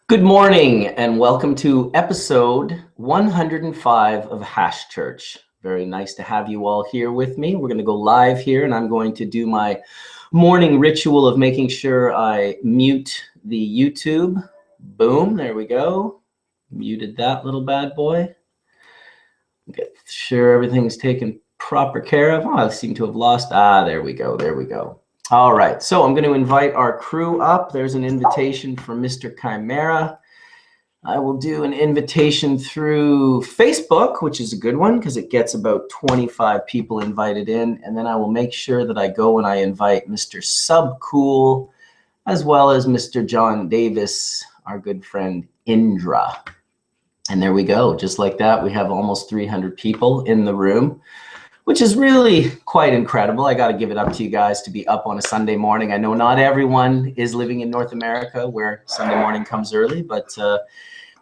Good morning and welcome to episode 105 of Hash Church. Very nice to have you all here with me. We're going to go live here and I'm going to do my morning ritual of making sure I mute the YouTube. Boom, there we go. Muted that little bad boy. Get sure everything's taken proper care of. Oh, I seem to have lost. There we go. There we go. All right, so I'm going to invite our crew up. There's an invitation from Mr. Chimera. I will do an invitation through Facebook, which is a good one because it gets about 25 people invited in. And then I will make sure that I go and I invite Mr. SUbcool, as well as Mr. John Davis, our good friend INDRA. And there we go. Just like that, we have almost 300 people in the room, which is really quite incredible. I got to give it up to you guys to be up on a Sunday morning. I know not everyone is living in North America where Sunday morning comes early, but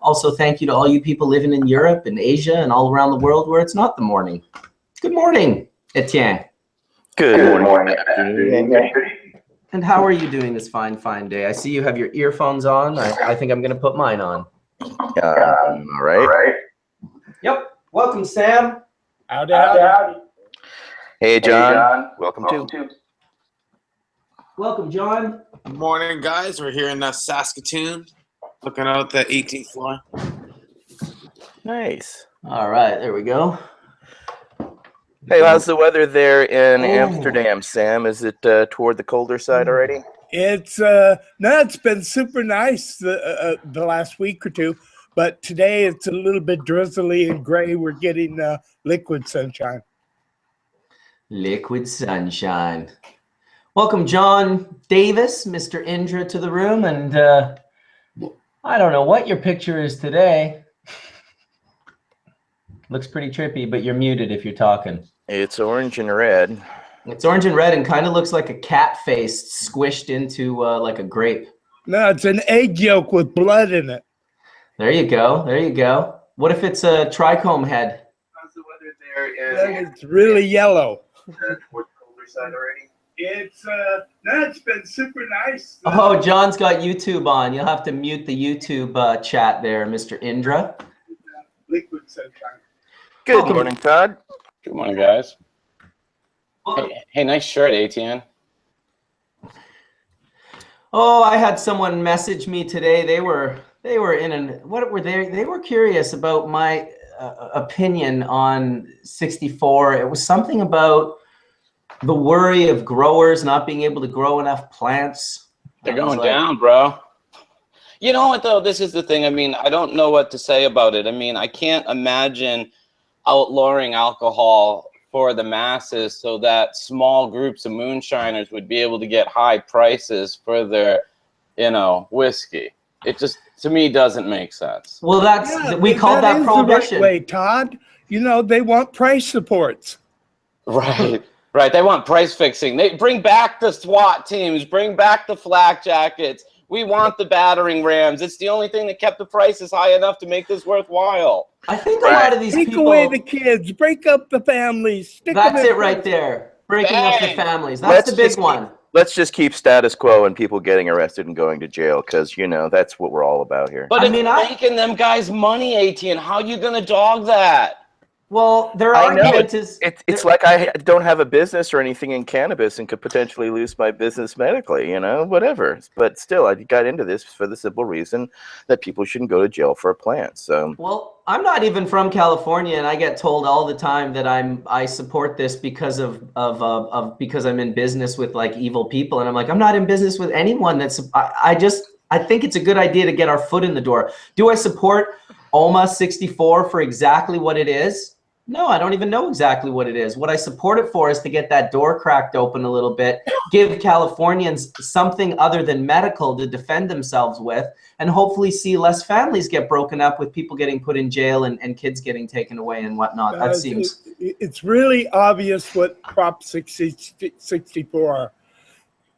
also thank you to all you people living in Europe and Asia and all around the world where it's not the morning. Good morning, Etienne. Good morning. And how are you doing this fine day? I see you have your earphones on. I think I'm going to put mine on. All right. Yep. Welcome, Sam. Howdy. Hey, John. Welcome to. Welcome, John. Good morning, guys. We're here in Saskatoon, looking out the 18th floor. Nice. All right, there we go. Hey, how's the weather there in Amsterdam, Sam? Is it toward the colder side already? It's been super nice the last week or two, but today it's a little bit drizzly and gray. We're getting liquid sunshine. Liquid sunshine. Welcome, John Davis, Mr. Indra, to the room. And I don't know what your picture is today. Looks pretty trippy, but you're muted if you're talking. It's orange and red. It's orange and red and kind of looks like a cat face squished into like a grape. No, it's an egg yolk with blood in it. There you go. There you go. What if it's a trichome head? How's the weather there? It's really yellow. Toward the colder side already? It's been super nice. Oh, John's got YouTube on. You'll have to mute the YouTube chat there, Mr. Indra. Liquid sunshine. Good morning, Todd. Good morning, guys. Hey, nice shirt, Etienne. Oh, I had someone message me today. They were in what were they? They were curious about my opinion on 64. It was something about the worry of growers not being able to grow enough plants. They're going down, bro. You know what, though? This is the thing. I mean, I don't know what to say about it. I mean, I can't imagine outlawing alcohol for the masses so that small groups of moonshiners would be able to get high prices for their, whiskey. It just, to me, doesn't make sense. Well, we call that prohibition. The right way, Todd. They want price supports. Right. They want price fixing. They bring back the SWAT teams, bring back the flak jackets. We want the battering rams. It's the only thing that kept the prices high enough to make this worthwhile. I think a lot of these people... Take away the kids. Break up the families. That's it right there. Breaking up the families. That's the big one. Let's just keep status quo and people getting arrested and going to jail because, that's what we're all about here. But it's making them guys money, Etienne. How are you going to dog that? Well, their argument is... It's like I don't have a business or anything in cannabis and could potentially lose my business medically, whatever. But still, I got into this for the simple reason that people shouldn't go to jail for a plant. So, well, I'm not even from California, and I get told all the time that I support this because because I'm in business with like evil people, and I'm like, I'm not in business with anyone. I think it's a good idea to get our foot in the door. Do I support OMA 64 for exactly what it is? No, I don't even know exactly what it is. What I support it for is to get that door cracked open a little bit, give Californians something other than medical to defend themselves with, and hopefully see less families get broken up with people getting put in jail and kids getting taken away and whatnot. That seems... It's really obvious what Prop 64 are.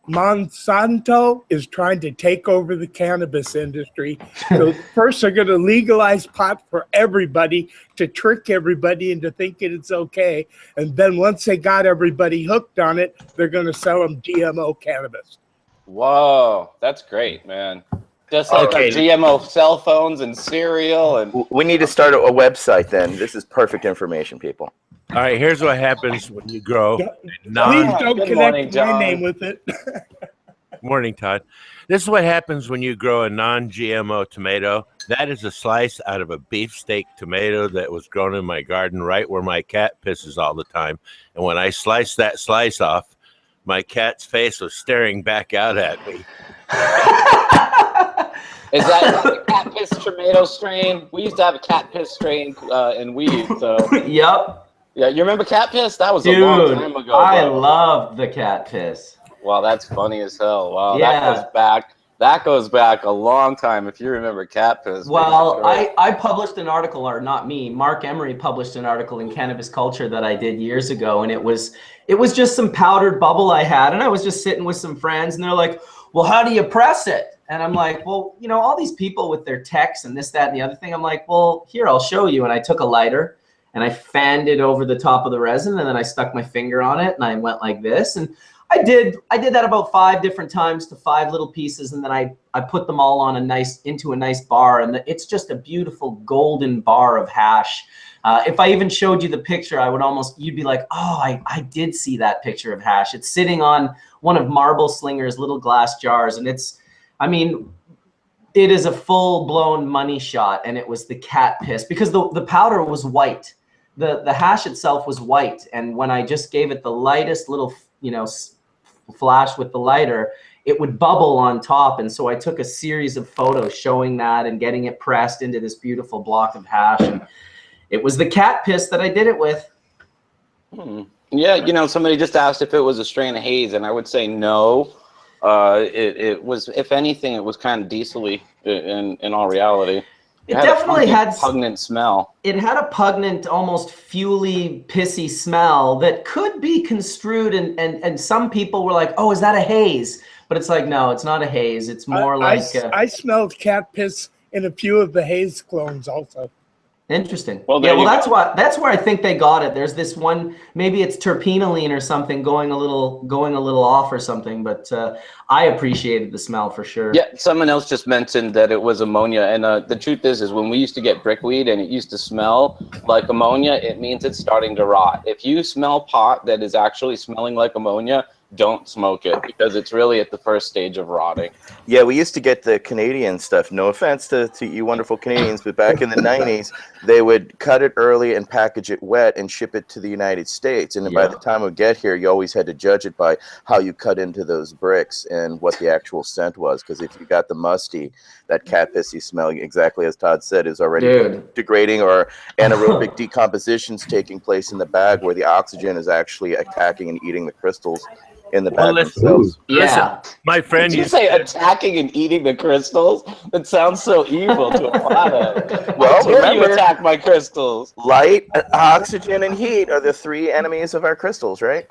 Monsanto is trying to take over the cannabis industry. So first they're going to legalize pot for everybody to trick everybody into thinking it's okay. And then once they got everybody hooked on it, they're going to sell them GMO cannabis. Whoa, that's great, man. Just like Okay. GMO cell phones and cereal and We need to start a website then. This is perfect information, people. All right, here's what happens when you grow Please non. don't Good connect morning, my John. name with it. Morning, Todd. This is what happens when you grow a non-GMO tomato. That is a slice out of a beefsteak tomato that was grown in my garden, right where my cat pisses all the time. And when I sliced that slice off, my cat's face was staring back out at me. Is that a cat piss tomato strain? We used to have a cat piss strain in weed. So Yep. yeah, you remember cat piss? That was Dude, a long time ago. I bro. loved the cat piss. Wow, that's funny as hell. Wow, Yeah. that goes back. That goes back a long time. If you remember cat piss. Well, man. I published an article, or not me, Mark Emery published an article in Cannabis Culture that I did years ago, and it was just some powdered bubble I had, and I was just sitting with some friends, and they're like, well, how do you press it? And I'm like, well, you know, all these people with their techs and this, that, and the other thing, I'm like, well, here, I'll show you. And I took a lighter and I fanned it over the top of the resin, and then I stuck my finger on it and I went like this. And I did that about 5 different times to 5 little pieces, and then I put them all on into a nice bar, and it's just a beautiful golden bar of hash. If I even showed you the picture, you'd be like, oh, I did see that picture of hash. It's sitting on one of Marble Slinger's little glass jars, and it is a full-blown money shot, and it was the cat piss, because the powder was white. The hash itself was white, and when I just gave it the lightest little, flash with the lighter, it would bubble on top. And so I took a series of photos showing that and getting it pressed into this beautiful block of hash. And it was the cat piss that I did it with. Yeah, somebody just asked if it was a strain of haze, and I would say no. It was, if anything, it was kind of diesely in all reality. It definitely had a pungent smell. It had a pungent, almost fuely, pissy smell that could be construed, and some people were like, oh, is that a haze? But it's like, no, it's not a haze. It's more I smelled cat piss in a few of the haze clones also. Interesting. Well, that's where I think they got it. There's this one, maybe it's terpenoline or something going a little off or something, but I appreciated the smell for sure. Yeah, someone else just mentioned that it was ammonia, and the truth is when we used to get brickweed and it used to smell like ammonia, it means it's starting to rot. If you smell pot that is actually smelling like ammonia, don't smoke it, because it's really at the first stage of rotting. Yeah, we used to get the Canadian stuff. No offense to you wonderful Canadians, but back in the 90s, they would cut it early and package it wet and ship it to the United States. And then by the time it would get here, you always had to judge it by how you cut into those bricks and what the actual scent was. Because if you got the musty, that cat pissy smell, exactly as Todd said, is already degrading, or anaerobic decompositions taking place in the bag, where the oxygen is actually attacking and eating the crystals in the bag themselves. Yeah. Listen, my friend Did you say attacking and eating the crystals? That sounds so evil to a pothead. Well, How dare you remember, attack my crystals? light, oxygen, and heat are the 3 enemies of our crystals, right?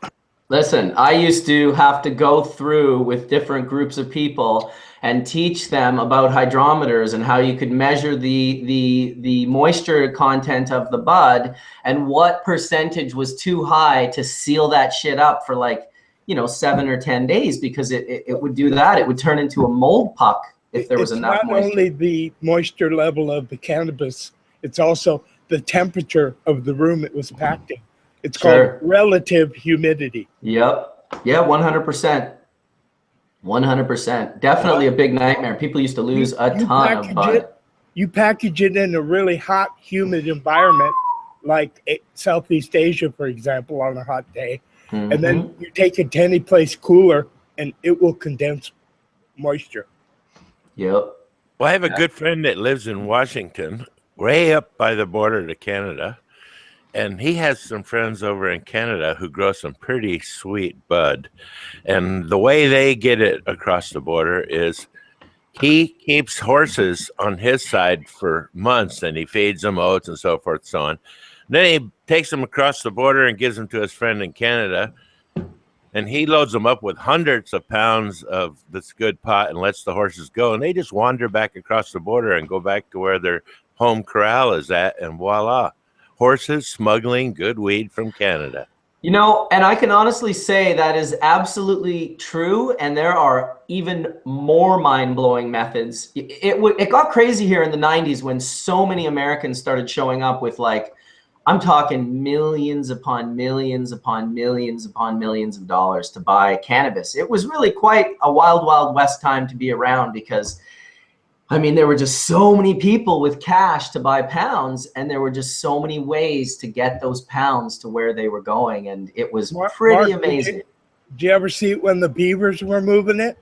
Listen, I used to have to go through with different groups of people and teach them about hydrometers and how you could measure the moisture content of the bud and what percentage was too high to seal that shit up for 7 or 10 days, because it would do that. It would turn into a mold puck if there was enough moisture. Not only the moisture level of the cannabis, it's also the temperature of the room it was packed in. It's called relative humidity. Yep. Yeah, 100%. 100%. Definitely a big nightmare. People used to lose a ton of bud. You package it in a really hot, humid environment, like Southeast Asia, for example, on a hot day. Mm-hmm. And then you take it to any place cooler, and it will condense moisture. Yep. Well, I have a good friend that lives in Washington, way up by the border to Canada. And he has some friends over in Canada who grow some pretty sweet bud. And the way they get it across the border is he keeps horses on his side for months, and he feeds them oats and so forth and so on. Then he takes them across the border and gives them to his friend in Canada. And he loads them up with hundreds of pounds of this good pot and lets the horses go. And they just wander back across the border and go back to where their home corral is at. And voila, horses smuggling good weed from Canada. You know, and I can honestly say that is absolutely true. And there are even more mind-blowing methods. It got crazy here in the 90s when so many Americans started showing up with, like, I'm talking millions upon millions upon millions upon millions of dollars to buy cannabis. It was really quite a wild, wild west time to be around because, I mean, there were just so many people with cash to buy pounds, and there were just so many ways to get those pounds to where they were going, and it was pretty amazing. Did you ever see it when the beavers were moving it?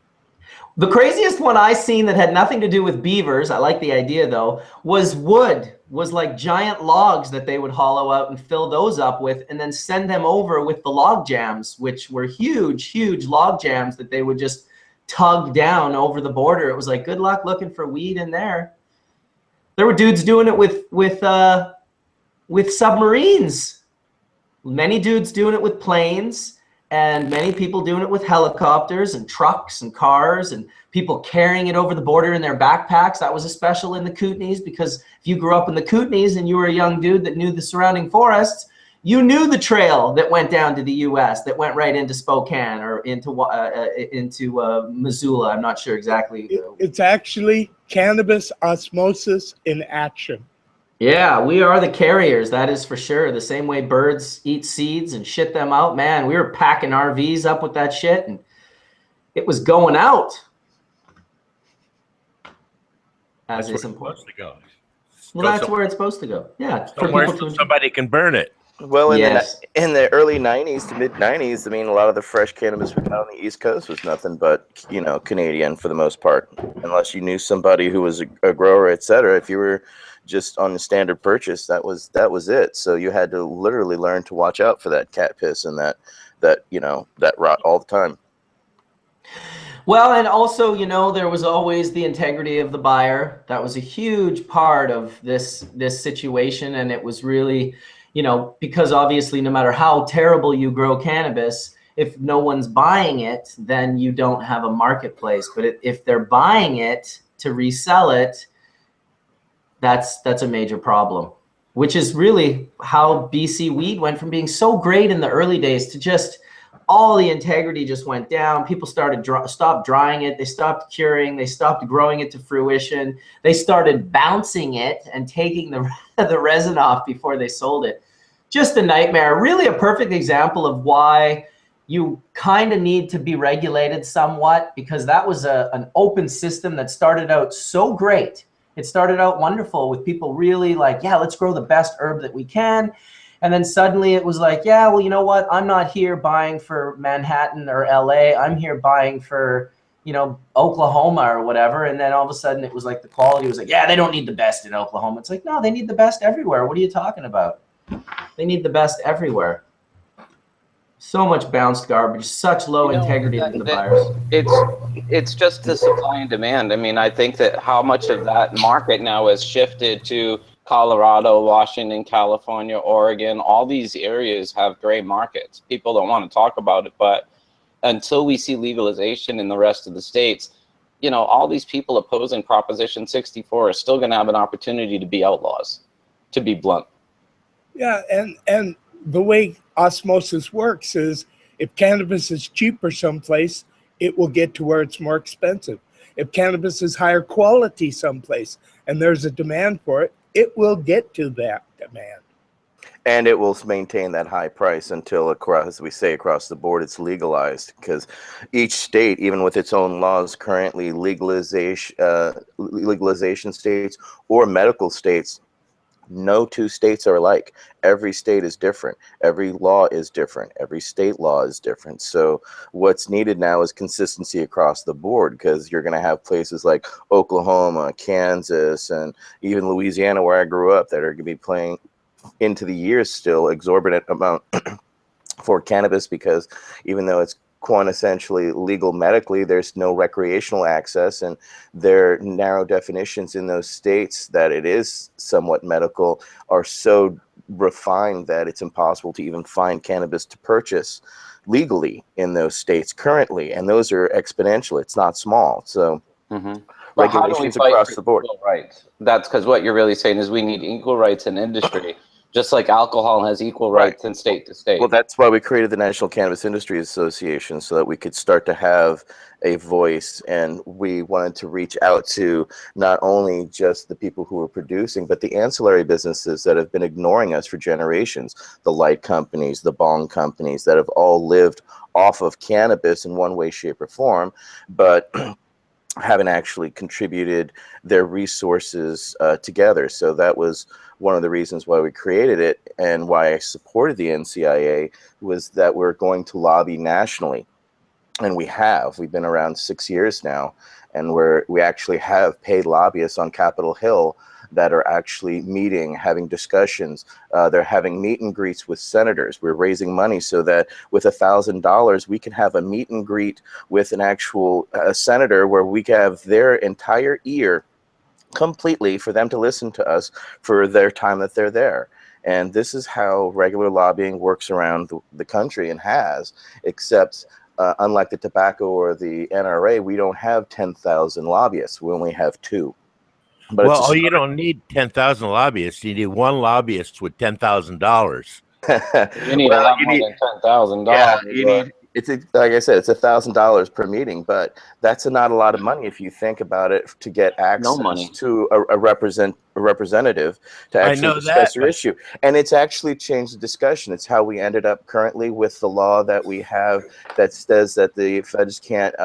The craziest one I seen that had nothing to do with beavers, I like the idea though, was wood. Was like giant logs that they would hollow out and fill those up with, and then send them over with the log jams, which were huge, huge log jams that they would just tug down over the border. It was like, good luck looking for weed in there. There were dudes doing it with submarines. Many dudes doing it with planes, and many people doing it with helicopters and trucks and cars, and people carrying it over the border in their backpacks. That was a special in the Kootenays, because if you grew up in the Kootenays and you were a young dude that knew the surrounding forests, you knew the trail that went down to the U.S., that went right into Spokane or into Missoula. I'm not sure exactly. It's actually cannabis osmosis in action. Yeah, we are the carriers, that is for sure. The same way birds eat seeds and shit them out. Man, we were packing RVs up with that shit, and it was going out. As is important. Well, that's where it's supposed to go. Yeah. Somewhere so somebody can burn it. Well, in the early 90s to mid 90s, I mean, a lot of the fresh cannabis we got on the East Coast was nothing but, you know, Canadian for the most part, unless you knew somebody who was a grower, etc. If you were just on the standard purchase, that was it. So you had to literally learn to watch out for that cat piss and that you know, that rot all the time. Well, and also, you know, there was always the integrity of the buyer. That was a huge part of this situation, and it was really, you know, because obviously no matter how terrible you grow cannabis, if no one's buying it, then you don't have a marketplace. But if they're buying it to resell it, that's a major problem, which is really how BC weed went from being so great in the early days to just all the integrity just went down. People stopped drying it. They stopped curing. They stopped growing it to fruition. They started bouncing it and taking the resin off before they sold it. Just a nightmare. Really a perfect example of why you kind of need to be regulated somewhat, because that was an open system that started out so great. It started out wonderful with people really like, yeah, let's grow the best herb that we can. And then suddenly it was like, yeah, well, you know what? I'm not here buying for Manhattan or LA. I'm here buying for, you know, Oklahoma or whatever. And then all of a sudden it was like the quality was like, yeah, they don't need the best in Oklahoma. It's like, no, they need the best everywhere. What are you talking about? They need the best everywhere. So much bounced garbage, such low integrity in the buyers. It's just the supply and demand. I mean, I think that how much of that market now has shifted to Colorado, Washington, California, Oregon. All these areas have gray markets. People don't want to talk about it, but until we see legalization in the rest of the states, you know, all these people opposing Proposition 64 are still going to have an opportunity to be outlaws, to be blunt. Yeah, and the way osmosis works is if cannabis is cheaper someplace, it will get to where it's more expensive. If cannabis is higher quality someplace and there's a demand for it, it will get to that demand. And it will maintain that high price until, as we say, across the board, it's legalized. Because each state, even with its own laws, currently legalization states or medical states, no two states are alike. Every state is different. Every law is different. Every state law is different. So what's needed now is consistency across the board, because you're going to have places like Oklahoma, Kansas, and even Louisiana, where I grew up, that are going to be paying into the years still exorbitant amount for cannabis, because even though it's quintessentially legal medically, there's no recreational access, and their narrow definitions in those states that it is somewhat medical are so refined that it's impossible to even find cannabis to purchase legally in those states currently, and those are exponential. It's not small. So regulations across the board. Rights? That's because what you're really saying is we need equal rights in industry Just like alcohol has equal rights in state to state. Well, that's why we created the National Cannabis Industry Association, so that we could start to have a voice, and we wanted to reach out to not only just the people who are producing, but the ancillary businesses that have been ignoring us for generations, the light companies, the bong companies that have all lived off of cannabis in one way, shape, or form, but haven't actually contributed their resources together. So that was one of the reasons why we created it, and why I supported the NCIA, was that we're going to lobby nationally. And we've been around 6 years now, and we actually have paid lobbyists on Capitol Hill that are actually meeting, having discussions. They're having meet and greets with senators. We're raising money so that with $1,000, we can have a meet and greet with an actual senator, where we can have their entire ear completely for them to listen to us for their time that they're there. And this is how regular lobbying works around the country, and has, except unlike the tobacco or the NRA, we don't have 10,000 lobbyists. We only have 2. But Well, you don't need 10,000 lobbyists. You need one lobbyist with $10,000. You need a lot more than $10,000. Yeah, you need. Like I said, it's $1,000 per meeting, but that's not a lot of money if you think about it, to get access to a representative to actually discuss your issue. And it's actually changed the discussion. It's how we ended up currently with the law that we have that says that the feds can't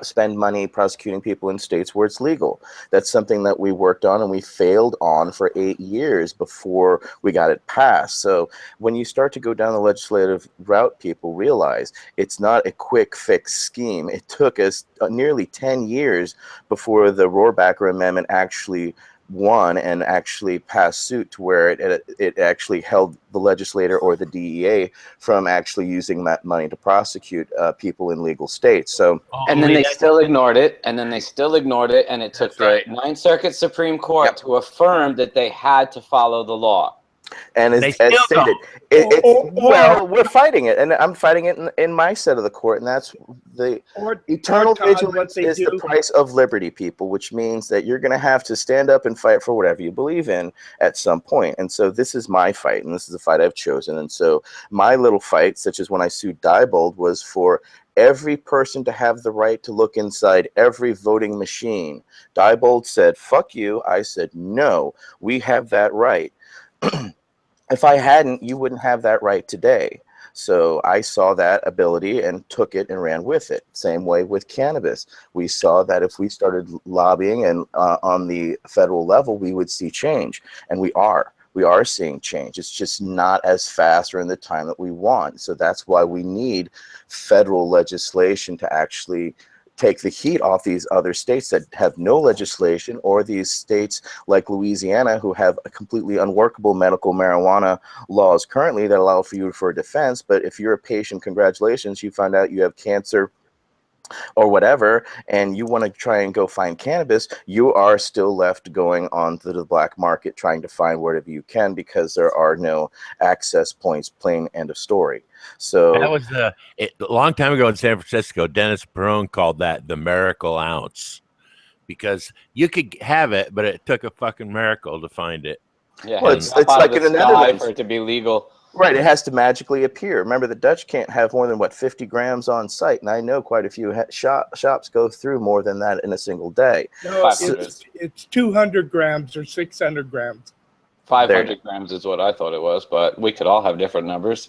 spend money prosecuting people in states where it's legal. That's something that we worked on, and we failed on for 8 years before we got it passed. So when you start to go down the legislative route, people realize it's not a quick fix scheme. It took us nearly 10 years before the Rohrabacher Amendment actually won and actually passed suit, to where it actually held the legislator or the DEA from actually using that money to prosecute people in legal states. So, and then they still ignored it, and it took the Ninth Circuit Supreme Court to affirm that they had to follow the law. And as stated, well, we're fighting it, and I'm fighting it in my set of the court, and that's the eternal vigilance is the price of liberty, people, which means that you're going to have to stand up and fight for whatever you believe in at some point. And so this is my fight, and this is the fight I've chosen. And so my little fight, such as when I sued Diebold, was for every person to have the right to look inside every voting machine. Diebold said, "Fuck you." I said, "No, we have that right." If I hadn't, you wouldn't have that right today. So I saw that ability and took it and ran with it. Same way with cannabis. We saw that if we started lobbying and on the federal level, we would see change. And we are. We are seeing change. It's just not as fast or in the time that we want. So that's why we need federal legislation to actually take the heat off these other states that have no legislation, or these states like Louisiana who have a completely unworkable medical marijuana laws currently that allow for you for a defense. But if you're a patient, congratulations, you find out you have cancer or whatever, and you want to try and go find cannabis, you are still left going on to the black market trying to find whatever you can, because there are no access points, plain end of story. So that was a long time ago in San Francisco. Dennis Perone called that the miracle ounce, because you could have it, but it took a fucking miracle to find it. Yeah, well, it's like in the Netherlands for it to be legal. Right, it has to magically appear. Remember, the Dutch can't have more than 50 grams on site, and I know quite a few shops go through more than that in a single day. No, it's 200 grams or 600 grams. 500 grams is what I thought it was, but we could all have different numbers.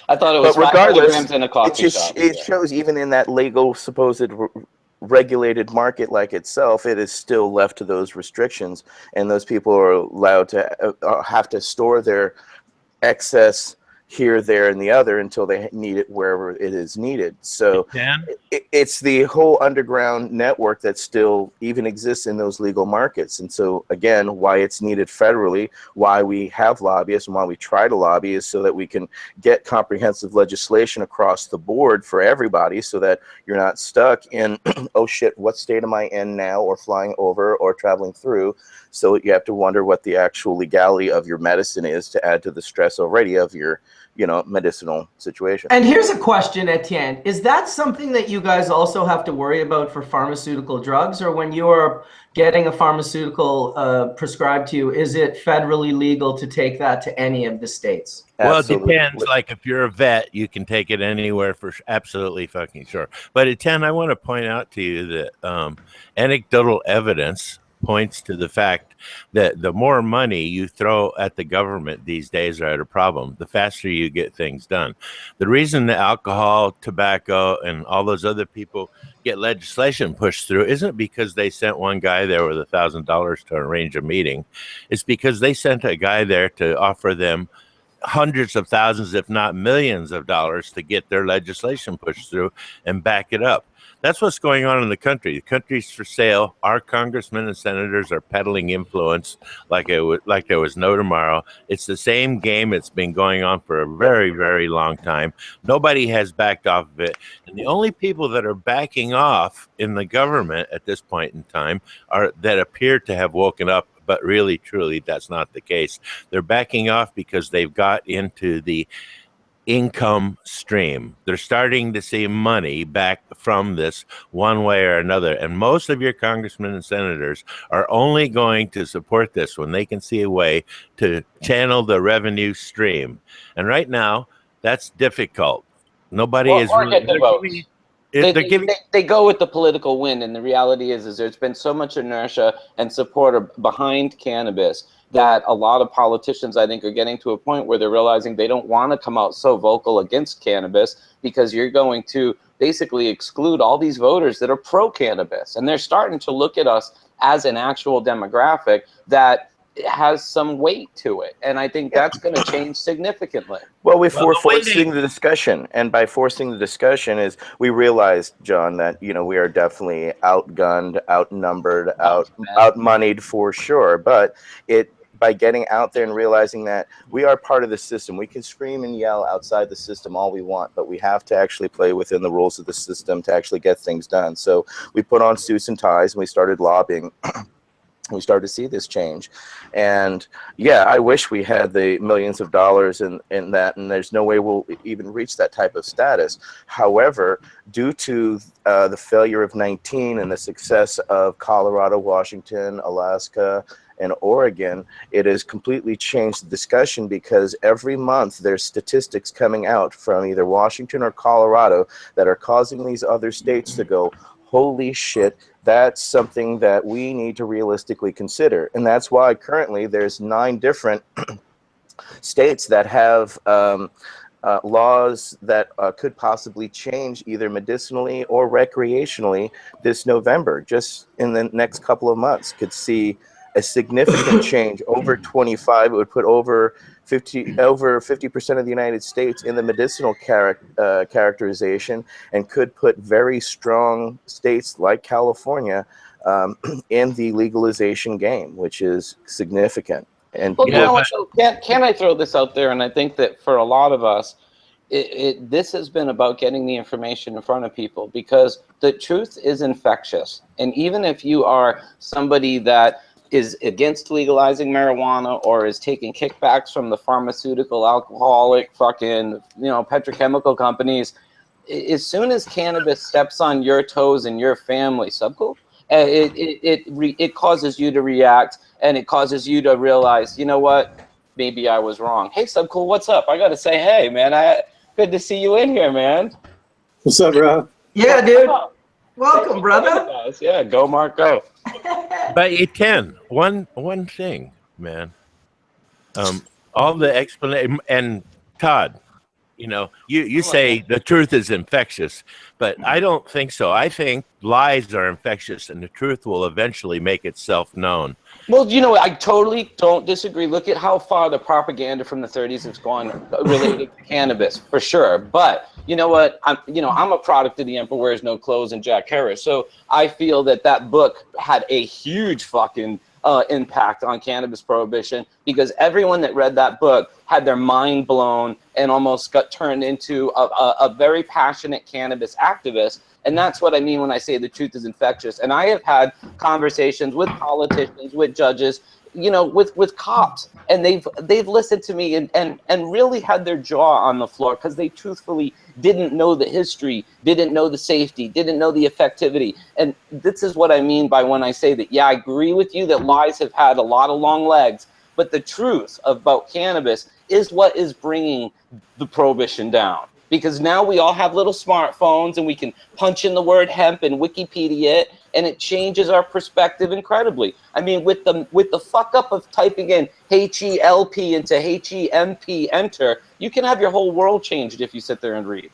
I thought it was 500 grams in a coffee shop. It shows even in that legal, supposed regulated market like itself, it is still left to those restrictions, and those people are allowed to have to store their excess here, there, and the other until they need it wherever it is needed. So it's the whole underground network that still even exists in those legal markets. And so again, why it's needed federally, why we have lobbyists and why we try to lobby, is so that we can get comprehensive legislation across the board for everybody, so that you're not stuck in, oh shit, what state am I in now, or flying over or traveling through. So you have to wonder what the actual legality of your medicine is, to add to the stress already of your medicinal situation. And here's a question, Etienne. Is that something that you guys also have to worry about for pharmaceutical drugs, or when you are getting a pharmaceutical prescribed to you, is it federally legal to take that to any of the states? Well, Absolutely. it depends. Like if you're a vet, you can take it anywhere for absolutely fucking sure. But Etienne, I want to point out to you that anecdotal evidence points to the fact that the more money you throw at the government these days are at a problem, the faster you get things done. The reason that alcohol, tobacco, and all those other people get legislation pushed through isn't because they sent one guy there with $1,000 to arrange a meeting. It's because they sent a guy there to offer them hundreds of thousands, if not millions of dollars to get their legislation pushed through and back it up. That's what's going on in the country. The country's for sale. Our congressmen and senators are peddling influence like there was no tomorrow. It's the same game. It's been going on for a very, very long time. Nobody has backed off of it. And the only people that are backing off in the government at this point in time are that appear to have woken up. But really, truly, that's not the case. They're backing off because they've got into the income stream. They're starting to see money back from this one way or another. And most of your congressmen and senators are only going to support this when they can see a way to channel the revenue stream. And right now, that's difficult. Nobody is really... They go with the political wind, and the reality is there's been so much inertia and support behind cannabis that a lot of politicians, I think, are getting to a point where they're realizing they don't want to come out so vocal against cannabis because you're going to basically exclude all these voters that are pro-cannabis. And they're starting to look at us as an actual demographic that has some weight to it. And I think that's going to change significantly. Well, we're forcing the discussion. And by forcing the discussion is we realized, John, that, we are definitely outgunned, outnumbered, outmoneyed for sure. But by getting out there and realizing that we are part of the system, we can scream and yell outside the system all we want, but we have to actually play within the rules of the system to actually get things done. So we put on suits and ties and we started lobbying. We started to see this change. And yeah, I wish we had the millions of dollars in that, and there's no way we'll even reach that type of status. However, due to the failure of 19 and the success of Colorado, Washington, Alaska, and Oregon, it has completely changed the discussion because every month there's statistics coming out from either Washington or Colorado that are causing these other states to go, holy shit, that's something that we need to realistically consider. And that's why currently there's 9 different states that have laws that could possibly change either medicinally or recreationally this November. Just in the next couple of months could see a significant change. Over 25, it would put over 50% of the United States in the medicinal characterization, and could put very strong states like California in the legalization game, which is significant. And well, can I throw this out there? And I think that for a lot of us, this has been about getting the information in front of people, because the truth is infectious. And even if you are somebody that is against legalizing marijuana or is taking kickbacks from the pharmaceutical, alcoholic, fucking, petrochemical companies, as soon as cannabis steps on your toes and your family, SUbcool, it causes you to react, and it causes you to realize, you know what, maybe I was wrong. Hey, SUbcool, what's up? I got to say, hey, man, good to see you in here, man. What's up, bro? Yeah, dude. Welcome, brother. Yeah, go Mark, go. But Etienne, one thing, man. All the explanation, and Todd, you say the truth is infectious, but I don't think so. I think lies are infectious, and the truth will eventually make itself known. Well, I totally don't disagree. Look at how far the propaganda from the 30s has gone related to cannabis, for sure. But you know what? I'm a product of The Emperor Wears No Clothes and Jack Harris. So I feel that book had a huge fucking impact on cannabis prohibition, because everyone that read that book had their mind blown and almost got turned into a very passionate cannabis activist, And that's what I mean when I say the truth is infectious. And I have had conversations with politicians, with judges, you know, with cops, and they've listened to me and really had their jaw on the floor because they truthfully didn't know the history, didn't know the safety, didn't know the effectivity. And this is what I mean by when I say that, yeah, I agree with you that lies have had a lot of long legs, but the truth about cannabis is what is bringing the prohibition down. Because now we all have little smartphones and we can punch in the word hemp and Wikipedia it, and it changes our perspective incredibly. I mean, with the fuck up of typing in HELP into HEMP enter, you can have your whole world changed if you sit there and read.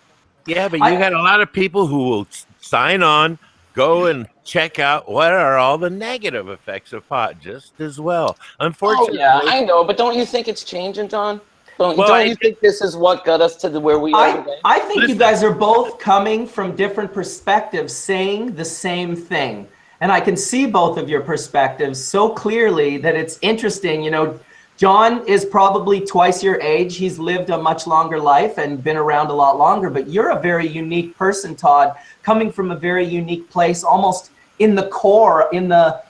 Yeah, but you got a lot of people who will sign on, go and check out what are all the negative effects of pot just as well. Unfortunately, oh, yeah, I know, but don't you think it's changing, John? Don't you think this is what got us to where we are today? I think you guys are both coming from different perspectives, saying the same thing. And I can see both of your perspectives so clearly that it's interesting. You know, John is probably twice your age. He's lived a much longer life and been around a lot longer. But you're a very unique person, Todd, coming from a very unique place, almost in the core, in the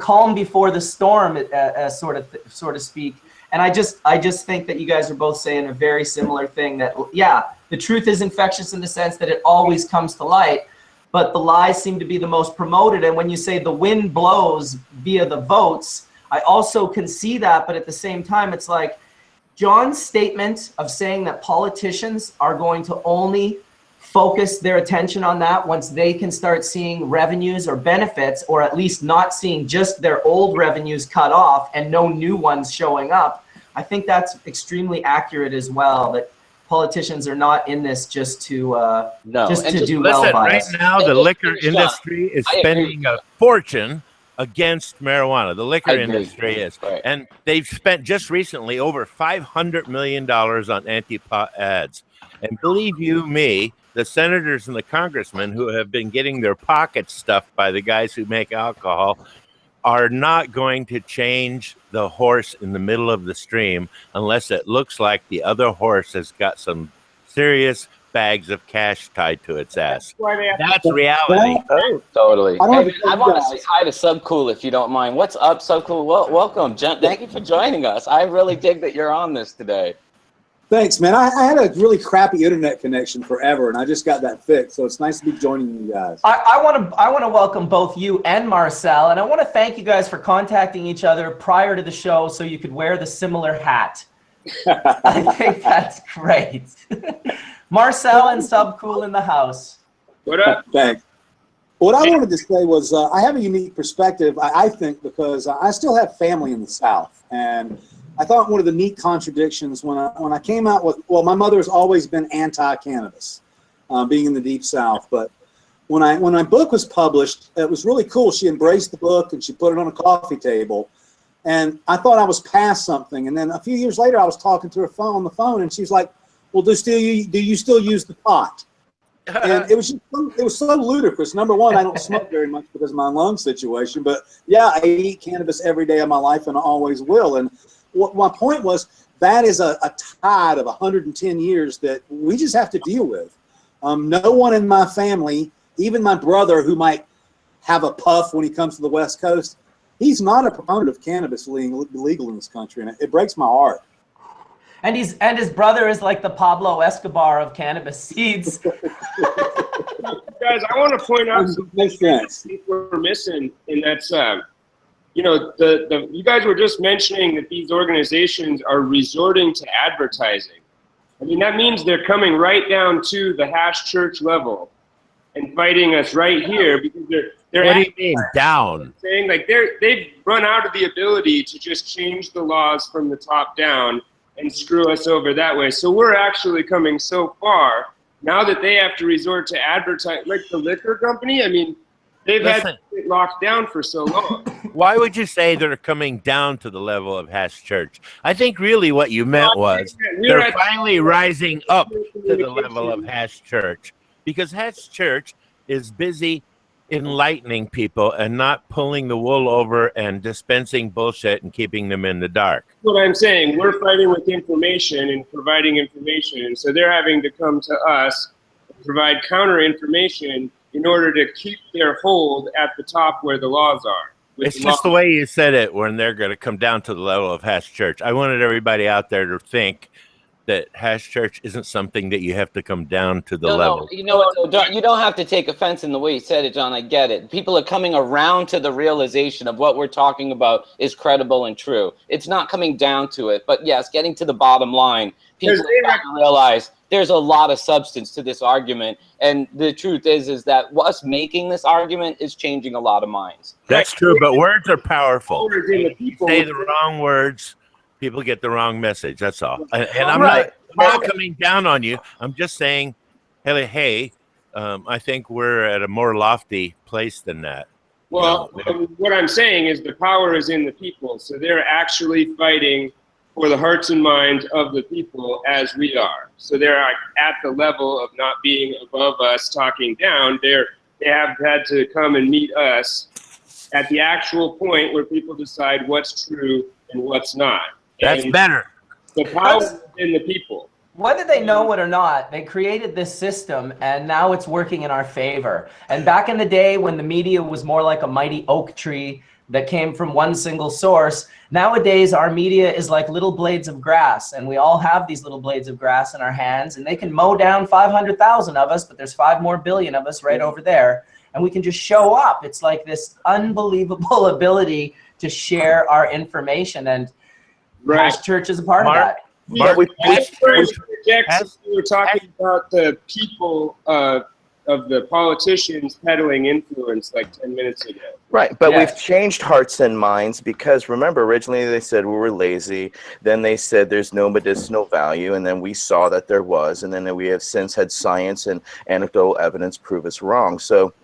calm before the storm, so to speak. And I just think that you guys are both saying a very similar thing, that, yeah, the truth is infectious in the sense that it always comes to light, but the lies seem to be the most promoted. And when you say the wind blows via the votes, I also can see that, but at the same time, it's like John's statement of saying that politicians are going to only focus their attention on that once they can start seeing revenues or benefits, or at least not seeing just their old revenues cut off and no new ones showing up. I think that's extremely accurate as well, that politicians are not in this just to do well by right us. now the liquor industry is spending a fortune against marijuana. The liquor industry is. Right. And they've spent just recently over $500 million on anti-pot ads. And believe you me, the senators and the congressmen who have been getting their pockets stuffed by the guys who make alcohol are not going to change the horse in the middle of the stream unless it looks like the other horse has got some serious bags of cash tied to its ass. That's reality. Oh, totally. Hey, I want to say hi to SUbcool if you don't mind. What's up, SUbcool? Welcome. Thank you for joining us. I really dig that you're on this today. Thanks, man. I had a really crappy internet connection forever, and I just got that fixed. So it's nice to be joining you guys. I want to welcome both you and Marcel, and I want to thank you guys for contacting each other prior to the show so you could wear the similar hat. I think that's great. Marcel and SUbcool in the house. What up? Thanks. What I wanted to say was I have a unique perspective, I think, because I still have family in the South, and I thought one of the neat contradictions when I came out with, well, my mother's always been anti-cannabis, being in the Deep South. But when my book was published, it was really cool. She embraced the book and she put it on a coffee table, and I thought I was past something. And then a few years later, I was talking to her on the phone, and she's like, "Well, do you still use the pot?" And it was so ludicrous. Number one, I don't smoke very much because of my lung situation, but yeah, I eat cannabis every day of my life and I always will. And what my point was, that is a tide of 110 years that we just have to deal with. No one in my family, even my brother who might have a puff when he comes to the West Coast, he's not a proponent of cannabis legal in this country, and it breaks my heart. And his brother is like the Pablo Escobar of cannabis seeds. Guys, I want to point out some things we're missing, and that's you know, you guys were just mentioning that these organizations are resorting to advertising. I mean, that means they're coming right down to the hash church level and fighting us right here because they're what do you mean down? Saying like they've run out of the ability to just change the laws from the top down and screw us over that way. So we're actually coming so far now that they have to resort to advertise, like the liquor company. I mean, they've had it locked down for so long. Why would you say they're coming down to the level of hash church? I think really what you meant was they're finally rising up to the level of hash church, because hash church is busy enlightening people and not pulling the wool over and dispensing bullshit and keeping them in the dark. That's what I'm saying. We're fighting with information and providing information, and so they're having to come to us provide counter information in order to keep their hold at the top where the laws are. It's just the way you said it when they're going to come down to the level of Hash Church. I wanted everybody out there to think that Hash Church isn't something that you have to come down to the level. No, you know what? Though, you don't have to take offense in the way you said it, John. I get it. People are coming around to the realization of what we're talking about is credible and true. It's not coming down to it, but yes, getting to the bottom line. People realize there's a lot of substance to this argument, and the truth is that us making this argument is changing a lot of minds. That's true, but words are powerful. The people say the wrong words, people get the wrong message. That's all. And I'm not coming down on you. I'm just saying, hey, I think we're at a more lofty place than that. Well, what I'm saying is the power is in the people, so they're actually fighting for the hearts and minds of the people as we are. So they're at the level of not being above us talking down. They have had to come and meet us at the actual point where people decide what's true and what's not. That's better. The power is in the people. Whether they know it or not, they created this system and now it's working in our favor. And back in the day when the media was more like a mighty oak tree that came from one single source, nowadays our media is like little blades of grass, and we all have these little blades of grass in our hands, and they can mow down 500,000 of us, but there's 5 more billion of us right over there, and we can just show up. It's like this unbelievable ability to share our information, and Hash Church is a part of that. We were talking about the people of the politicians peddling influence like 10 minutes ago. Right, but we've changed hearts and minds because remember originally they said we were lazy, then they said there's no medicinal value, and then we saw that there was, and then we have since had science and anecdotal evidence prove us wrong. So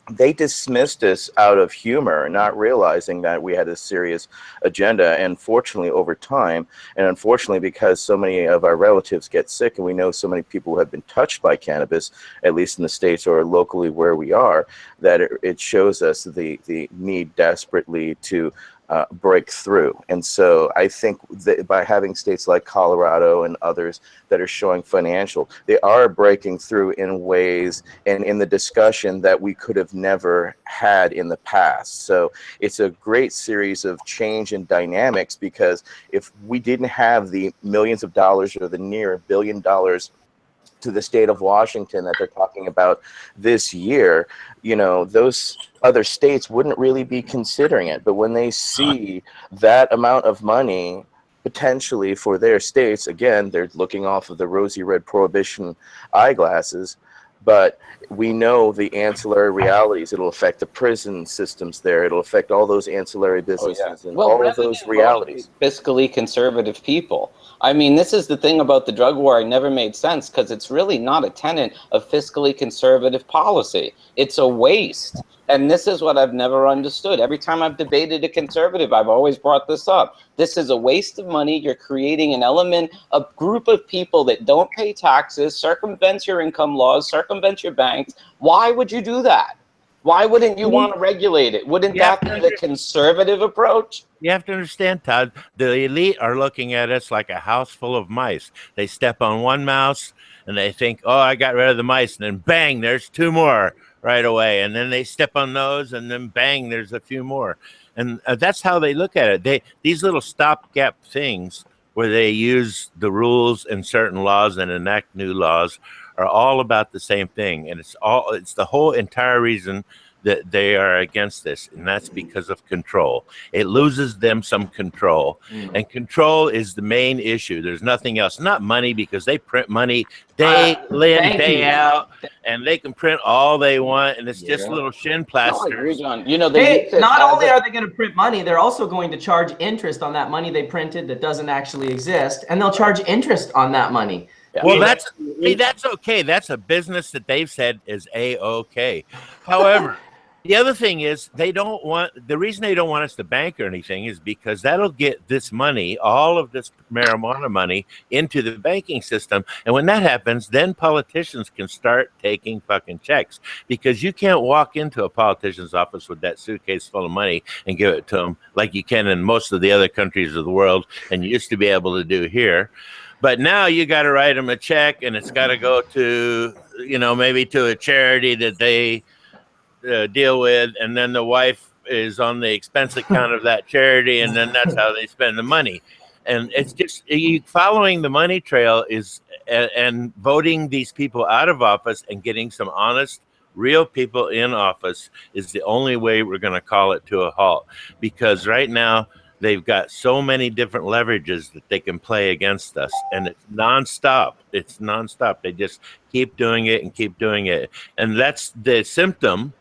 they dismissed us out of humor, not realizing that we had a serious agenda. And fortunately, over time, and unfortunately, because so many of our relatives get sick, and we know so many people who have been touched by cannabis, at least in the States or locally where we are, that it shows us the need desperately to break through. And so I think that by having states like Colorado and others that are showing financial, they are breaking through in ways and in the discussion that we could have never had in the past. So it's a great series of change and dynamics, because if we didn't have the millions of dollars or the near $1 billion to the state of Washington that they're talking about this year, you know, those other states wouldn't really be considering it. But when they see that amount of money potentially for their states, again, they're looking off of the rosy red prohibition eyeglasses. But we know the ancillary realities. It'll affect the prison systems there. It'll affect all those ancillary businesses and all of those realities. Fiscally conservative people. I mean, this is the thing about the drug war. I never made sense because it's really not a tenet of fiscally conservative policy. It's a waste. And this is what I've never understood. Every time I've debated a conservative, I've always brought this up. This is a waste of money. You're creating an element, a group of people that don't pay taxes, circumvents your income laws, circumvents your banks. Why would you do that? Why wouldn't you want to regulate it? Wouldn't that be the conservative approach? You have to understand, Todd, the elite are looking at us like a house full of mice. They step on one mouse and they think, oh, I got rid of the mice. And then bang, there's 2 more right away. And then they step on those and then bang, there's a few more. And that's how they look at it. These little stopgap things where they use the rules and certain laws and enact new laws are all about the same thing. And it's the whole entire reason that they are against this, and that's because of control. It loses them some control, and control is the main issue. There's nothing else. Not money, because they print money day in, day out, and they can print all they want, and it's just little shin plasters. You know, not only are they going to print money, they're also going to charge interest on that money they printed that doesn't actually exist, and they'll charge interest on that money. Well, that's okay. That's a business that they've said is A-okay. However, the other thing is the reason they don't want us to bank or anything is because that'll get this money, all of this marijuana money, into the banking system. And when that happens, then politicians can start taking fucking checks, because you can't walk into a politician's office with that suitcase full of money and give it to them like you can in most of the other countries of the world and you used to be able to do here. But now you got to write them a check, and it's got to go to, you know, maybe to a charity that they deal with, and then the wife is on the expense account of that charity, and then that's how they spend the money. And it's just following the money trail is and voting these people out of office and getting some honest, real people in office is the only way we're going to call it to a halt. Because right now they've got so many different leverages that they can play against us, and it's nonstop. It's nonstop. They just keep doing it and keep doing it, and that's the symptom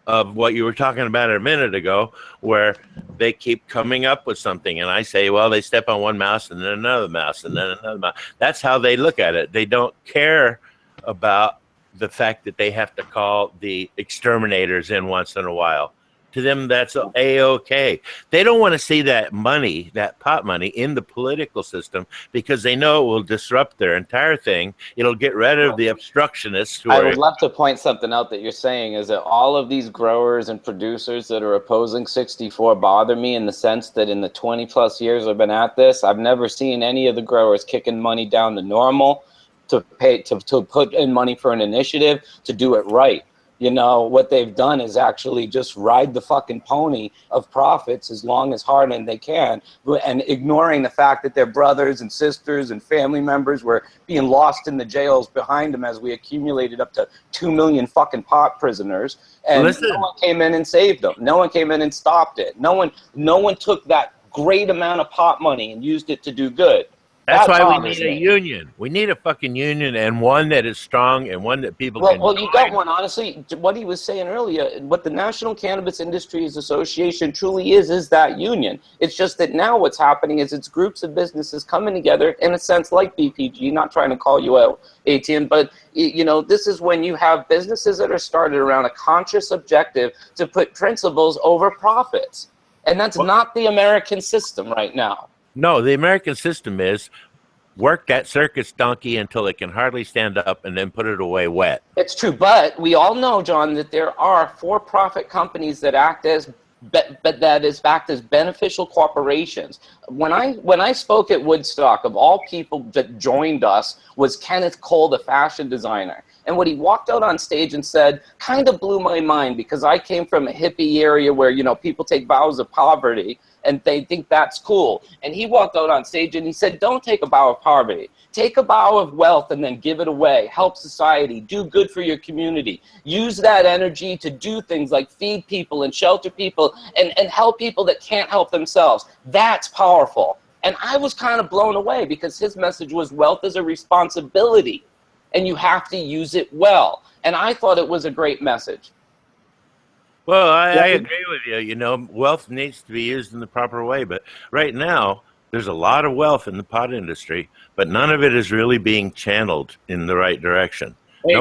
of what you were talking about a minute ago, where they keep coming up with something. And I say, well, they step on one mouse and then another mouse and then another mouse. That's how they look at it. They don't care about the fact that they have to call the exterminators in once in a while. To them, that's A-okay. They don't want to see that money, that pot money, in the political system because they know it will disrupt their entire thing. It'll get rid of the obstructionists. I would love to point something out that you're saying is that all of these growers and producers that are opposing 64 bother me in the sense that in the 20 plus years I've been at this, I've never seen any of the growers kicking money down to normal to pay to put in money for an initiative to do it right. You know, what they've done is actually just ride the fucking pony of profits as long as hard and they can, and ignoring the fact that their brothers and sisters and family members were being lost in the jails behind them as we accumulated up to 2 million fucking pot prisoners. And no one came in and saved them. No one came in and stopped it. No one took that great amount of pot money and used it to do good. That's why we need a union. We need a fucking union, and one that is strong and one that people can. Well, you got one. Honestly, what he was saying earlier, what the National Cannabis Industries Association truly is that union. It's just that now what's happening is it's groups of businesses coming together in a sense like BPG. Not trying to call you out, Etienne, but you know, this is when you have businesses that are started around a conscious objective to put principles over profits, and that's not the American system right now. No, the American system is work that circus donkey until it can hardly stand up and then put it away wet. It's true, but we all know, John, that there are for-profit companies that act as beneficial corporations. When I spoke at Woodstock, of all people that joined us was Kenneth Cole, the fashion designer. And what he walked out on stage and said kind of blew my mind, because I came from a hippie area where, you know, people take vows of poverty and they think that's cool. And he walked out on stage and he said, don't take a vow of poverty. Take a vow of wealth and then give it away. Help society. Do good for your community. Use that energy to do things like feed people and shelter people and help people that can't help themselves. That's powerful. And I was kind of blown away because his message was wealth is a responsibility and you have to use it well. And I thought it was a great message. Well, I agree with you. You know, wealth needs to be used in the proper way. But right now, there's a lot of wealth in the pot industry, but none of it is really being channeled in the right direction. Hey.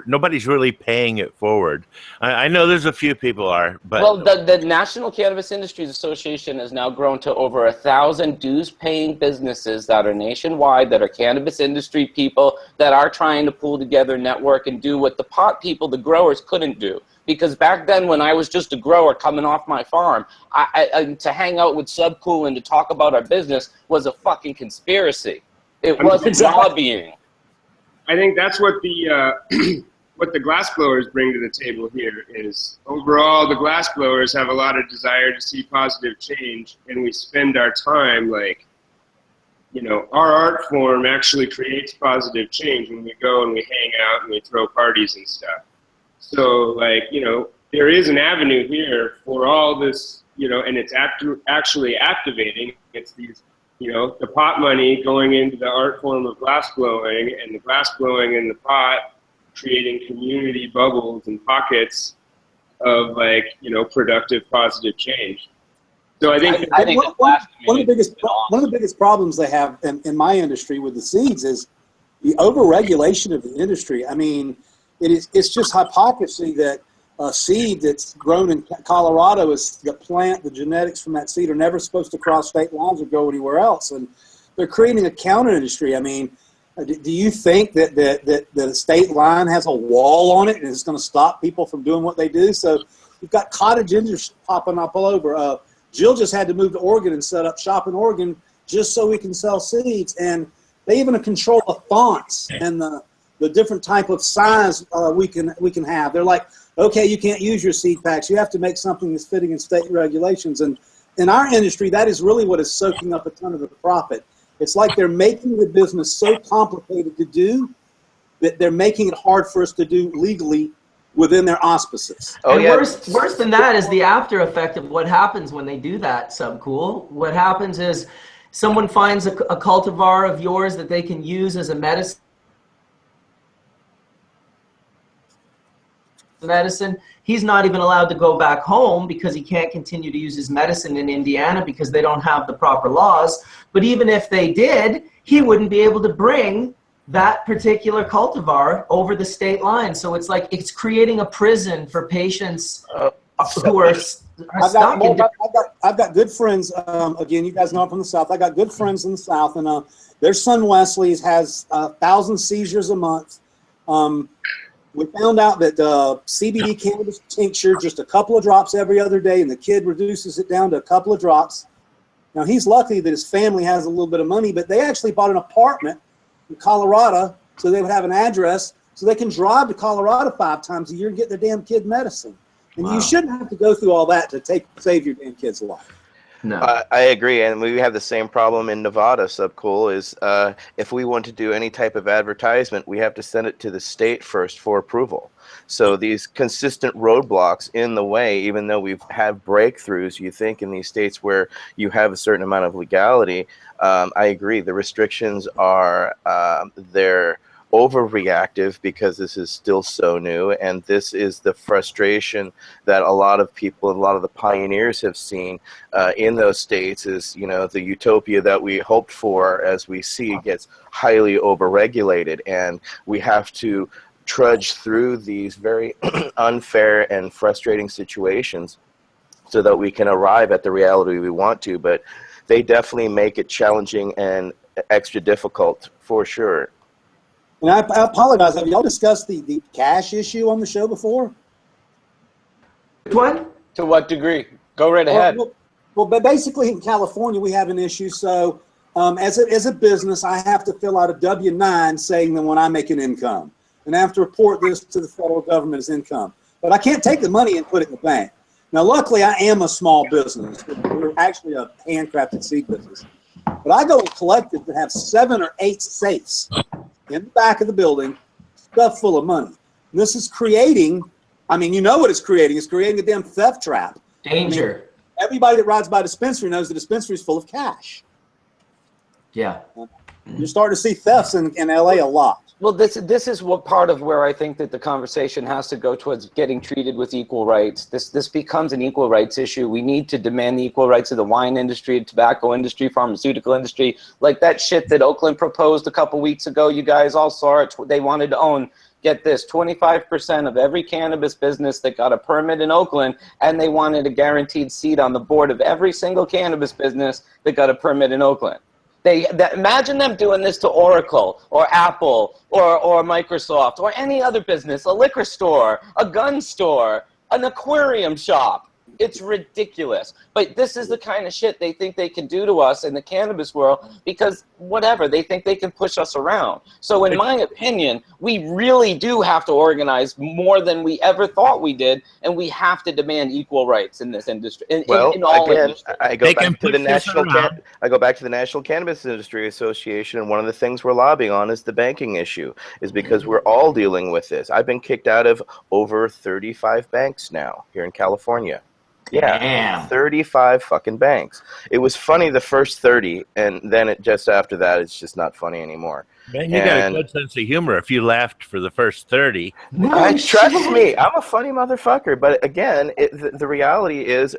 Nobody's really paying it forward. I know there's a few people are, but well, the National Cannabis Industries Association has now grown to over 1,000 dues-paying businesses that are nationwide, that are cannabis industry people that are trying to pull together, network, and do what the pot people, the growers, couldn't do. Because back then, when I was just a grower coming off my farm, to hang out with SUbcool and to talk about our business was a fucking conspiracy. It wasn't lobbying. I think that's what the what the glass blowers bring to the table here is, overall, the glass blowers have a lot of desire to see positive change, and we spend our time like, you know, our art form actually creates positive change when we go and we hang out and we throw parties and stuff. So, like, you know, there is an avenue here for all this, you know, and it's actually activating. It's these, you know, the pot money going into the art form of glass blowing, and the glass blowing in the pot creating community bubbles and pockets of, like, you know, productive, positive change. So I think one of the biggest problems they have in my industry with the seeds is the overregulation of the industry. I mean, it's just hypocrisy that a seed that's grown in Colorado is the genetics from that seed are never supposed to cross state lines or go anywhere else. And they're creating a counter industry. I mean, do you think that the state line has a wall on it and it's going to stop people from doing what they do? So you've got cottage industry popping up all over. Jill just had to move to Oregon and set up shop in Oregon just so we can sell seeds. And They even control the fonts and the different type of size we can have. They're like, okay, you can't use your seed packs. You have to make something that's fitting in state regulations. And in our industry, that is really what is soaking up a ton of the profit. It's like they're making the business so complicated to do that they're making it hard for us to do legally within their auspices. Oh, and worse than that is the after effect of what happens when they do that, SUbcool. What happens is someone finds a cultivar of yours that they can use as a medicine. He's not even allowed to go back home because he can't continue to use his medicine in Indiana because they don't have the proper laws. But even if they did, he wouldn't be able to bring that particular cultivar over the state line. So it's like it's creating a prison for patients who are stuck. I've got good friends. Again, you guys know I'm from the South. I got good friends in the South, and their son Wesley has 1,000 seizures a month. We found out that CBD cannabis tincture, just a couple of drops every other day, and the kid reduces it down to a couple of drops. Now, he's lucky that his family has a little bit of money, but they actually bought an apartment in Colorado so they would have an address so they can drive to Colorado 5 times a year and get their damn kid medicine. And you shouldn't have to go through all that to save your damn kid's life. No. I agree, and we have the same problem in Nevada. SUbcool is if we want to do any type of advertisement, we have to send it to the state first for approval. So these consistent roadblocks in the way, even though we've had breakthroughs, you think in these states where you have a certain amount of legality, I agree. The restrictions are they're overreactive because this is still so new, and this is the frustration that a lot of people, a lot of the pioneers have seen in those states. Is, you know, the utopia that we hoped for, as we see, gets highly overregulated, and we have to trudge through these very unfair and frustrating situations so that we can arrive at the reality we want to. But they definitely make it challenging and extra difficult for sure. And I apologize. Have y'all discussed the cash issue on the show before? Which one? To what degree? Go right ahead. Well, but basically in California we have an issue. So as a business, I have to fill out a W-9 saying that when I make an income, and I have to report this to the federal government as income. But I can't take the money and put it in the bank. Now, luckily, I am a small business. We're actually a handcrafted seed business. But I go and collect it to have 7 or 8 safes in the back of the building, stuff full of money. And this is creating, I mean, you know what it's creating. It's creating a damn theft trap. Danger. I mean, everybody that rides by a dispensary knows the dispensary is full of cash. Yeah. You're starting to see thefts in LA a lot. Well, this is what part of where I think that the conversation has to go towards getting treated with equal rights. This becomes an equal rights issue. We need to demand the equal rights of the wine industry, tobacco industry, pharmaceutical industry, like that shit that Oakland proposed a couple weeks ago. You guys all saw it. They wanted to own, get this, 25% of every cannabis business that got a permit in Oakland, and they wanted a guaranteed seat on the board of every single cannabis business that got a permit in Oakland. Imagine them doing this to Oracle or Apple or Microsoft or any other business, a liquor store, a gun store, an aquarium shop. It's ridiculous. But this is the kind of shit they think they can do to us in the cannabis world because whatever, they think they can push us around. So in my opinion, we really do have to organize more than we ever thought we did, and we have to demand equal rights in this industry. In all industries. I go back to the National Cannabis Industry Association, and one of the things we're lobbying on is the banking issue, is because we're all dealing with this. I've been kicked out of over 35 banks now here in California. Yeah, damn. 35 fucking banks. It was funny the first 30, and then just after that, it's just not funny anymore. Man, you got a good sense of humor if you laughed for the first 30. Trust me, I'm a funny motherfucker. But again, the reality is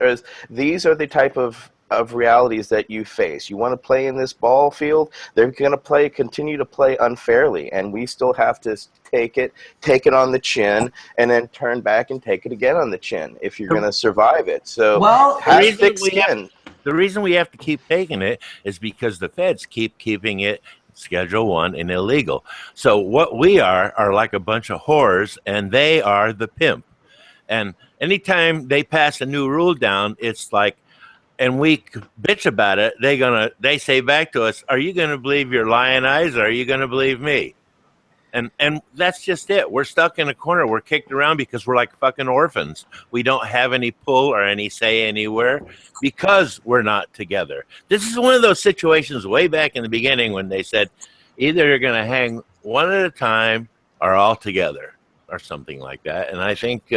these are the type of realities that you face. You want to play in this ball field, they're going to continue to play unfairly, and we still have to take it on the chin, and then turn back and take it again on the chin if you're going to survive it. So, have thick skin. The reason we have to keep taking it is because the feds keep keeping it Schedule 1 and illegal. So what we are like a bunch of whores, and they are the pimp. And anytime they pass a new rule down, it's like, and we bitch about it, they say back to us, "Are you gonna believe your lion eyes, or are you gonna believe me?" And that's just it. We're stuck in a corner. We're kicked around because we're like fucking orphans. We don't have any pull or any say anywhere because we're not together. This is one of those situations way back in the beginning when they said either you're going to hang one at a time or all together or something like that. And I think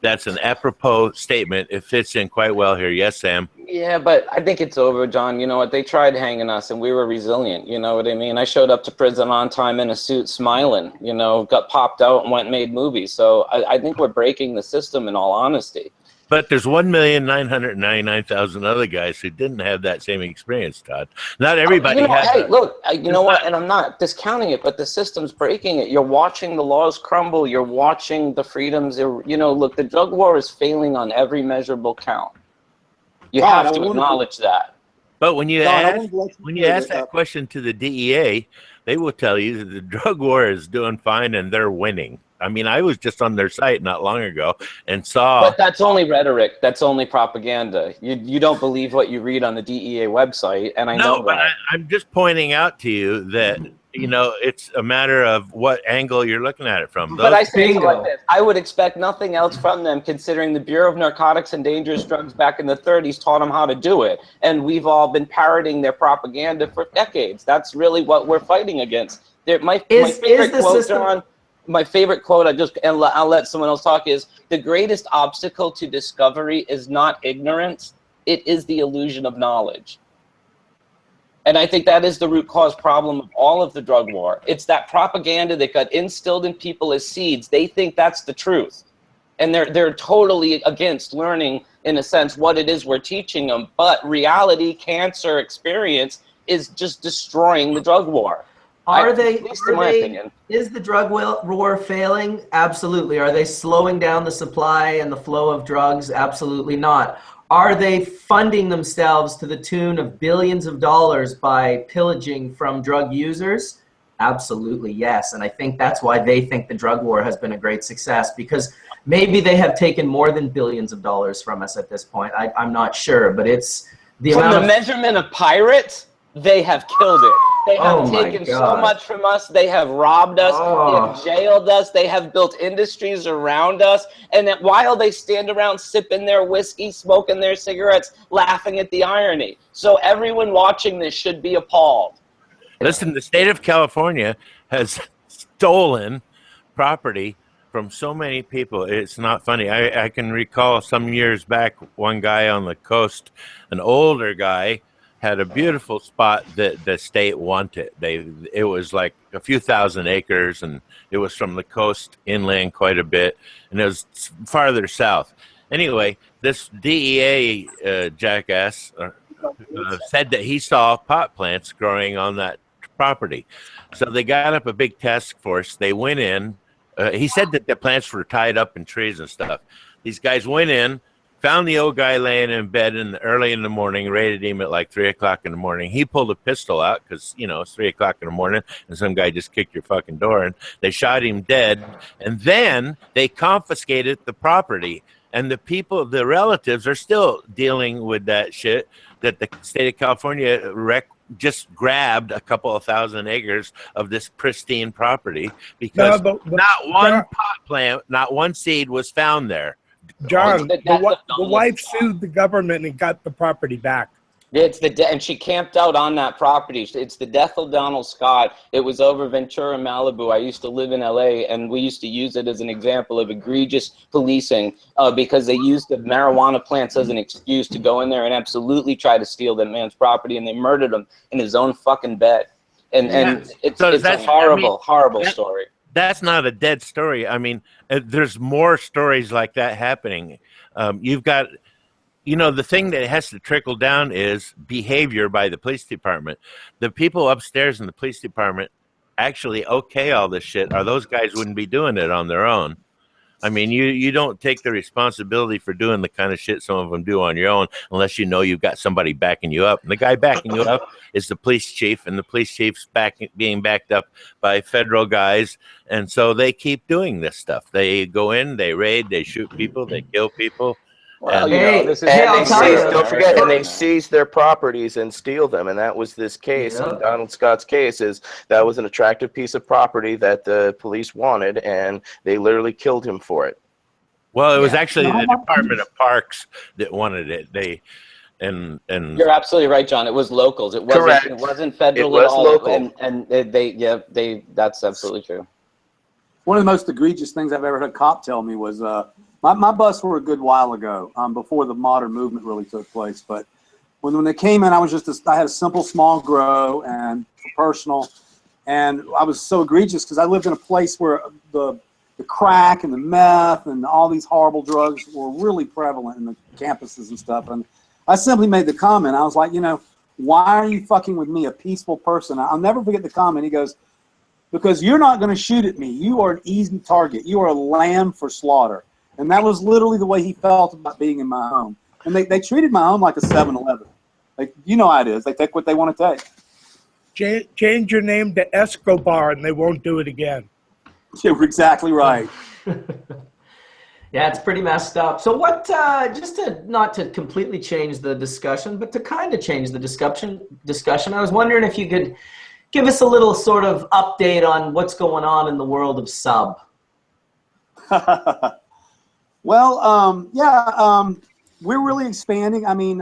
that's an apropos statement. It fits in quite well here. Yes, Sam? Yeah, but I think it's over, John. You know what? They tried hanging us, and we were resilient. You know what I mean? I showed up to prison on time in a suit, smiling. You know, got popped out and went and made movies. So I think we're breaking the system, in all honesty. But there's 1,999,000 other guys who didn't have that same experience, Todd. Not everybody has. Hey, look, you know what? And I'm not discounting it, but the system's breaking it. You're watching the laws crumble. You're watching the freedoms. You know, look, the drug war is failing on every measurable count. You have to acknowledge that. But when you ask that question to the DEA, they will tell you that the drug war is doing fine and they're winning. I mean, I was just on their site not long ago and saw. But that's only rhetoric. That's only propaganda. You don't believe what you read on the DEA website, and I know that. No, but I'm just pointing out to you that, you know, it's a matter of what angle you're looking at it from. But I say it like this. I would expect nothing else from them, considering the Bureau of Narcotics and Dangerous Drugs back in the 30s taught them how to do it. And we've all been parroting their propaganda for decades. That's really what we're fighting against. My favorite quote, John, my favorite quote, I'll let someone else talk, is the greatest obstacle to discovery is not ignorance. It is the illusion of knowledge. And I think that is the root cause problem of all of the drug war. It's that propaganda that got instilled in people as seeds. They think that's the truth. And they're totally against learning, in a sense, what it is we're teaching them. But reality, cancer, experience is just destroying the drug war. Is the drug war failing? Absolutely. Are they slowing down the supply and the flow of drugs? Absolutely not. Are they funding themselves to the tune of billions of dollars by pillaging from drug users? Absolutely, yes. And I think that's why they think the drug war has been a great success, because maybe they have taken more than billions of dollars from us at this point. I'm not sure, but it's the amount of measurement of pirates, they have killed it. They have taken so much from us. They have robbed us. They have jailed us. They have built industries around us. And that while they stand around sipping their whiskey, smoking their cigarettes, laughing at the irony. So everyone watching this should be appalled. Listen, the state of California has stolen property from so many people. It's not funny. I can recall some years back, one guy on the coast, an older guy, had a beautiful spot that the state wanted. It was like a few thousand acres, and it was from the coast inland quite a bit, and it was farther south. Anyway, this DEA jackass said that he saw pot plants growing on that property. So they got up a big task force. They went in. He said that the plants were tied up in trees and stuff. These guys went in, found the old guy laying in bed early in the morning, raided him at like 3 o'clock in the morning. He pulled a pistol out because, you know, it's 3 o'clock in the morning and some guy just kicked your fucking door, and they shot him dead. And then they confiscated the property, and the people, the relatives, are still dealing with that shit that the state of California just grabbed a couple of thousand acres of this pristine property because not one pot plant, not one seed was found there. John, the wife sued the government and got the property back. It's and she camped out on that property. It's the death of Donald Scott. It was over Ventura, Malibu. I used to live in LA, and we used to use it as an example of egregious policing because they used the marijuana plants as an excuse to go in there and absolutely try to steal that man's property, and they murdered him in his own fucking bed. And it's a horrible story. That's not a dead story. I mean, there's more stories like that happening. You've got, you know, the thing that has to trickle down is behavior by the police department. The people upstairs in the police department actually okay all this shit, or those guys wouldn't be doing it on their own. I mean, you don't take the responsibility for doing the kind of shit some of them do on your own unless you know you've got somebody backing you up. And the guy backing you up is the police chief, and the police chief's being backed up by federal guys. And so they keep doing this stuff. They go in, they raid, they shoot people, they kill people. Well, And- you Hey, know, this is hey, And I'll they tell seize, you. don't forget, and they seize their properties and steal them. And that was this case. Yeah. In Donald Scott's case, is that was an attractive piece of property that the police wanted, and they literally killed him for it. Well, it was Yeah. actually the Department of Parks that wanted it. And You're absolutely right, John. It was locals. It wasn't. Correct. It wasn't federal It at was all. local. And they. That's absolutely true. One of the most egregious things I've ever heard a cop tell me was my busts were a good while ago, before the modern movement really took place. But when they came in, I had a simple small grow and personal, and I was so egregious because I lived in a place where the crack and the meth and all these horrible drugs were really prevalent in the campuses and stuff. And I simply made the comment. I was like, why are you fucking with me, a peaceful person? I'll never forget the comment. He goes, because you're not going to shoot at me. You are an easy target. You are a lamb for slaughter. And that was literally the way he felt about being in my home. And they treated my home like a 7-Eleven. Like, you know how it is. They take what they want to take. Change your name to Escobar and they won't do it again. You're exactly right. Yeah, it's pretty messed up. So what, just to not to completely change the discussion, but to kind of change the discussion, I was wondering if you could give us a little sort of update on what's going on in the world of sub. Well, we're really expanding. I mean,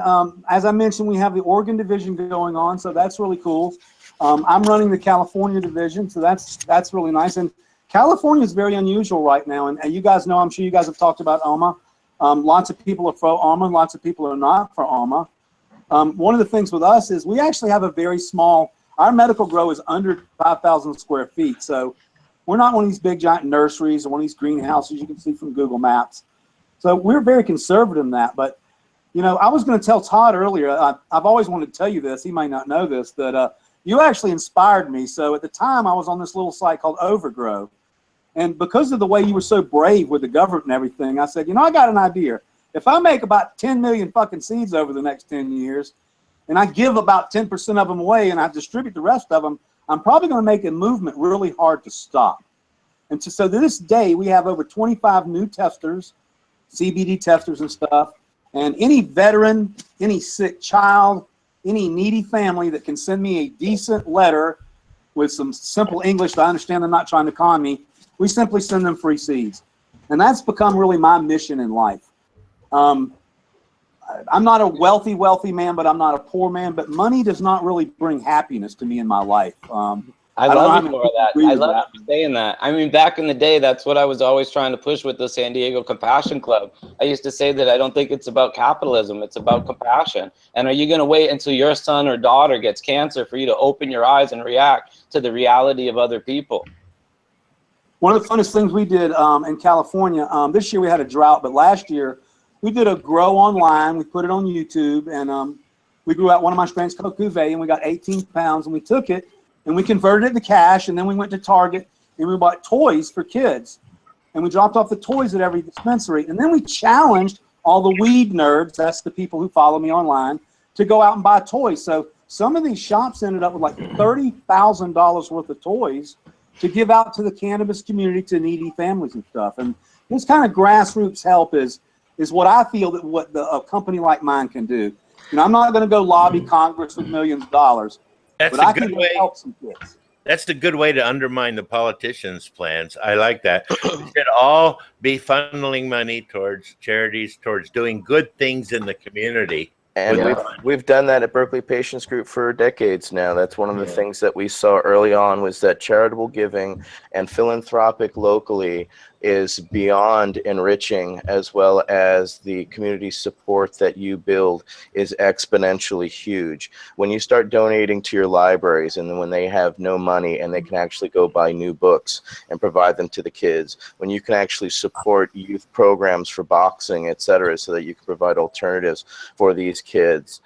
as I mentioned, we have the Oregon division going on, so that's really cool. I'm running the California division, so that's really nice. And California is very unusual right now, and you guys know, I'm sure you guys have talked about OMA. Lots of people are pro OMA, lots of people are not for OMA. One of the things with us is we actually have a very small, our medical grow is under 5,000 square feet, so we're not one of these big giant nurseries or one of these greenhouses you can see from Google Maps. So we're very conservative in that. But, I was going to tell Todd earlier, I've always wanted to tell you this, he might not know this, that you actually inspired me. So at the time I was on this little site called Overgrow. And because of the way you were so brave with the government and everything, I said, I got an idea. If I make about 10 million fucking seeds over the next 10 years, and I give about 10% of them away and I distribute the rest of them, I'm probably going to make a movement really hard to stop. And so to this day, we have over 25 new testers, CBD testers and stuff. And any veteran, any sick child, any needy family that can send me a decent letter with some simple English that I understand they're not trying to con me, we simply send them free seeds. And that's become really my mission in life. I'm not a wealthy man, but I'm not a poor man. But money does not really bring happiness to me in my life. I love you for that. I love you saying that. I mean, back in the day, that's what I was always trying to push with the San Diego Compassion Club. I used to say that I don't think it's about capitalism. It's about compassion. And are you going to wait until your son or daughter gets cancer for you to open your eyes and react to the reality of other people? One of the funnest things we did in California, this year we had a drought, but last year we did a grow online. We put it on YouTube, and we grew out one of my strains called Cuvée, and we got 18 pounds, and we took it, and we converted it to cash, and then we went to Target, and we bought toys for kids. And we dropped off the toys at every dispensary. And then we challenged all the weed nerds, that's the people who follow me online, to go out and buy toys. So some of these shops ended up with like $30,000 worth of toys to give out to the cannabis community, to needy families and stuff. And this kind of grassroots help is what I feel that what a company like mine can do. I'm not going to go lobby Congress with millions of dollars. That's but a I good can way. help some kids. That's the good way to undermine the politicians' plans. I like that. We should all be funneling money towards charities, towards doing good things in the community. And we've done that at Berkeley Patients Group for decades now. That's one of the things that we saw early on, was that charitable giving and philanthropic locally is beyond enriching, as well as the community support that you build is exponentially huge. When you start donating to your libraries, and then when they have no money and they can actually go buy new books and provide them to the kids, when you can actually support youth programs for boxing, etc., so that you can provide alternatives for these kids.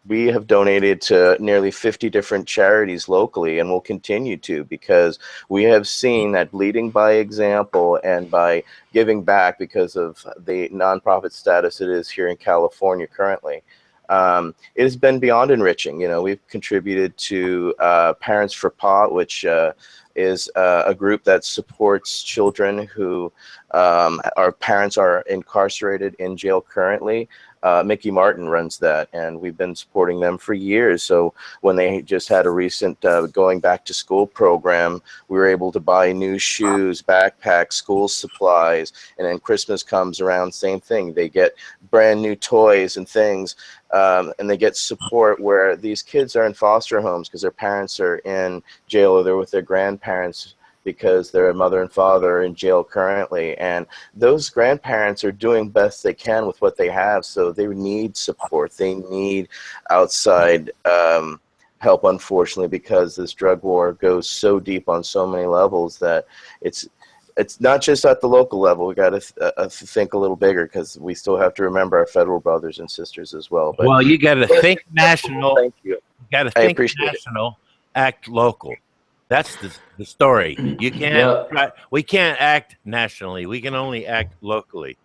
We have donated to nearly 50 different charities locally, and will continue to, because we have seen that leading by example and by giving back, because of the nonprofit status it is here in California currently. It has been beyond enriching. We've contributed to Parents for Pot, which is a group that supports children who our parents are incarcerated in jail currently. Mickey Martin runs that, and we've been supporting them for years. So when they just had a recent going back to school program, we were able to buy new shoes, backpacks, school supplies, and then Christmas comes around, same thing. They get brand new toys and things, and they get support where these kids are in foster homes because their parents are in jail or they're with their grandparents because their mother and father are in jail currently, and those grandparents are doing best they can with what they have, so they need support. They need outside help, unfortunately, because this drug war goes so deep on so many levels that it's not just at the local level. We got to think a little bigger, because we still have to remember our federal brothers and sisters as well. But well, you got to think national. Thank you. You got to think national, act local. That's the story. You can't. We can't act nationally. We can only act locally.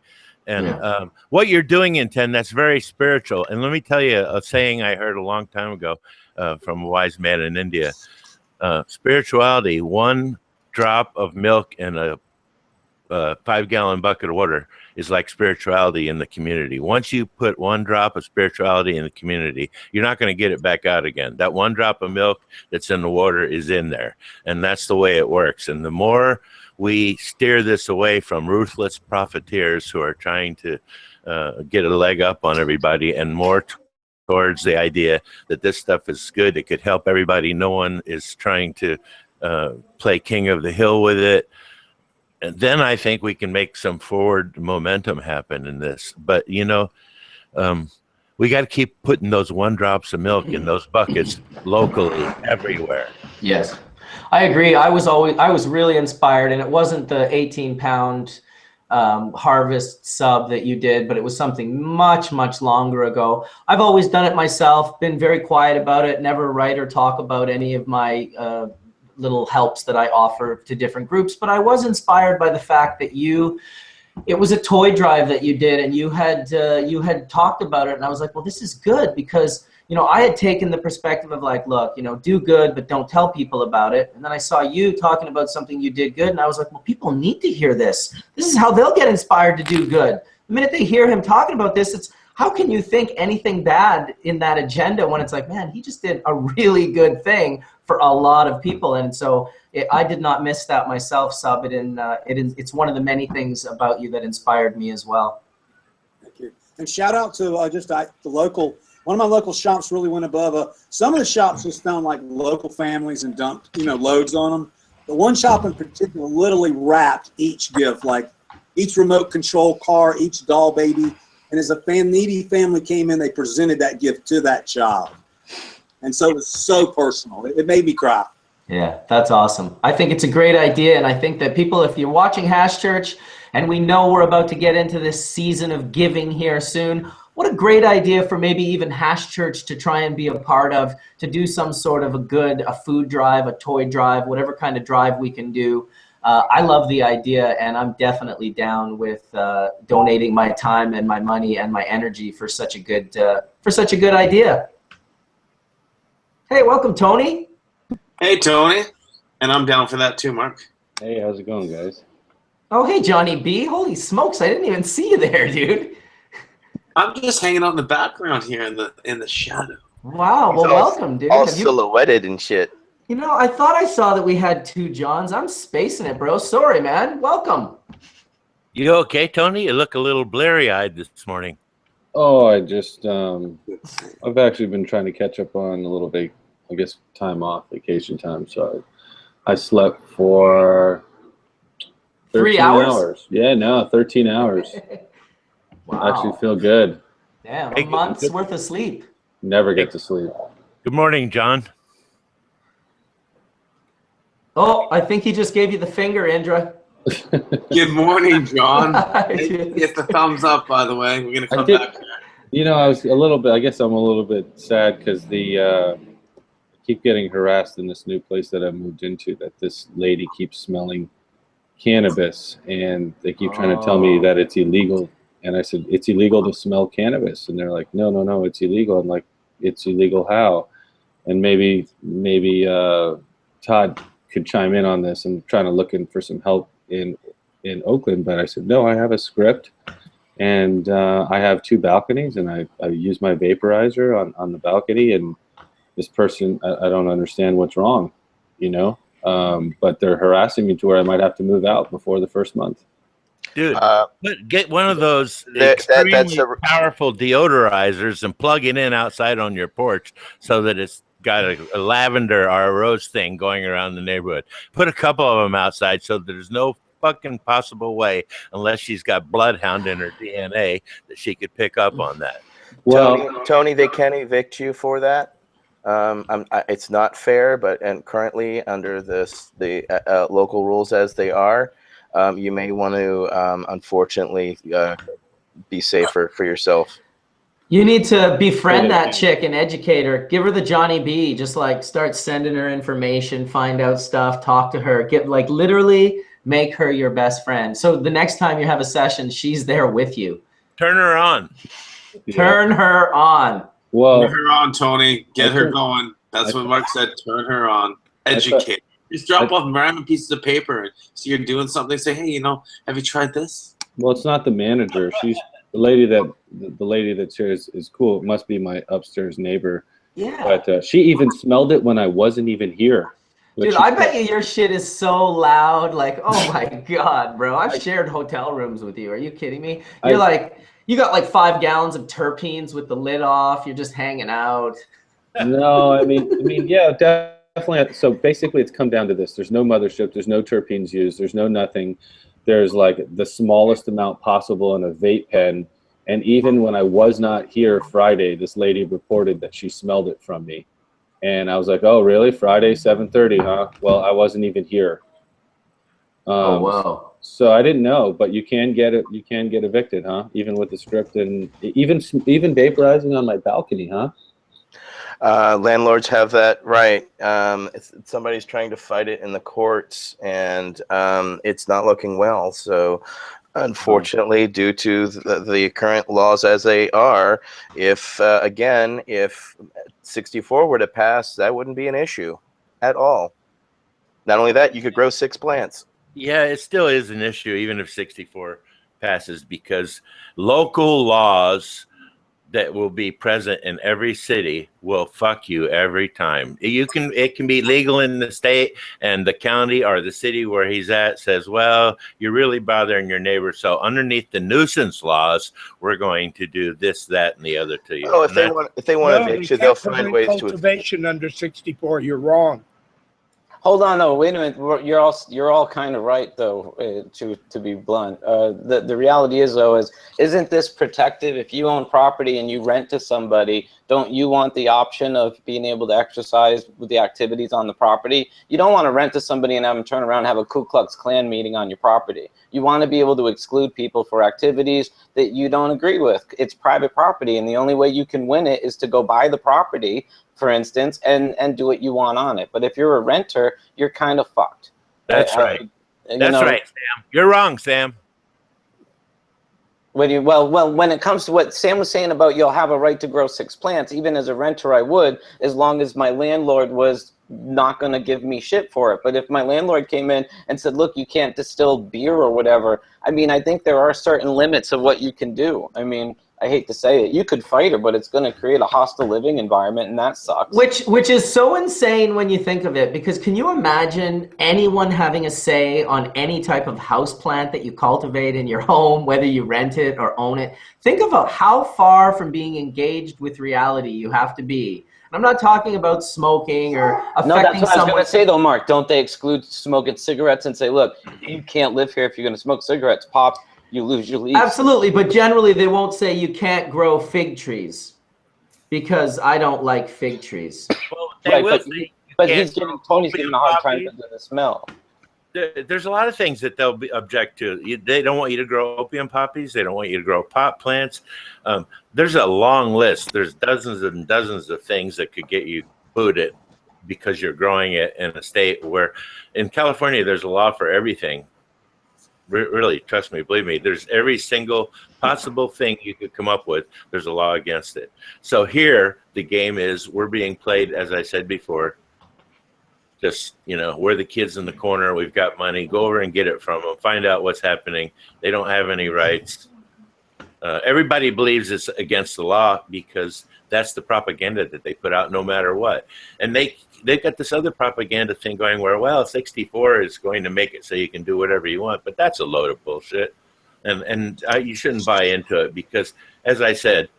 And what you're doing, Etienne, that's very spiritual. And let me tell you a saying I heard a long time ago from a wise man in India. Spirituality, one drop of milk in a 5-gallon bucket of water is like spirituality in the community. Once you put one drop of spirituality in the community, you're not going to get it back out again. That one drop of milk that's in the water is in there, and that's the way it works. And the more we steer this away from ruthless profiteers who are trying to get a leg up on everybody, and more towards the idea that this stuff is good, it could help everybody, no one is trying to play king of the hill with it, and then I think we can make some forward momentum happen in this. But, you know, we got to keep putting those one drops of milk in those buckets locally everywhere. Yes, I agree. I was really inspired, and it wasn't the 18-pound harvest sub that you did, but it was something much, much longer ago. I've always done it myself, been very quiet about it, never write or talk about any of my little helps that I offer to different groups, but I was inspired by the fact that it was a toy drive that you did, and you had talked about it, and I was like, well, this is good, because, you know, I had taken the perspective of like, look, you know, do good, but don't tell people about it. And then I saw you talking about something you did good, and I was like, well, people need to hear this. This is how they'll get inspired to do good. The minute they hear him talking about this, it's, how can you think anything bad in that agenda when it's like, man, he just did a really good thing for a lot of people. And so I did not miss that myself, Sub. It's one of the many things about you that inspired me as well. Thank you. And shout out to the local, one of my local shops really went above. Some of the shops just found like local families and dumped, you know, loads on them. The one shop in particular literally wrapped each gift, like each remote control car, each doll baby. And as a needy family came in, they presented that gift to that child. And so it was so personal. It made me cry. Yeah, that's awesome. I think it's a great idea. And I think that people, if you're watching Hash Church, and we know we're about to get into this season of giving here soon, what a great idea for maybe even Hash Church to try and be a part of, to do some sort of a food drive, a toy drive, whatever kind of drive we can do. I love the idea, and I'm definitely down with donating my time and my money and my energy for such a good idea. Hey, welcome, Tony. Hey, Tony. And I'm down for that too, Mark. Hey, how's it going, guys? Oh, hey, Johnny B. Holy smokes, I didn't even see you there, dude. I'm just hanging out in the background here in the shadow. Wow, well, welcome, dude. All silhouetted and shit. You know, I thought I saw that we had 2 Johns. I'm spacing it, bro. Sorry, man. Welcome. You okay, Tony? You look a little blurry-eyed this morning. Oh, I just, I've actually been trying to catch up on a little bit, I guess, time off, vacation time. So I slept for 3 hours? Yeah, no, 13 hours. Wow. I actually feel good. Damn, a month's worth of sleep. Never get to sleep. Good morning, John. Oh, I think he just gave you the finger, INDRA. Good morning, John. Get the thumbs up, by the way. We're going to come back here. You know, I guess I'm a little bit sad because I keep getting harassed in this new place that I moved into, that this lady keeps smelling cannabis, and they keep trying to tell me that it's illegal. And I said, it's illegal to smell cannabis. And they're like, no, it's illegal. I'm like, it's illegal how? And maybe Todd could chime in on this and trying to looking for some help in Oakland. But I said, no, I have a script, and I have 2 balconies, and I use my vaporizer on the balcony, and this person, I don't understand what's wrong, you know, but they're harassing me to where I might have to move out before the first month. Dude, get one of those extremely powerful deodorizers and plug it in outside on your porch so that it's got a lavender or a rose thing going around the neighborhood. Put a couple of them outside so there's no fucking possible way, unless she's got bloodhound in her DNA, that she could pick up on that. Well, Tony, they can evict you for that. It's not fair, but currently under the local rules as they are, you may want to, unfortunately, be safer for yourself. You need to befriend that chick and educate her. Give her the Johnny B. Just like start sending her information, find out stuff, talk to her. Get like literally make her your best friend. So the next time you have a session, she's there with you. Turn her on. Turn her on. Well, turn her on, Tony. Get her going. That's what Mark said. Turn her on. Educate. Just drop off random pieces of paper and see you're doing something. Say, hey, you know, have you tried this? Well, it's not the manager. She's the lady that's here is cool. It must be my upstairs neighbor. Yeah. But she even smelled it when I wasn't even here. Dude, I bet you your shit is so loud. Like, oh my God, bro. I've shared hotel rooms with you. Are you kidding me? You're like, you got like 5 gallons of terpenes with the lid off. You're just hanging out. No, I mean, yeah, definitely. So basically it's come down to this. There's no mothership. There's no terpenes used. There's no nothing. There's like the smallest amount possible in a vape pen. And even when I was not here Friday, this lady reported that she smelled it from me. And I was like, oh, really? Friday, 7:30, huh? Well, I wasn't even here. Oh, wow. So I didn't know, but you can get it. You can get evicted, huh? Even with the script and even vaporizing on my balcony, huh? Landlords have that right. Somebody's trying to fight it in the courts, and it's not looking well. So, unfortunately, due to the current laws as they are, if 64 were to pass, that wouldn't be an issue at all. Not only that, you could grow 6 plants. Yeah, it still is an issue, even if 64 passes, because local laws that will be present in every city will fuck you every time. It can be legal in the state, and the county or the city where he's at says, well, you're really bothering your neighbor. So underneath the nuisance laws, we're going to do this, that, and the other to you. Oh, if they want to evict you, they'll find ways to. Cultivation under 64. You're wrong. Hold on, though. Wait a minute. You're all kind of right, though. To be blunt, the reality is, though, isn't this protective? If you own property and you rent to somebody, don't you want the option of being able to exercise with the activities on the property? You don't want to rent to somebody and have them turn around and have a Ku Klux Klan meeting on your property. You want to be able to exclude people for activities that you don't agree with. It's private property, and the only way you can win it is to go buy the property, for instance, and do what you want on it. But if you're a renter, you're kind of fucked. That's right. That's right, Sam. You're wrong, Sam. When it comes to what Sam was saying about you'll have a right to grow 6 plants, even as a renter I would, as long as my landlord was not going to give me shit for it. But if my landlord came in and said, look, you can't distill beer or whatever, I mean, I think there are certain limits of what you can do. I mean, I hate to say it, you could fight her, but it's going to create a hostile living environment, and that sucks. Which is so insane when you think of it, because can you imagine anyone having a say on any type of house plant that you cultivate in your home, whether you rent it or own it? Think about how far from being engaged with reality you have to be. I'm not talking about smoking or affecting No, that's what I was going someone. to say, though, Mark. Don't they exclude smoking cigarettes and say, look, you can't live here if you're going to smoke cigarettes. Pop, you lose your lease. Absolutely, but generally they won't say you can't grow fig trees because I don't like fig trees. Well, they will say but Tony's giving a hard time because of the smell. There's a lot of things that they'll object to. They don't want you to grow opium poppies. They don't want you to grow pot plants. There's a long list. There's dozens and dozens of things that could get you booted because you're growing it in a state where, in California, there's a law for everything. Really, trust me, believe me, there's every single possible thing you could come up with, there's a law against it. So here, the game is we're being played, as I said before, Just, you know, we're the kids in the corner. We've got money. Go over and get it from them. Find out what's happening. They don't have any rights. Everybody believes it's against the law because that's the propaganda that they put out no matter what. And they've got this other propaganda thing going where, well, 64 is going to make it so you can do whatever you want. But that's a load of bullshit. And you shouldn't buy into it because, as I said,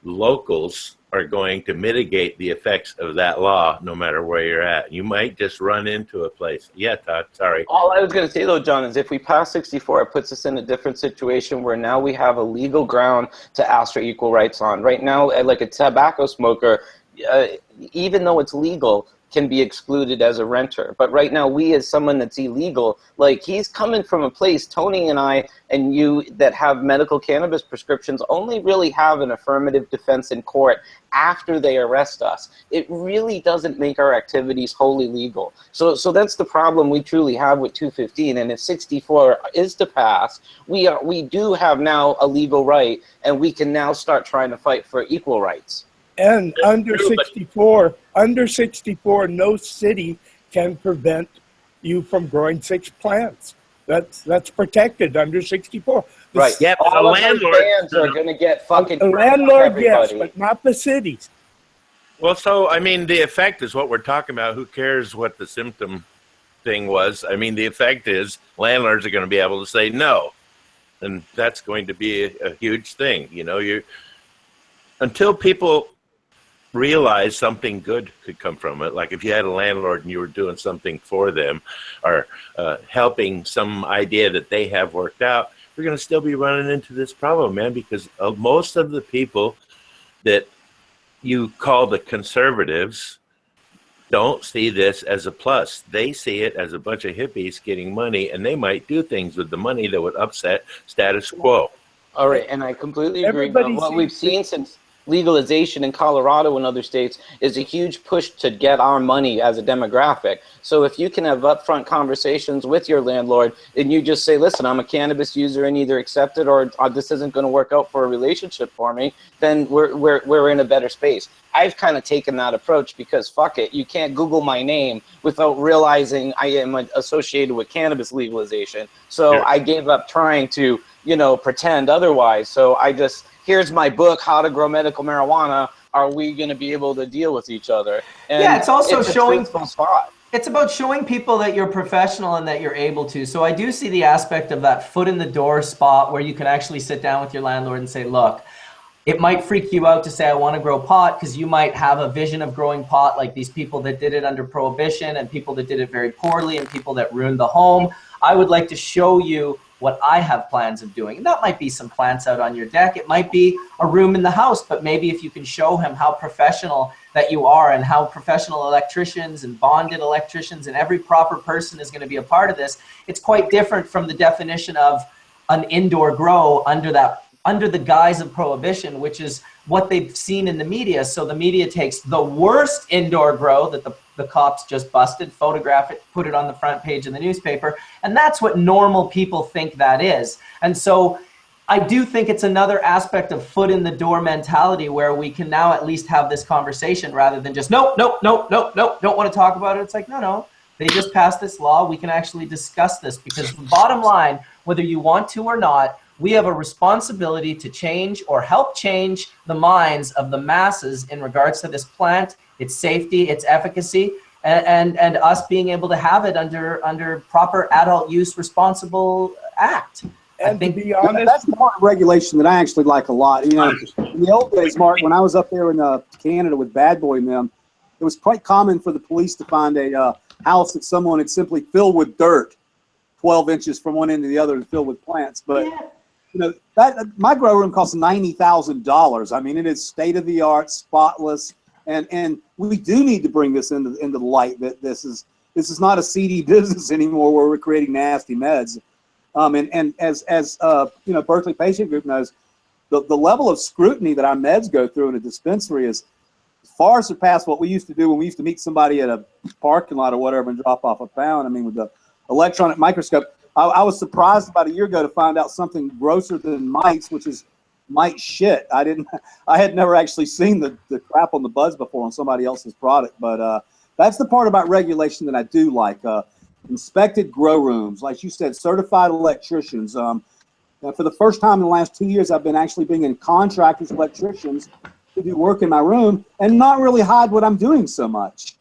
locals are going to mitigate the effects of that law no matter where you're at. You might just run into a place. Yeah, Todd, sorry. All I was going to say, though, John, is if we pass 64, it puts us in a different situation where now we have a legal ground to ask for equal rights on. Right now, like a tobacco smoker, even though it's legal, can be excluded as a renter. But right now, we as someone that's illegal, like he's coming from a place, Tony and I and you that have medical cannabis prescriptions only really have an affirmative defense in court after they arrest us. It really doesn't make our activities wholly legal. So that's the problem we truly have with 215. And if 64 is to pass, we do have now a legal right, and we can now start trying to fight for equal rights. And under 64, no city can prevent you from growing 6 plants. That's protected under 64. Right. Yeah, but all the of those landlords are going to get fucking. The landlord, yes, but not the cities. Well, so, I mean, the effect is what we're talking about. Who cares what the symptom thing was? I mean, the effect is landlords are going to be able to say no. And that's going to be a huge thing. You know, until people realize something good could come from it. Like if you had a landlord and you were doing something for them or helping some idea that they have worked out, we're going to still be running into this problem, man, because most of the people that you call the conservatives don't see this as a plus. They see it as a bunch of hippies getting money, and they might do things with the money that would upset status quo. All right, and I completely agree. But what we've seen since legalization in Colorado and other states is a huge push to get our money as a demographic. So if you can have upfront conversations with your landlord and you just say, listen, I'm a cannabis user and either accept it or this isn't going to work out for a relationship for me, then we're in a better space. I've kind of taken that approach because fuck it, you can't Google my name without realizing I am associated with cannabis legalization. So yeah. I gave up trying to, pretend otherwise. So here's my book, How to Grow Medical Marijuana. Are we going to be able to deal with each other? And yeah, it's also showing. Spot. It's about showing people that you're professional and that you're able to. So I do see the aspect of that foot in the door spot where you can actually sit down with your landlord and say, look, it might freak you out to say I want to grow pot because you might have a vision of growing pot like these people that did it under prohibition and people that did it very poorly and people that ruined the home. I would like to show you what I have plans of doing. And that might be some plants out on your deck. It might be a room in the house, but maybe if you can show him how professional that you are and how professional electricians and bonded electricians and every proper person is going to be a part of this, it's quite different from the definition of an indoor grow under the guise of prohibition, which is what they've seen in the media. So the media takes the worst indoor grow that the cops just busted, photograph it, put it on the front page of the newspaper, and that's what normal people think that is. And so I do think it's another aspect of foot in the door mentality where we can now at least have this conversation rather than just nope, don't want to talk about it. It's like, no, they just passed this law. We can actually discuss this because the bottom line, whether you want to or not, we have a responsibility to change or help change the minds of the masses in regards to this plant, its safety, its efficacy, and us being able to have it under proper adult use responsible act. And I think, to be honest, that's part of regulation that I actually like a lot. In the old days, Mark, when I was up there in Canada with Bad Boy and them, it was quite common for the police to find a house that someone had simply filled with dirt, 12 inches from one end to the other, and filled with plants. But that my grow room costs $90,000. I mean, it is state of the art, spotless, and we do need to bring this into the light that this is not a seedy business anymore where we're creating nasty meds. And as Berkeley Patient Group knows, the level of scrutiny that our meds go through in a dispensary is far surpassed what we used to do when we used to meet somebody at a parking lot or whatever and drop off a pound. I mean, with the electronic microscope. I was surprised about a year ago to find out something grosser than mites, which is mite shit. I had never actually seen the crap on the buds before on somebody else's product, but That's the part about regulation that I do like. Inspected grow rooms, like you said, certified electricians. Now for the first time in the last 2 years, I've been actually bringing contractors, electricians to do work in my room and not really hide what I'm doing so much.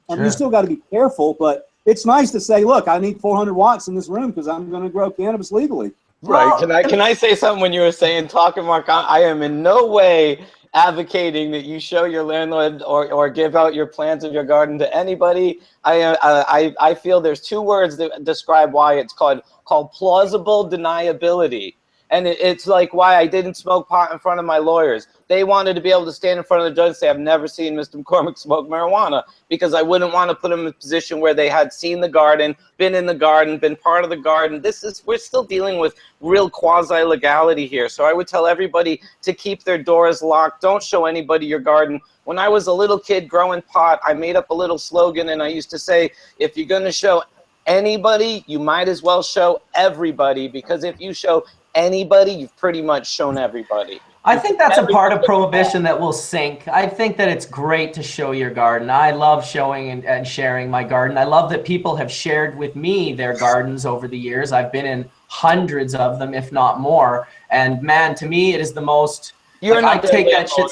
You still got to be careful, but it's nice to say, look, I need 400 watts in this room because I'm going to grow cannabis legally. Right. Can I say something when you were saying talking, Mark? I am in no way advocating that you show your landlord or give out your plans of your garden to anybody. I feel there's two words that describe why it's called plausible deniability. And it's like why I didn't smoke pot in front of my lawyers. They wanted to be able to stand in front of the judge and say, I've never seen Mr. McCormick smoke marijuana, because I wouldn't want to put them in a position where they had seen the garden, been in the garden, been part of the garden. We're still dealing with real quasi-legality here. So I would tell everybody to keep their doors locked. Don't show anybody your garden. When I was a little kid growing pot, I made up a little slogan, and I used to say, if you're going to show anybody, you might as well show everybody, because if you show anybody, you've pretty much shown everybody. I think that's a part of prohibition that will sink. I think that it's great to show your garden. I love showing and sharing my garden. I love that people have shared with me their gardens over the years. I've been in hundreds of them, if not more. And man, to me, it is the most. You're not I take that shit.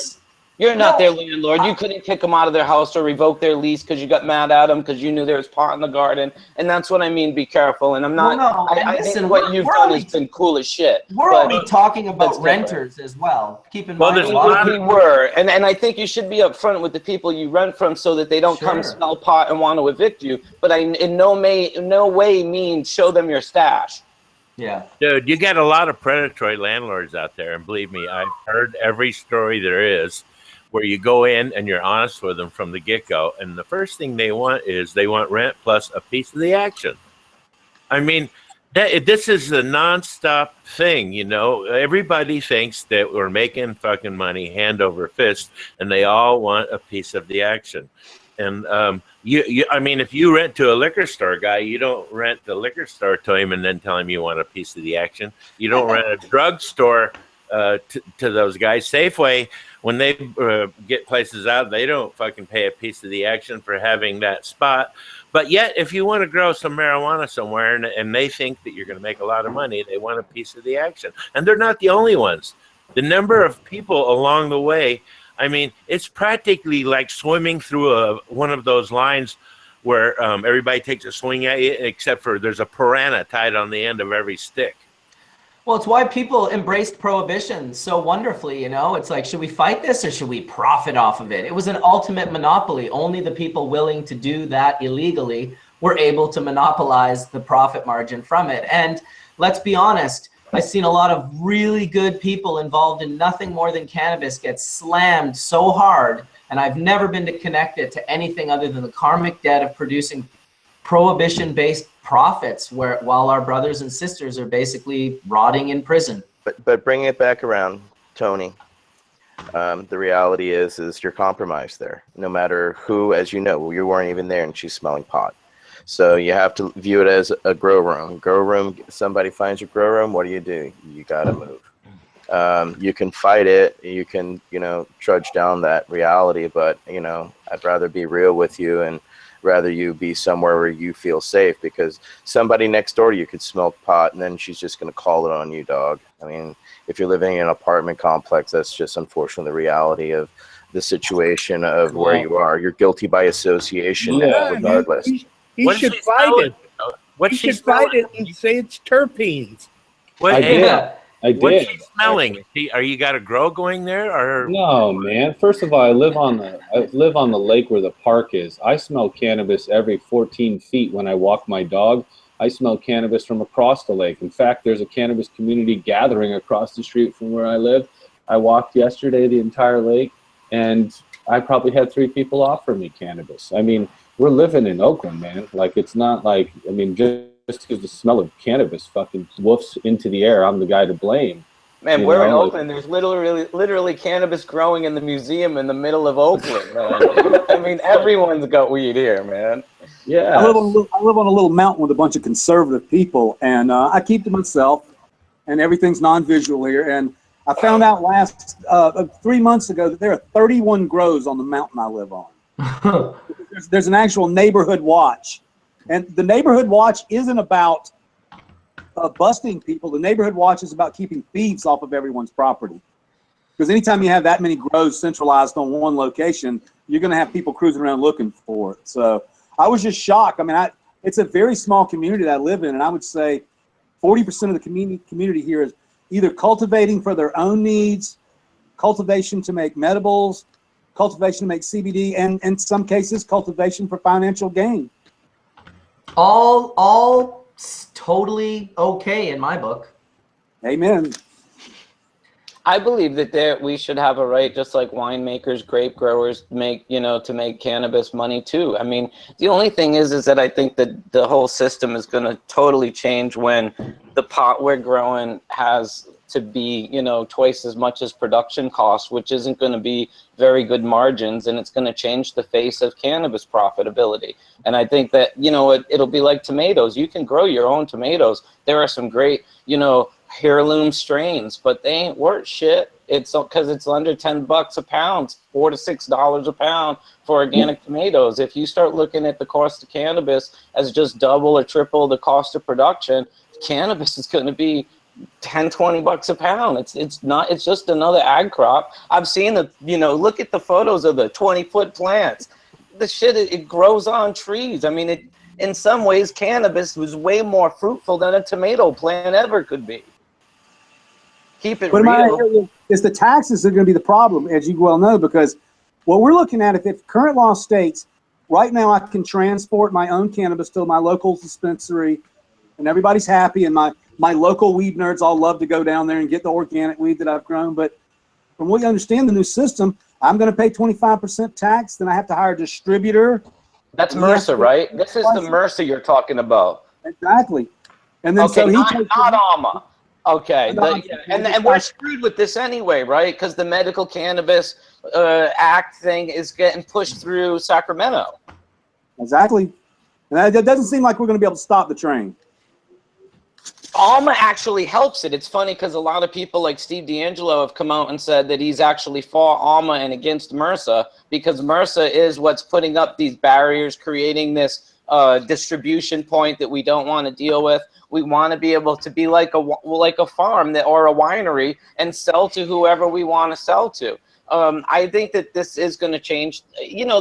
You're not their landlord. You couldn't kick them out of their house or revoke their lease because you got mad at them because you knew there was pot in the garden. And that's what I mean, be careful. And I'm not, well, no, I think what you've done has been cool as shit. We're only talking about renters as well. Keep in mind. We were. And I think you should be upfront with the people you rent from so that they don't come smell pot and want to evict you. But I in no way mean show them your stash. Yeah. Dude, you got a lot of predatory landlords out there. And believe me, I've heard every story there is, where you go in and you're honest with them from the get-go, and the first thing they want is they want rent plus a piece of the action. I mean, this is a nonstop thing, you know. Everybody thinks that we're making fucking money hand over fist, and they all want a piece of the action. And I mean, if you rent to a liquor store guy, you don't rent the liquor store to him and then tell him you want a piece of the action. You don't rent a drugstore to those guys. Safeway, when they get places out, they don't fucking pay a piece of the action for having that spot. But yet, if you want to grow some marijuana somewhere and they think that you're going to make a lot of money, they want a piece of the action. And they're not the only ones. The number of people along the way, I mean, it's practically like swimming through one of those lines where everybody takes a swing at you, except for there's a piranha tied on the end of every stick. Well, it's why people embraced prohibition so wonderfully, you know? It's like, should we fight this or should we profit off of it? It was an ultimate monopoly. Only the people willing to do that illegally were able to monopolize the profit margin from it. And let's be honest, I've seen a lot of really good people involved in nothing more than cannabis get slammed so hard, and I've never been to connect it to anything other than the karmic debt of producing prohibition-based profits, while our brothers and sisters are basically rotting in prison. But bringing it back around, Tony, the reality is you're compromised there. No matter who, as you know, you weren't even there and she's smelling pot. So you have to view it as a grow room. Grow room, somebody finds your grow room, what do? You got to move. You can fight it. You can, trudge down that reality. But, I'd rather be real with you and rather you be somewhere where you feel safe, because somebody next door to you could smell pot and then she's just going to call it on you, dog. I mean, if you're living in an apartment complex, that's just unfortunately the reality of the situation of where you are. You're guilty by association regardless. He should fight it. He should fight it and say it's terpenes. What, I did. What's she smelling? Are you got a grow going there, or no, man? First of all, I live on the lake where the park is. I smell cannabis every 14 feet when I walk my dog. I smell cannabis from across the lake. In fact, there's a cannabis community gathering across the street from where I live. I walked yesterday the entire lake, and I probably had 3 people offer me cannabis. I mean, we're living in Oakland, man. Like, it's not like, I mean, just because the smell of cannabis fucking woofs into the air, I'm the guy to blame. Man, we're in Oakland. There's literally cannabis growing in the museum in the middle of Oakland, man. I mean, everyone's got weed here, man. Yeah. I live on a little mountain with a bunch of conservative people, and I keep to myself, and everything's non-visual here. And I found out 3 months ago that there are 31 grows on the mountain I live on. There's an actual neighborhood watch. And the neighborhood watch isn't about busting people. The neighborhood watch is about keeping thieves off of everyone's property. Because anytime you have that many grows centralized on one location, you're going to have people cruising around looking for it. So I was just shocked. I mean, it's a very small community that I live in, and I would say 40% of the community here is either cultivating for their own needs, cultivation to make medibles, cultivation to make CBD, and in some cases, cultivation for financial gain. All totally okay in my book. Amen. I believe that we should have a right, just like winemakers, grape growers make, to make cannabis money too. I mean, the only thing is that I think that the whole system is going to totally change when the pot we're growing has to be, twice as much as production costs, which isn't going to be very good margins, and it's going to change the face of cannabis profitability. And I think that, it'll be like tomatoes. You can grow your own tomatoes. There are some great, heirloom strains, but they ain't worth shit. It's because it's under $10 a pound, $4 to $6 a pound for organic tomatoes. If you start looking at the cost of cannabis as just double or triple the cost of production, cannabis is going to be $10, $20 a pound. It's just another ag crop. I've seen look at the photos of the 20-foot plants. The shit, it grows on trees. I mean, in some ways, cannabis was way more fruitful than a tomato plant ever could be. Keep it real. Is the taxes that are going to be the problem, as you well know, because what we're looking at, if current law states, right now I can transport my own cannabis to my local dispensary, and everybody's happy, and my local weed nerds all love to go down there and get the organic weed that I've grown. But from what you understand, the new system, I'm going to pay 25% tax, then I have to hire a distributor. That's MRSA, right? This is the MRSA you're talking about. Exactly. And then okay, so not ALMA. Okay, and we're screwed with this anyway, right? Because the Medical Cannabis Act thing is getting pushed through Sacramento. Exactly. And that doesn't seem like we're going to be able to stop the train. ALMA actually helps it. It's funny because a lot of people like Steve D'Angelo have come out and said that he's actually for ALMA and against MRSA, because MRSA is what's putting up these barriers, creating this distribution point that we don't want to deal with. We want to be able to be like a farm or a winery and sell to whoever we want to sell to. I think that this is going to change.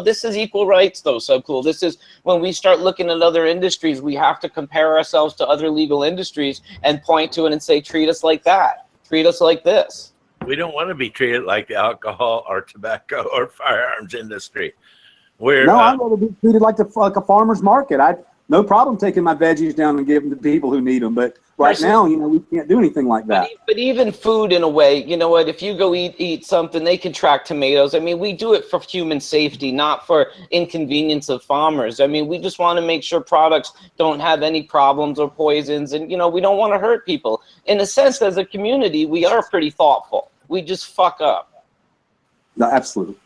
This is equal rights, though, SUbcool. This is when we start looking at other industries, we have to compare ourselves to other legal industries and point to it and say, treat us like that. Treat us like this. We don't want to be treated like the alcohol or tobacco or firearms industry. I'd rather be treated like a farmer's market. No problem taking my veggies down and giving them to people who need them. But right now, we can't do anything like that. But even food, in a way, you know what? If you go eat something, they can track tomatoes. I mean, we do it for human safety, not for inconvenience of farmers. I mean, we just want to make sure products don't have any problems or poisons. And, we don't want to hurt people. In a sense, as a community, we are pretty thoughtful. We just fuck up. No, absolutely.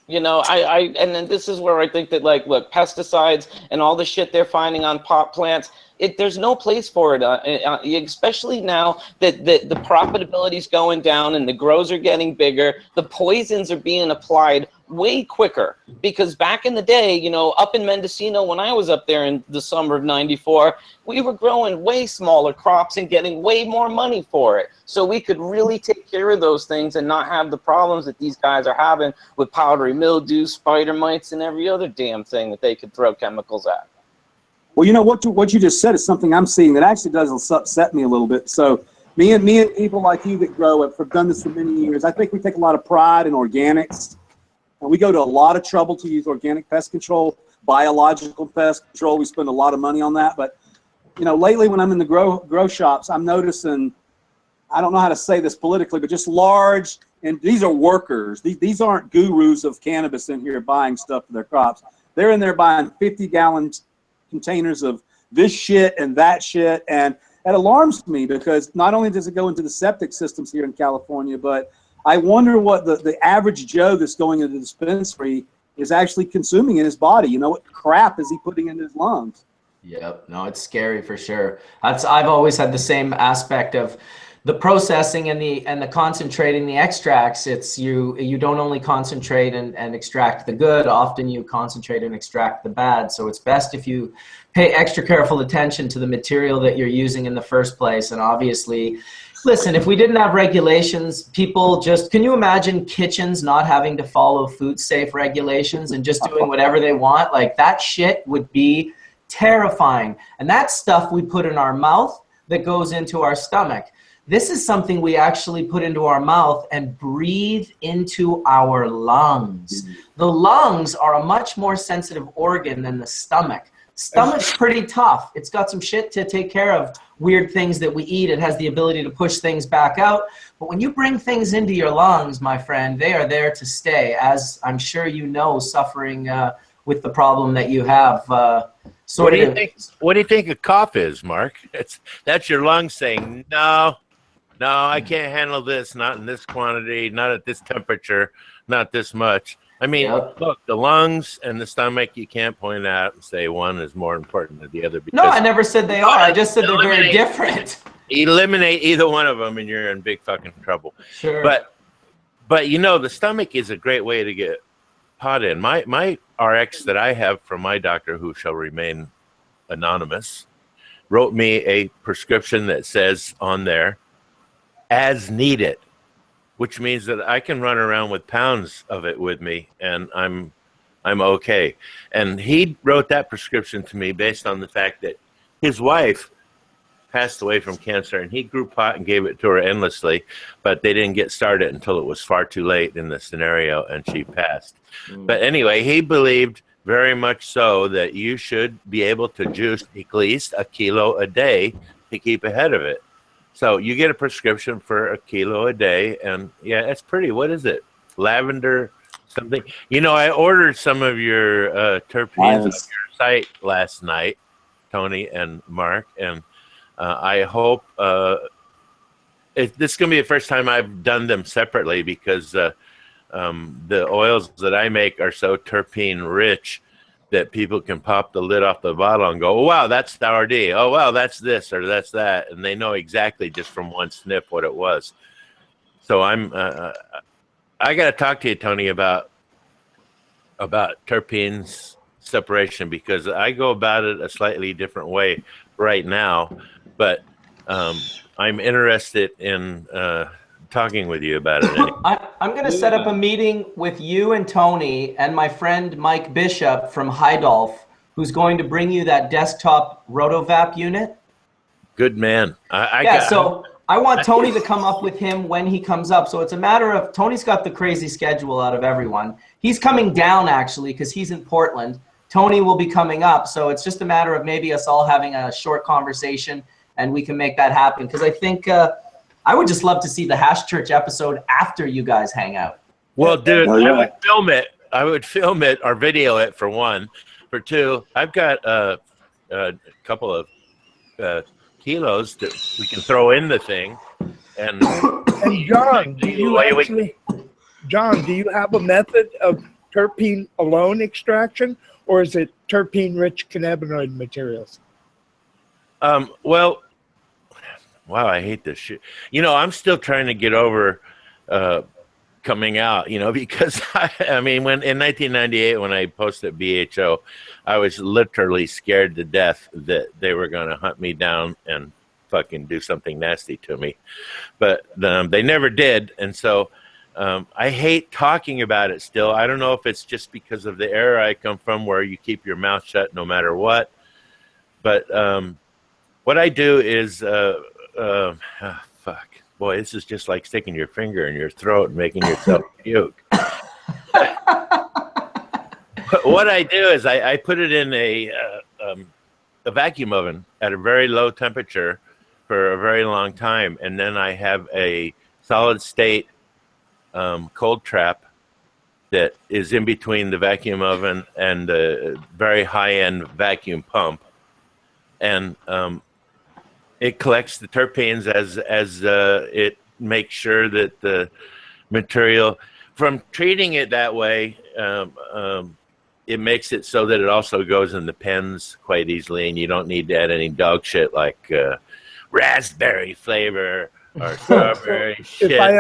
And then this is where I think that, look, pesticides and all the shit they're finding on pot plants, there's no place for it, especially now that the profitability is going down and the grows are getting bigger. The poisons are being applied way quicker, because back in the day, up in Mendocino, when I was up there in the summer of '94, we were growing way smaller crops and getting way more money for it. So we could really take care of those things and not have the problems that these guys are having with powdery mildew, spider mites, and every other damn thing that they could throw chemicals at. Well, what you just said is something I'm seeing that actually does upset me a little bit. So me and people like you that grow have done this for many years. I think we take a lot of pride in organics. And we go to a lot of trouble to use organic pest control, biological pest control. We spend a lot of money on that. But, lately when I'm in the grow shops, I'm noticing, I don't know how to say this politically, but just large, and these are workers. These aren't gurus of cannabis in here buying stuff for their crops. They're in there buying 50-gallon containers of this shit and that shit. And that alarms me, because not only does it go into the septic systems here in California, but I wonder what the average Joe that's going into the dispensary is actually consuming in his body. What crap is he putting in his lungs? Yep. No, it's scary for sure. I've always had the same aspect of the processing and the concentrating the extracts, it's you don't only concentrate and extract the good, often you concentrate and extract the bad. So it's best if you pay extra careful attention to the material that you're using in the first place. And obviously, listen, if we didn't have regulations, people just, can you imagine kitchens not having to follow food safe regulations and just doing whatever they want? Like, that shit would be terrifying. And that stuff we put in our mouth that goes into our stomach. This is something we actually put into our mouth and breathe into our lungs. The lungs are a much more sensitive organ than the stomach. Stomach's pretty tough. It's got some shit to take care of, weird things that we eat. It has the ability to push things back out. But when you bring things into your lungs, my friend, they are there to stay, as I'm sure you know, suffering with the problem that you have. What do you think a cough is, Mark? That's your lungs saying, no, I can't handle this, not in this quantity, not at this temperature, not this much. I mean, look, the lungs and the stomach, you can't point out and say one is more important than the other. No, I never said they are. I just said they're very different. Eliminate either one of them and you're in big fucking trouble. Sure. But you know, the stomach is a great way to get pot in. My RX that I have from my doctor, who shall remain anonymous, wrote me a prescription that says on there, as needed, which means that I can run around with pounds of it with me and I'm okay. And he wrote that prescription to me based on the fact that his wife passed away from cancer and he grew pot and gave it to her endlessly, but they didn't get started until it was far too late in the scenario and she passed. But anyway, he believed very much so that you should be able to juice at least 1 kilo a day to keep ahead of it. So you get a prescription for 1 kilo a day, and yeah, it's pretty. What is it? Lavender something. You know, I ordered some of your terpenes off your site last night, Tony and Mark, and I hope this is going to be the first time I've done them separately because the oils that I make are so terpene rich that people can pop the lid off the bottle and go, oh, wow, that's the RD. Oh, wow, that's this or that's that. And they know exactly just from one sniff what it was. So I got to talk to you, Tony, about terpenes separation because I go about it a slightly different way right now. But I'm interested in talking with you about it. I'm going to set up a meeting with you and Tony and my friend Mike Bishop from Heidolf, who's going to bring you that desktop Rotovap unit. Good man. So I want Tony to come up with him when he comes up. So it's a matter of, Tony's got the crazy schedule out of everyone. He's coming down actually because he's in Portland. Tony will be coming up. So it's just a matter of maybe us all having a short conversation and we can make that happen. Because I think I would just love to see the Hash Church episode after you guys hang out. Well, dude, I would film it. I would film it or video it for one. For two, I've got a couple of kilos that we can throw in the thing. And John, do you have a method of terpene alone extraction, or is it terpene-rich cannabinoid materials? Well, wow, I hate this shit. You know, I'm still trying to get over coming out, you know, because I mean, when in 1998, when I posted BHO, I was literally scared to death that they were going to hunt me down and fucking do something nasty to me. But they never did. And so I hate talking about it still. I don't know if it's just because of the era I come from where you keep your mouth shut no matter what. But what I do is, fuck, boy, this is just like sticking your finger in your throat and making yourself puke. But what I do is I put it in a vacuum oven at a very low temperature for a very long time, and then I have a solid state cold trap that is in between the vacuum oven and the very high-end vacuum pump, and it collects the terpenes as it makes sure that the material, from treating it that way, it makes it so that it also goes in the pens quite easily, and you don't need to add any dog shit like raspberry flavor or strawberry shit. If I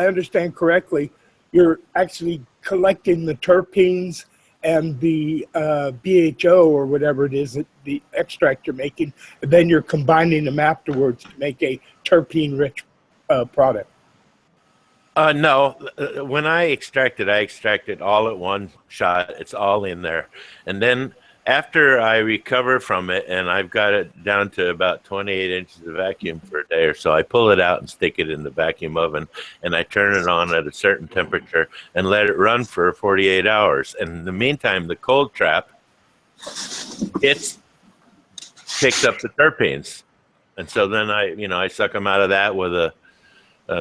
understand correctly, you're actually collecting the terpenes and the BHO or whatever it is, the extract you're making, and then you're combining them afterwards to make a terpene-rich product. No, when I extract it all at one shot. It's all in there. And then after I recover from it, and I've got it down to about 28 inches of vacuum for a day or so, I pull it out and stick it in the vacuum oven, and I turn it on at a certain temperature and let it run for 48 hours. And in the meantime, the cold trap, it picks up the terpenes. And so then I suck them out of that with a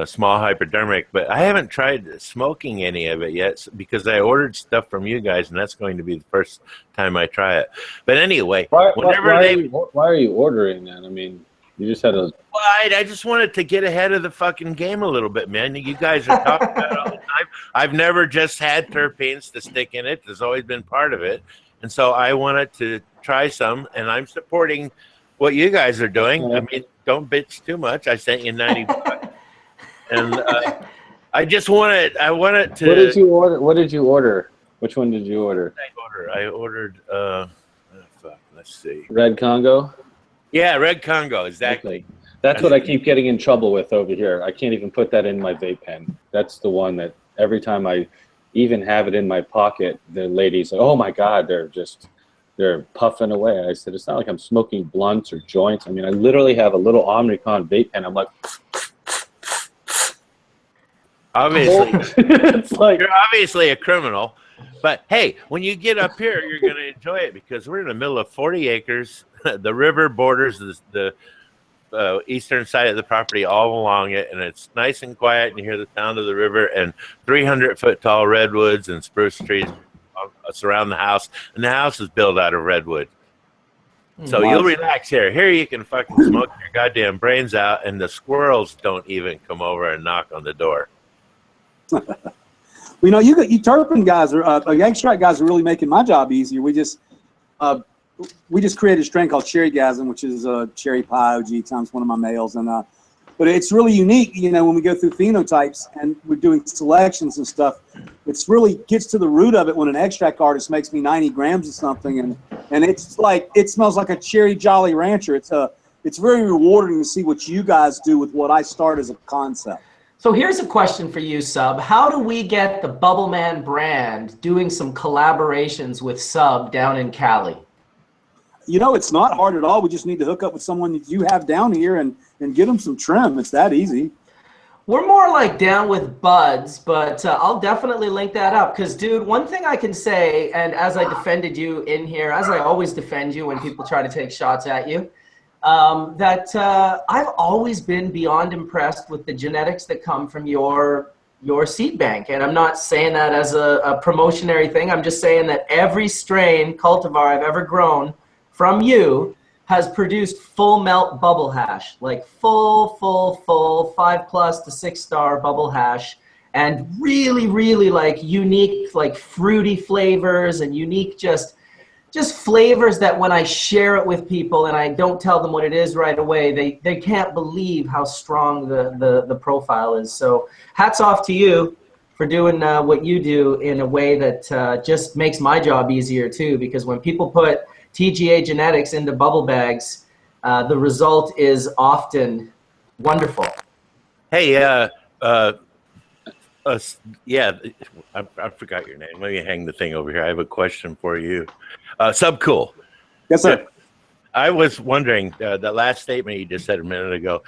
small hypodermic, but I haven't tried smoking any of it yet because I ordered stuff from you guys, and that's going to be the first time I try it. But anyway, why are you ordering that? I mean, you just had a... Well, I just wanted to get ahead of the fucking game a little bit, man. You guys are talking about it all the time. I've never just had terpenes to stick in it. There's always been part of it. And so I wanted to try some, and I'm supporting what you guys are doing. I mean, don't bitch too much. I sent you 90 bucks. And I wanted to... What did you order? Which one did you order? I ordered, let's see. Red Congo? Yeah, Red Congo, exactly. Okay. That's what I keep getting in trouble with over here. I can't even put that in my vape pen. That's the one that every time I even have it in my pocket, the ladies like, oh my God, they're puffing away. I said, it's not like I'm smoking blunts or joints. I mean, I literally have a little Omnicon vape pen. I'm like... Obviously, you're obviously a criminal, but hey, when you get up here, you're going to enjoy it because we're in the middle of 40 acres. The river borders the eastern side of the property all along it, and it's nice and quiet, and you hear the sound of the river, and 300-foot tall redwoods and spruce trees surround the house, and the house is built out of redwood. So you'll relax here. Here you can fucking smoke your goddamn brains out, and the squirrels don't even come over and knock on the door. You terpene guys extract guys are really making my job easier. We just created a strain called Cherry Gasm, which is cherry pie OG times one of my males, and but it's really unique. When we go through phenotypes and we're doing selections and stuff, it's really gets to the root of it when an extract artist makes me 90 grams of something, and it's like it smells like a cherry Jolly Rancher. It's very rewarding to see what you guys do with what I start as a concept. So here's a question for you, Sub. How do we get the Bubbleman brand doing some collaborations with Sub down in Cali? It's not hard at all. We just need to hook up with someone that you have down here and get them some trim. It's that easy. We're more like down with buds, but I'll definitely link that up. Because, dude, one thing I can say, and as I defended you in here, as I always defend you when people try to take shots at you, I've always been beyond impressed with the genetics that come from your seed bank. And I'm not saying that as a promotionary thing. I'm just saying that every strain cultivar I've ever grown from you has produced full melt bubble hash, like full 5+ to 6-star bubble hash, and really, really like unique, like fruity flavors and unique just flavors that when I share it with people and I don't tell them what it is right away, they can't believe how strong the profile is. So hats off to you for doing what you do in a way that just makes my job easier too, because when people put TGA genetics into bubble bags, the result is often wonderful. Hey, yeah, I forgot your name. Let me hang the thing over here. I have a question for you. SUbcool. Yes, sir. I was wondering, the last statement you just said a minute ago,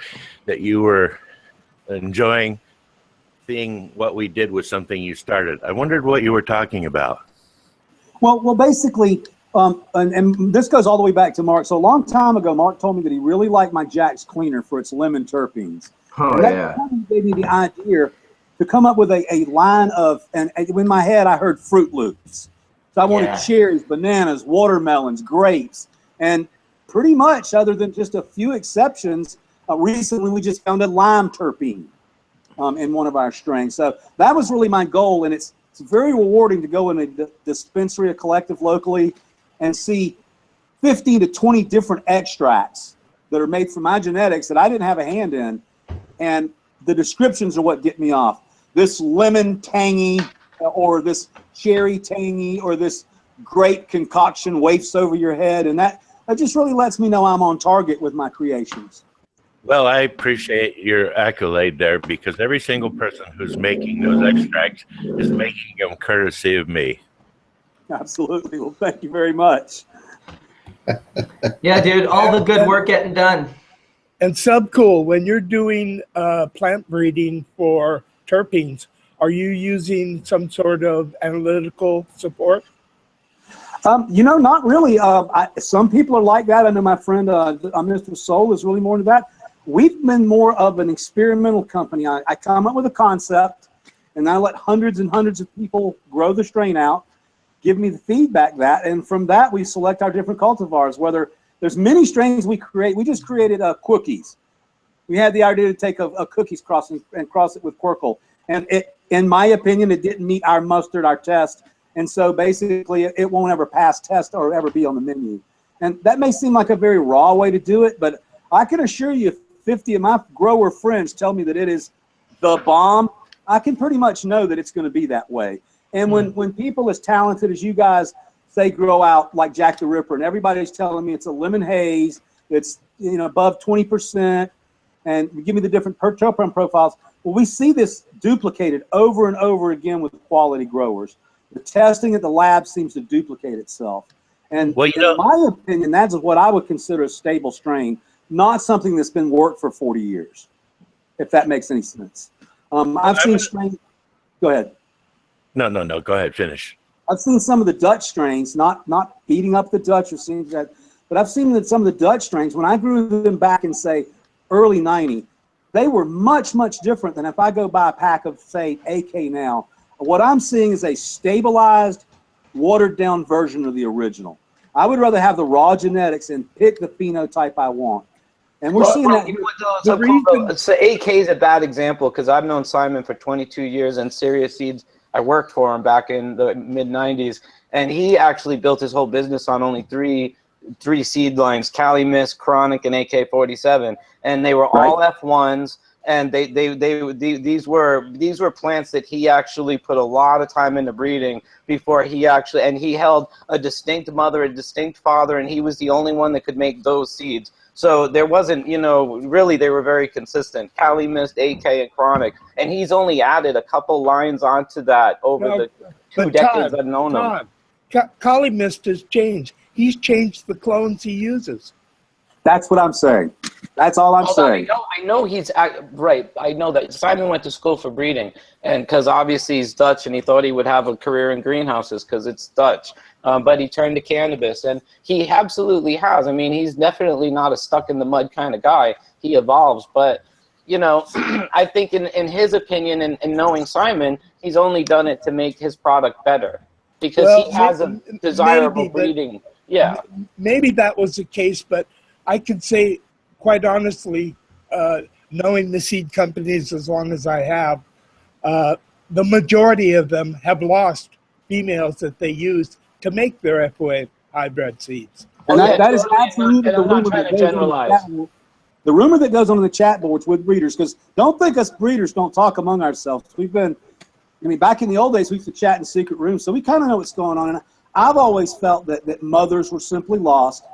that you were enjoying seeing what we did with something you started. I wondered what you were talking about. Well, basically, and this goes all the way back to Mark. So a long time ago, Mark told me that he really liked my Jack's Cleaner for its lemon terpenes. Oh, and that kind of gave me the idea to come up with a line of, and in my head, I heard Fruit Loops. So I wanted cherries, bananas, watermelons, grapes, and pretty much, other than just a few exceptions, recently we just found a lime terpene in one of our strains. So that was really my goal, and it's very rewarding to go in a dispensary, a collective locally, and see 15 to 20 different extracts that are made from my genetics that I didn't have a hand in, and the descriptions are what get me off. This lemon tangy, or this cherry tangy, or this grape concoction wafts over your head, and that just really lets me know I'm on target with my creations. Well, I appreciate your accolade there, because every single person who's making those extracts is making them courtesy of me. Absolutely. Well, thank you very much. Yeah, dude, all the good work getting done. And SUbcool, when you're doing plant breeding for terpenes, are you using some sort of analytical support? You know, not really. Some people are like that. I know my friend Mr. Soul is really more into that. We've been more of an experimental company. I come up with a concept, and I let hundreds and hundreds of people grow the strain out, give me the feedback that, and from that we select our different cultivars. Whether there's many strains we create, we just created cookies. We had the idea to take a cookies cross and cross it with Quirkle, and in my opinion, it didn't meet our mustard, our test, and so basically it won't ever pass test or ever be on the menu. And that may seem like a very raw way to do it, but I can assure you, if 50 of my grower friends tell me that it is the bomb, I can pretty much know that it's going to be that way. And when people as talented as you guys say grow out like Jack the Ripper, and everybody's telling me it's a lemon haze, it's above 20%, and give me the different terpene profiles. Well, we see this duplicated over and over again with quality growers. The testing at the lab seems to duplicate itself. And in my opinion, that's what I would consider a stable strain, not something that's been worked for 40 years, if that makes any sense. I've seen strains. Go ahead. No. Go ahead. Finish. I've seen some of the Dutch strains, not beating up the Dutch or seeing that, but I've seen that some of the Dutch strains, when I grew them back in, say, early 90, they were much, much different than if I go buy a pack of, say, AK now. What I'm seeing is a stabilized, watered-down version of the original. I would rather have the raw genetics and pick the phenotype I want. And we're seeing that. So AK is a bad example, because I've known Simon for 22 years, and Serious Seeds, I worked for him back in the mid-90s, and he actually built his whole business on only three seed lines: Cali Mist, Chronic, and AK-47, and they were all F1s. And these were plants that he actually put a lot of time into breeding before he actually, and he held a distinct mother, a distinct father, and he was the only one that could make those seeds. So there wasn't, really they were very consistent. Cali Mist, AK, and Chronic, and he's only added a couple lines onto that over the 2 decades I've known him. Cali Mist has changed. He's changed the clones he uses. That's what I'm saying. That's all I'm saying. I know he's right. I know that Simon went to school for breeding, and because obviously he's Dutch, and he thought he would have a career in greenhouses because it's Dutch. But he turned to cannabis, and he absolutely has. I mean, he's definitely not a stuck in the mud kind of guy. He evolves, but I think in his opinion, and knowing Simon, he's only done it to make his product better, because he has a desirable breeding. Yeah, maybe that was the case, but I could say, quite honestly, knowing the seed companies as long as I have, the majority of them have lost females that they used to make their FOA hybrid seeds. And that is absolutely the rumor that goes on the rumor that goes on in the chat boards with breeders, because don't think us breeders don't talk among ourselves. Back in the old days, we used to chat in secret rooms, so we kind of know what's going on. And I've always felt that mothers were simply lost.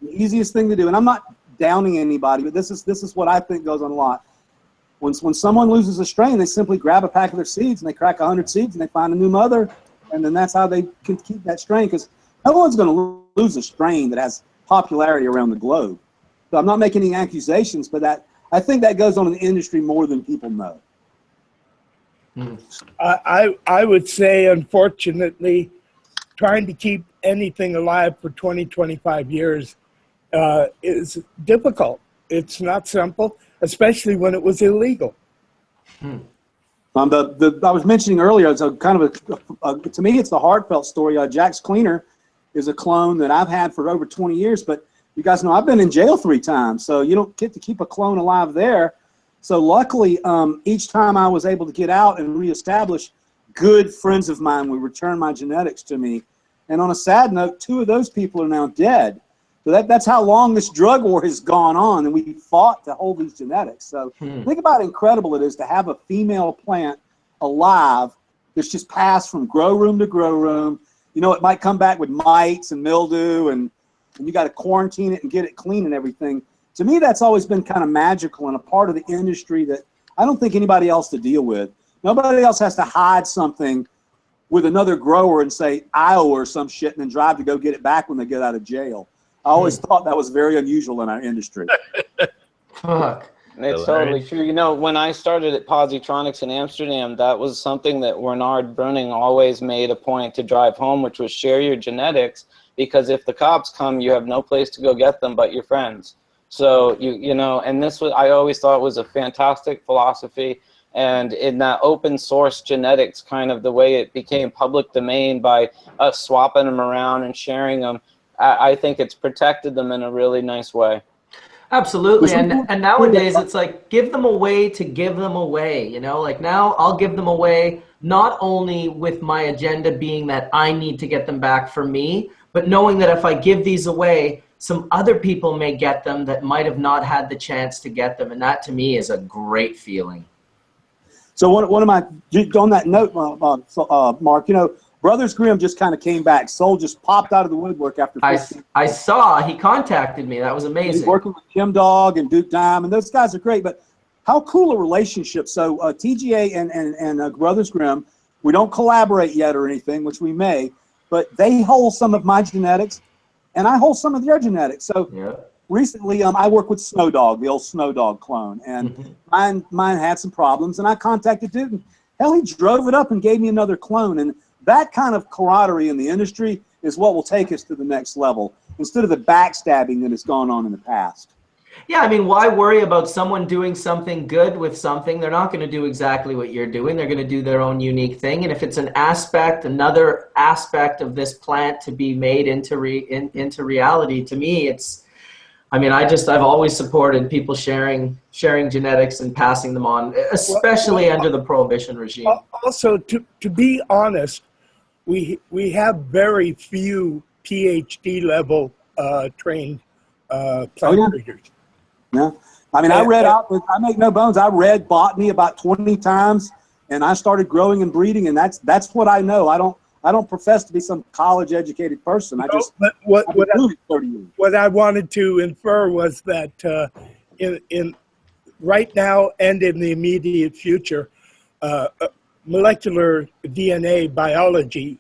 The easiest thing to do, and I'm not downing anybody, but this is what I think goes on a lot. When someone loses a strain, they simply grab a pack of their seeds and they crack 100 seeds and they find a new mother, and then that's how they can keep that strain, because no one's going to lose a strain that has popularity around the globe. So I'm not making any accusations, but I think that goes on in the industry more than people know. I would say, unfortunately, trying to keep anything alive for 25 years is difficult. It's not simple, especially when it was illegal. I was mentioning earlier, it's a kind of to me, it's the heartfelt story. Jack's Cleaner is a clone that I've had for over 20 years, but you guys know I've been in jail 3 times, so you don't get to keep a clone alive there. So luckily, each time I was able to get out and reestablish, good friends of mine would return my genetics to me. And on a sad note, 2 of those people are now dead. So that's how long this drug war has gone on, and we fought to hold these genetics. So think about how incredible it is to have a female plant alive that's just passed from grow room to grow room. You know, it might come back with mites and mildew, and you got to quarantine it and get it clean and everything. To me, that's always been kind of magical and a part of the industry that I don't think anybody else to deal with. Nobody else has to hide something with another grower and say Iowa or some shit and then drive to go get it back when they get out of jail. I always thought that was very unusual in our industry. Fuck. It's totally true. You know, when I started at Positronics in Amsterdam, that was something that Bernard Bruning always made a point to drive home, which was share your genetics, because if the cops come, you have no place to go get them but your friends. So, you know, and this was, I always thought was a fantastic philosophy. And in that open source genetics, kind of the way it became public domain by us swapping them around and sharing them, I think it's protected them in a really nice way. Absolutely. And nowadays it's like, give them away to give them away, you know, like now I'll give them away, not only with my agenda being that I need to get them back for me, but knowing that if I give these away, some other people may get them that might have not had the chance to get them. And that to me is a great feeling. So one of my, on that note, Mark, you know, Brothers Grimm just kind of came back. Soul just popped out of the woodwork after 15 I saw, he contacted me. That was amazing. He's working with Kim Dog and Duke Dime, and those guys are great. But how cool a relationship. So TGA and Brothers Grimm, we don't collaborate yet or anything, which we may, but they hold some of my genetics, and I hold some of their genetics. So recently, I work with Snow Dog, the old Snow Dog clone, and mine had some problems, and I contacted Duke, and hell, he drove it up and gave me another clone. And that kind of camaraderie in the industry is what will take us to the next level, instead of the backstabbing that has gone on in the past. Yeah, I mean, why worry about someone doing something good with something? They're not going to do exactly what you're doing. They're going to do their own unique thing. And if it's an aspect, another aspect of this plant to be made into reality, to me, it's, I mean, I've always supported people sharing genetics and passing them on, especially under the prohibition regime. Also, to be honest, we have very few PhD level trained plant breeders. Yeah, I mean, I make no bones. I read botany about 20 times, and I started growing and breeding, and that's what I know. I don't profess to be some college educated person. I just what I wanted to infer was that in right now and in the immediate future, molecular DNA biology,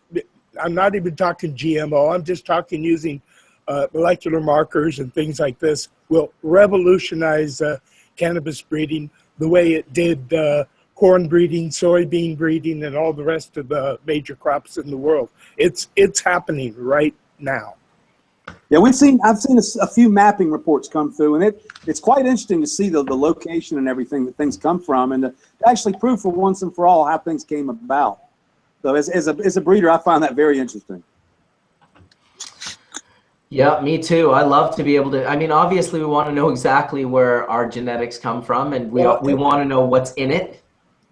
I'm not even talking GMO, I'm just talking using molecular markers and things like this, will revolutionize cannabis breeding the way it did corn breeding, soybean breeding, and all the rest of the major crops in the world. It's happening right now. Yeah, I've seen a few mapping reports come through, and it's quite interesting to see the location and everything that things come from, and to actually prove for once and for all how things came about. So as a breeder, I find that very interesting. Yeah, me too. I love to be able to, I mean, obviously we want to know exactly where our genetics come from, and we want to know what's in it.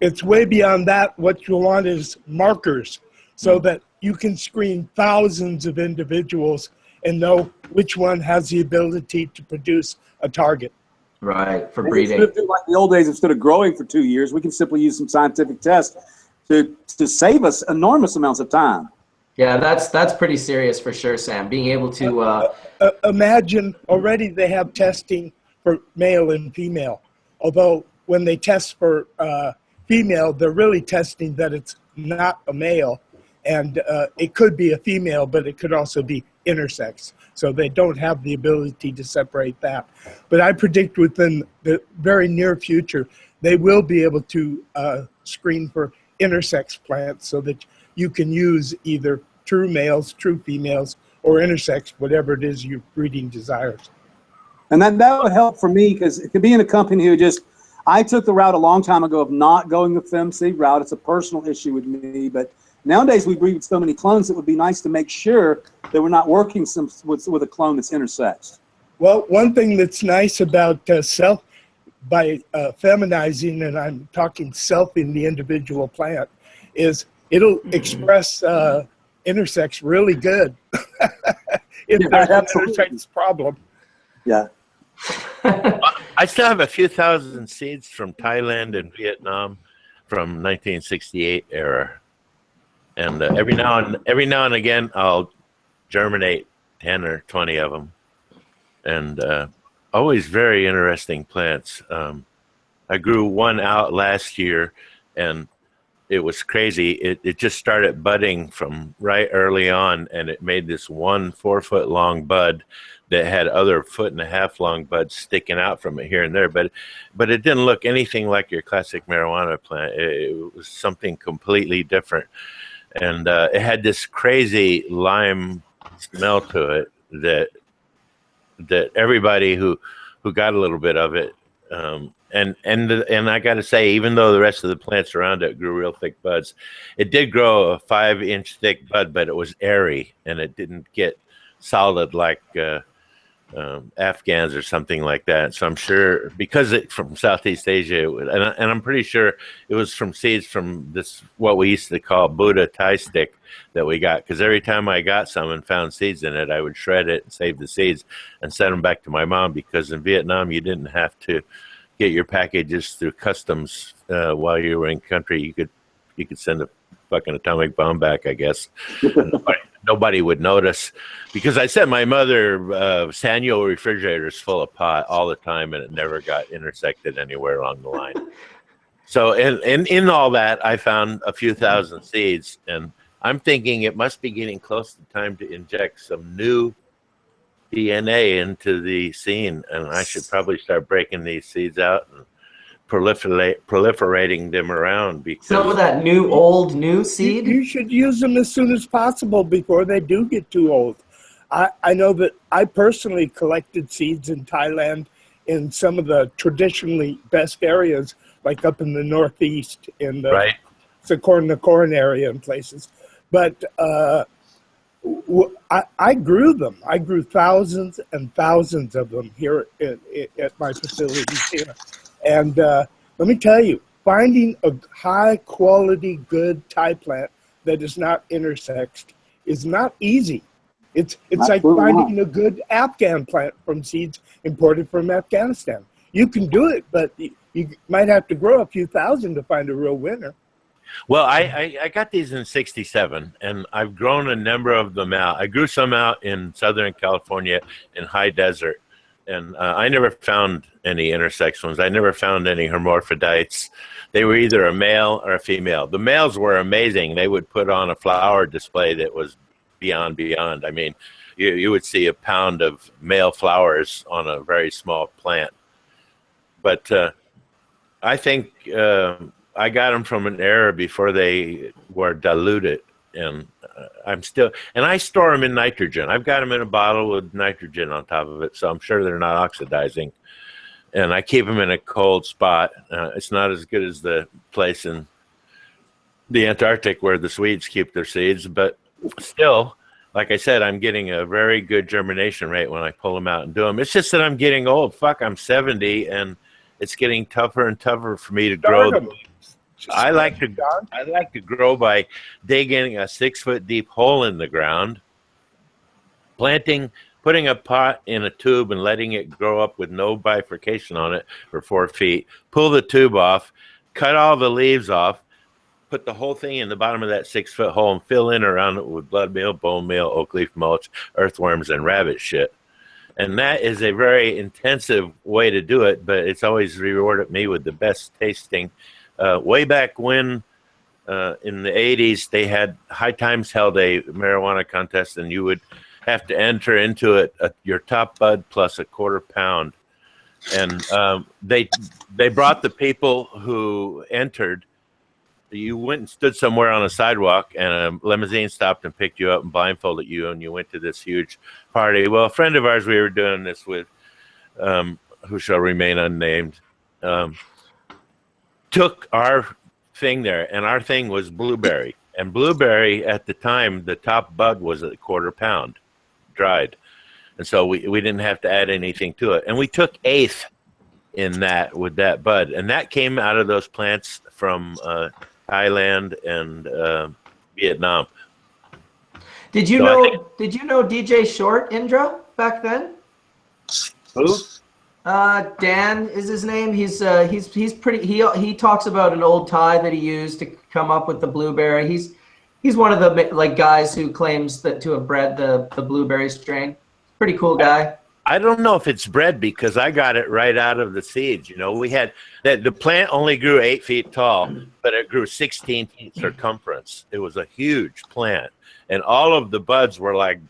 It's way beyond that. What you want is markers, so that you can screen thousands of individuals and know which one has the ability to produce a target. Right, for breeding. Like the old days, instead of growing for 2 years, we can simply use some scientific tests to save us enormous amounts of time. Yeah, that's pretty serious for sure, Sam. Being able to imagine already they have testing for male and female. Although when they test for female, they're really testing that it's not a male, and it could be a female, but it could also be intersex. So they don't have the ability to separate that. But I predict within the very near future, they will be able to screen for intersex plants, so that you can use either true males, true females, or intersex, whatever it is your breeding desires. And that would help for me, because it could be in a company who I took the route a long time ago of not going the FemC route. It's a personal issue with me, but nowadays we breed with so many clones, it would be nice to make sure that we're not working with a clone that's intersexed. Well, one thing that's nice about by feminizing, and I'm talking selfing the individual plant, is it'll express intersex really good. if Yeah, there's an absolutely. intersex problem. Yeah. I still have a few thousand seeds from Thailand and Vietnam from 1968 era, and every now and again I'll germinate 10 or 20 of them, and always very interesting plants. I grew one out last year, and it was crazy. It just started budding from right early on, and it made this 1 4-foot long bud that had other 1.5 foot long buds sticking out from it here and there. But it didn't look anything like your classic marijuana plant. It was something completely different, and it had this crazy lime smell to it that everybody who got a little bit of it. And I got to say, even though the rest of the plants around it grew real thick buds, it did grow a 5-inch thick bud, but it was airy and it didn't get solid like Afghans or something like that. So I'm sure because it's from Southeast Asia, and I'm pretty sure it was from seeds from this, what we used to call Buddha Thai stick that we got. Because every time I got some and found seeds in it, I would shred it and save the seeds and send them back to my mom, because in Vietnam, you didn't have to get your packages through customs while you were in country. You could send a fucking atomic bomb back, I guess. Nobody would notice, because I sent my mother Sanyo refrigerators full of pot all the time, and it never got intersected anywhere along the line. So in all that, I found a few thousand seeds, and I'm thinking it must be getting close to time to inject some new DNA into the scene, and I should probably start breaking these seeds out and proliferating them around. Because some of that new seed, You should use them as soon as possible before they do get too old. I know that I personally collected seeds in Thailand in some of the traditionally best areas, like up in the Northeast, in the Nakorn area and places. But I grew them. I grew thousands and thousands of them here at my facilities here. And let me tell you, finding a high-quality, good Thai plant that is not intersexed is not easy. It's like finding a good Afghan plant from seeds imported from Afghanistan. You can do it, but you might have to grow a few thousand to find a real winner. Well, I got these in '67, and I've grown a number of them out. I grew some out in Southern California in high desert, and I never found any intersex ones. I never found any hermaphrodites. They were either a male or a female. The males were amazing. They would put on a flower display that was beyond. I mean, you would see a pound of male flowers on a very small plant. But I think I got them from an era before they were diluted, and I store them in nitrogen. I've got them in a bottle with nitrogen on top of it, so I'm sure they're not oxidizing. And I keep them in a cold spot. It's not as good as the place in the Antarctic where the Swedes keep their seeds, but still, like I said, I'm getting a very good germination rate when I pull them out and do them. It's just that I'm getting old. Fuck, I'm 70, and it's getting tougher and tougher for me to grow. I like to grow by digging a 6-foot deep hole in the ground, putting a pot in a tube and letting it grow up with no bifurcation on it for 4 feet. Pull the tube off, cut all the leaves off, put the whole thing in the bottom of that 6-foot hole and fill in around it with blood meal, bone meal, oak leaf mulch, earthworms, and rabbit shit. And that is a very intensive way to do it, but it's always rewarded me with the best tasting. Way back when, in the 80s, they had High Times held a marijuana contest, and you would have to enter into it your top bud plus a quarter pound. And they brought the people who entered. You went and stood somewhere on a sidewalk, and a limousine stopped and picked you up and blindfolded you, and you went to this huge party. Well, a friend of ours we were doing this with, who shall remain unnamed, took our thing there, and our thing was blueberry. And blueberry, at the time, the top bud was a quarter pound dried. And so we didn't have to add anything to it. And we took 1/8 in that with that bud. And that came out of those plants from Thailand and Vietnam. Did you So know? Did you know DJ Short, Indra, back then? Who? Dan is his name. He's pretty. He talks about an old tie that he used to come up with the blueberry. He's one of the like guys who claims that to have bred the blueberry strain. Pretty cool guy. I don't know if it's bred because I got it right out of the seeds. You know, we had that the plant only grew 8 feet tall, but it grew 16 feet circumference. It was a huge plant, and all of the buds were like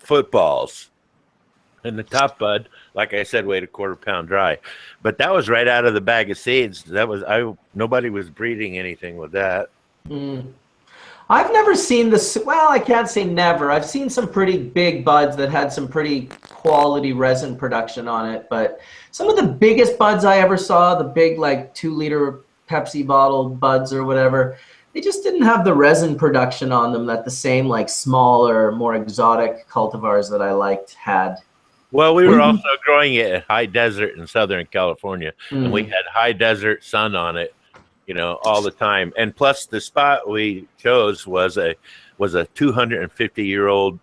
footballs. And the top bud, like I said, weighed a quarter pound dry, but that was right out of the bag of seeds. That was nobody was breeding anything with that. I've never seen this. Well, I can't say never. I've seen some pretty big buds that had some pretty quality resin production on it. But some of the biggest buds I ever saw, the big like 2-liter Pepsi bottle buds or whatever, they just didn't have the resin production on them that the same like smaller, more exotic cultivars that I liked had. Well, we were also growing it at high desert in Southern California, and we had high desert sun on it, you know, all the time. And plus the spot we chose was a 250-year-old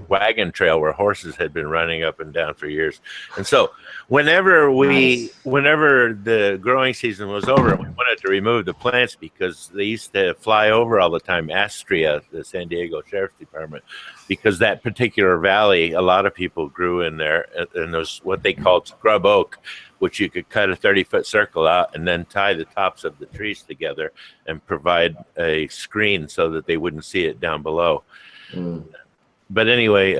wagon trail where horses had been running up and down for years. And so whenever the growing season was over, we wanted to remove the plants because they used to fly over all the time, Astria, the San Diego Sheriff's Department, because that particular valley, a lot of people grew in there, and there's what they called scrub oak, which you could cut a 30-foot circle out and then tie the tops of the trees together and provide a screen so that they wouldn't see it down below. But anyway,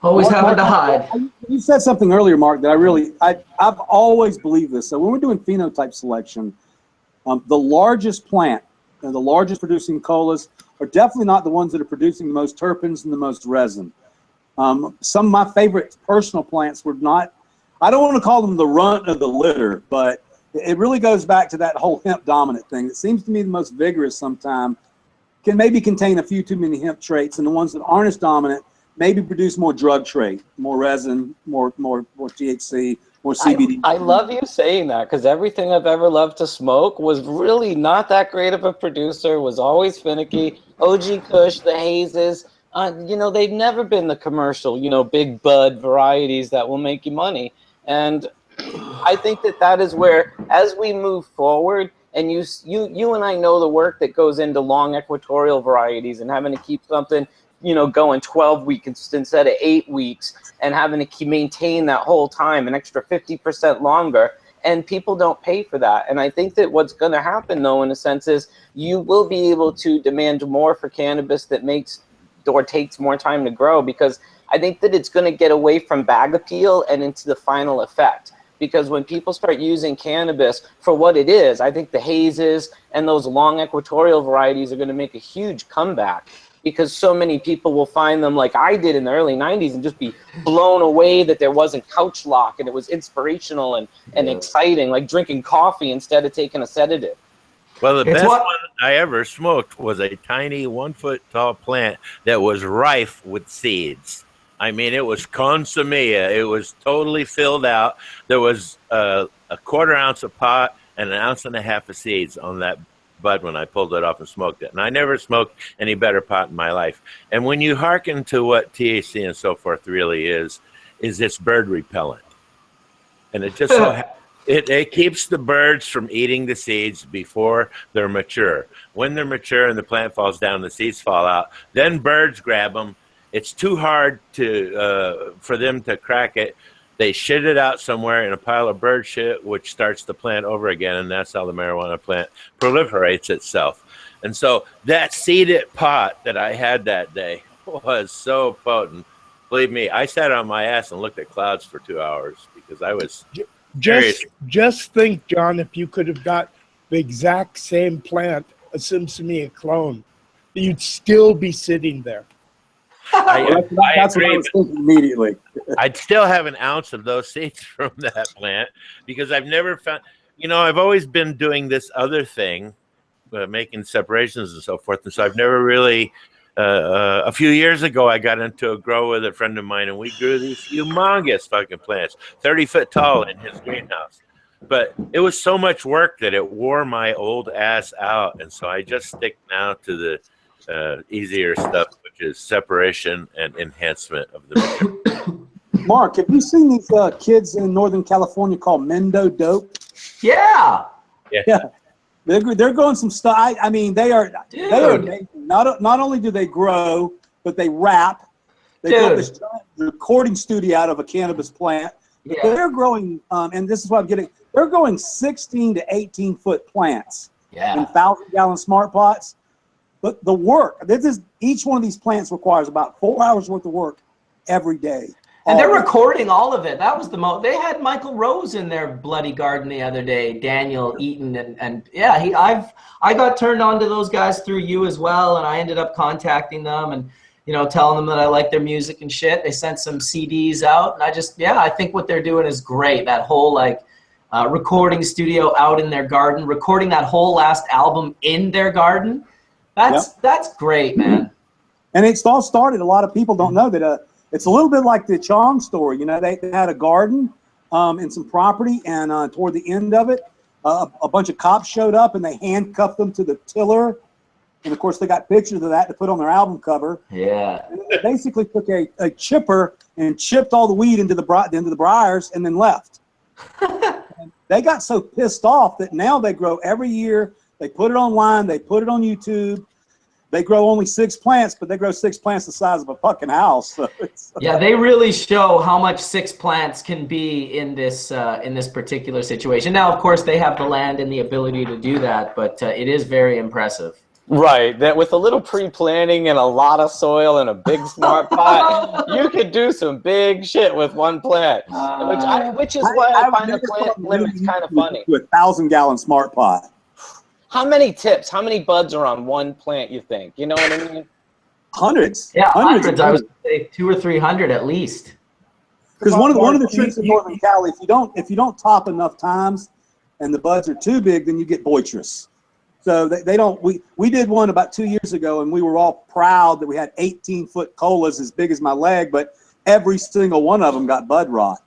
always having to hide. You said something earlier, Mark, that I've always believed this. So when we're doing phenotype selection, the largest plant and the largest producing colas are definitely not the ones that are producing the most terpenes and the most resin. Some of my favorite personal plants were not, I don't want to call them the runt of the litter, but it really goes back to that whole hemp dominant thing. It seems to me the most vigorous sometimes can maybe contain a few too many hemp traits, and the ones that aren't as dominant maybe produce more drug trait, more resin, more THC, more CBD. I love you saying that, because everything I've ever loved to smoke was really not that great of a producer, was always finicky. OG Kush, the hazes, you know, they've never been the commercial, you know, big bud varieties that will make you money. And I think that is where, as we move forward, and you and I know the work that goes into long equatorial varieties and having to keep something, you know, going 12 weeks instead of 8 weeks, and having to maintain that whole time an extra 50% longer, and people don't pay for that. And I think that what's going to happen, though, in a sense, is you will be able to demand more for cannabis that makes or takes more time to grow, because I think that it's going to get away from bag appeal and into the final effect. Because when people start using cannabis for what it is, I think the hazes and those long equatorial varieties are going to make a huge comeback, because so many people will find them like I did in the early 90s and just be blown away that there wasn't couch lock and it was inspirational and exciting, like drinking coffee instead of taking a sedative. Well, the best one I ever smoked was a tiny 1-foot-tall plant that was rife with seeds. I mean, it was consommea. It was totally filled out. There was a 1/4 ounce of pot and 1.5 ounces of seeds on that bud when I pulled it off and smoked it. And I never smoked any better pot in my life. And when you hearken to what THC and so forth really is it's bird repellent. And it just it keeps the birds from eating the seeds before they're mature. When they're mature and the plant falls down, the seeds fall out. Then birds grab them. It's too hard for them to crack it. They shit it out somewhere in a pile of bird shit, which starts the plant over again, and that's how the marijuana plant proliferates itself. And so that seeded pot that I had that day was so potent. Believe me, I sat on my ass and looked at clouds for 2 hours because I was just think, John, if you could have got the exact same plant, a Simsimia clone, you'd still be sitting there. That's what I was thinking immediately. I'd still have 1 ounce of those seeds from that plant because I've never found, you know, I've always been doing this other thing, making separations and so forth. And so I've never really, a few years ago, I got into a grow with a friend of mine and we grew these humongous fucking plants, 30 foot tall in his greenhouse. But it was so much work that it wore my old ass out. And so I just stick now to easier stuff, which is separation and enhancement of the material. Mark, have you seen these kids in Northern California called Mendo Dope? Yeah. Yeah. They're growing some stuff. I mean, they are amazing. Not only do they grow, but they rap. They built this giant recording studio out of a cannabis plant. Yeah. They're growing, and this is what I'm getting. They're growing 16 to 18 foot plants in 1,000-gallon smart pots. But the work, each one of these plants requires about 4 hours worth of work every day. And they're recording all of it. That was the most. They had Michael Rose in their bloody garden the other day. Daniel Eaton and yeah, I got turned on to those guys through you as well, and I ended up contacting them and telling them that I like their music and shit. They sent some CDs out, and I think what they're doing is great. That whole recording studio out in their garden, recording that whole last album in their garden. That's great, man. And it's all started. A lot of people don't know that. It's a little bit like the Chong story. They had a garden and some property, and toward the end of it, a bunch of cops showed up, and they handcuffed them to the tiller. And, of course, they got pictures of that to put on their album cover. Yeah. And they basically took a chipper and chipped all the weed into the briars and then left. And they got so pissed off that now they grow every year. They put it online. They put it on YouTube. They grow only 6 plants, but they grow 6 plants the size of a fucking house. So yeah, they really show how much 6 plants can be in this particular situation. Now, of course, they have the land and the ability to do that, but it is very impressive. Right, that with a little pre-planning and a lot of soil and a big smart pot, you could do some big shit with 1 plant, which is why I find the plant limits kind of funny. To a 1,000-gallon smart pot. How many tips? How many buds are on 1 plant, you think? You know what I mean? Hundreds. Yeah, hundreds. I would say 200 or 300 at least. Because one of the tricks in Northern Cali, if you don't top enough times and the buds are too big, then you get boisterous. So they don't. We did one about 2 years ago, and we were all proud that we had 18-foot colas as big as my leg, but every single one of them got bud rot.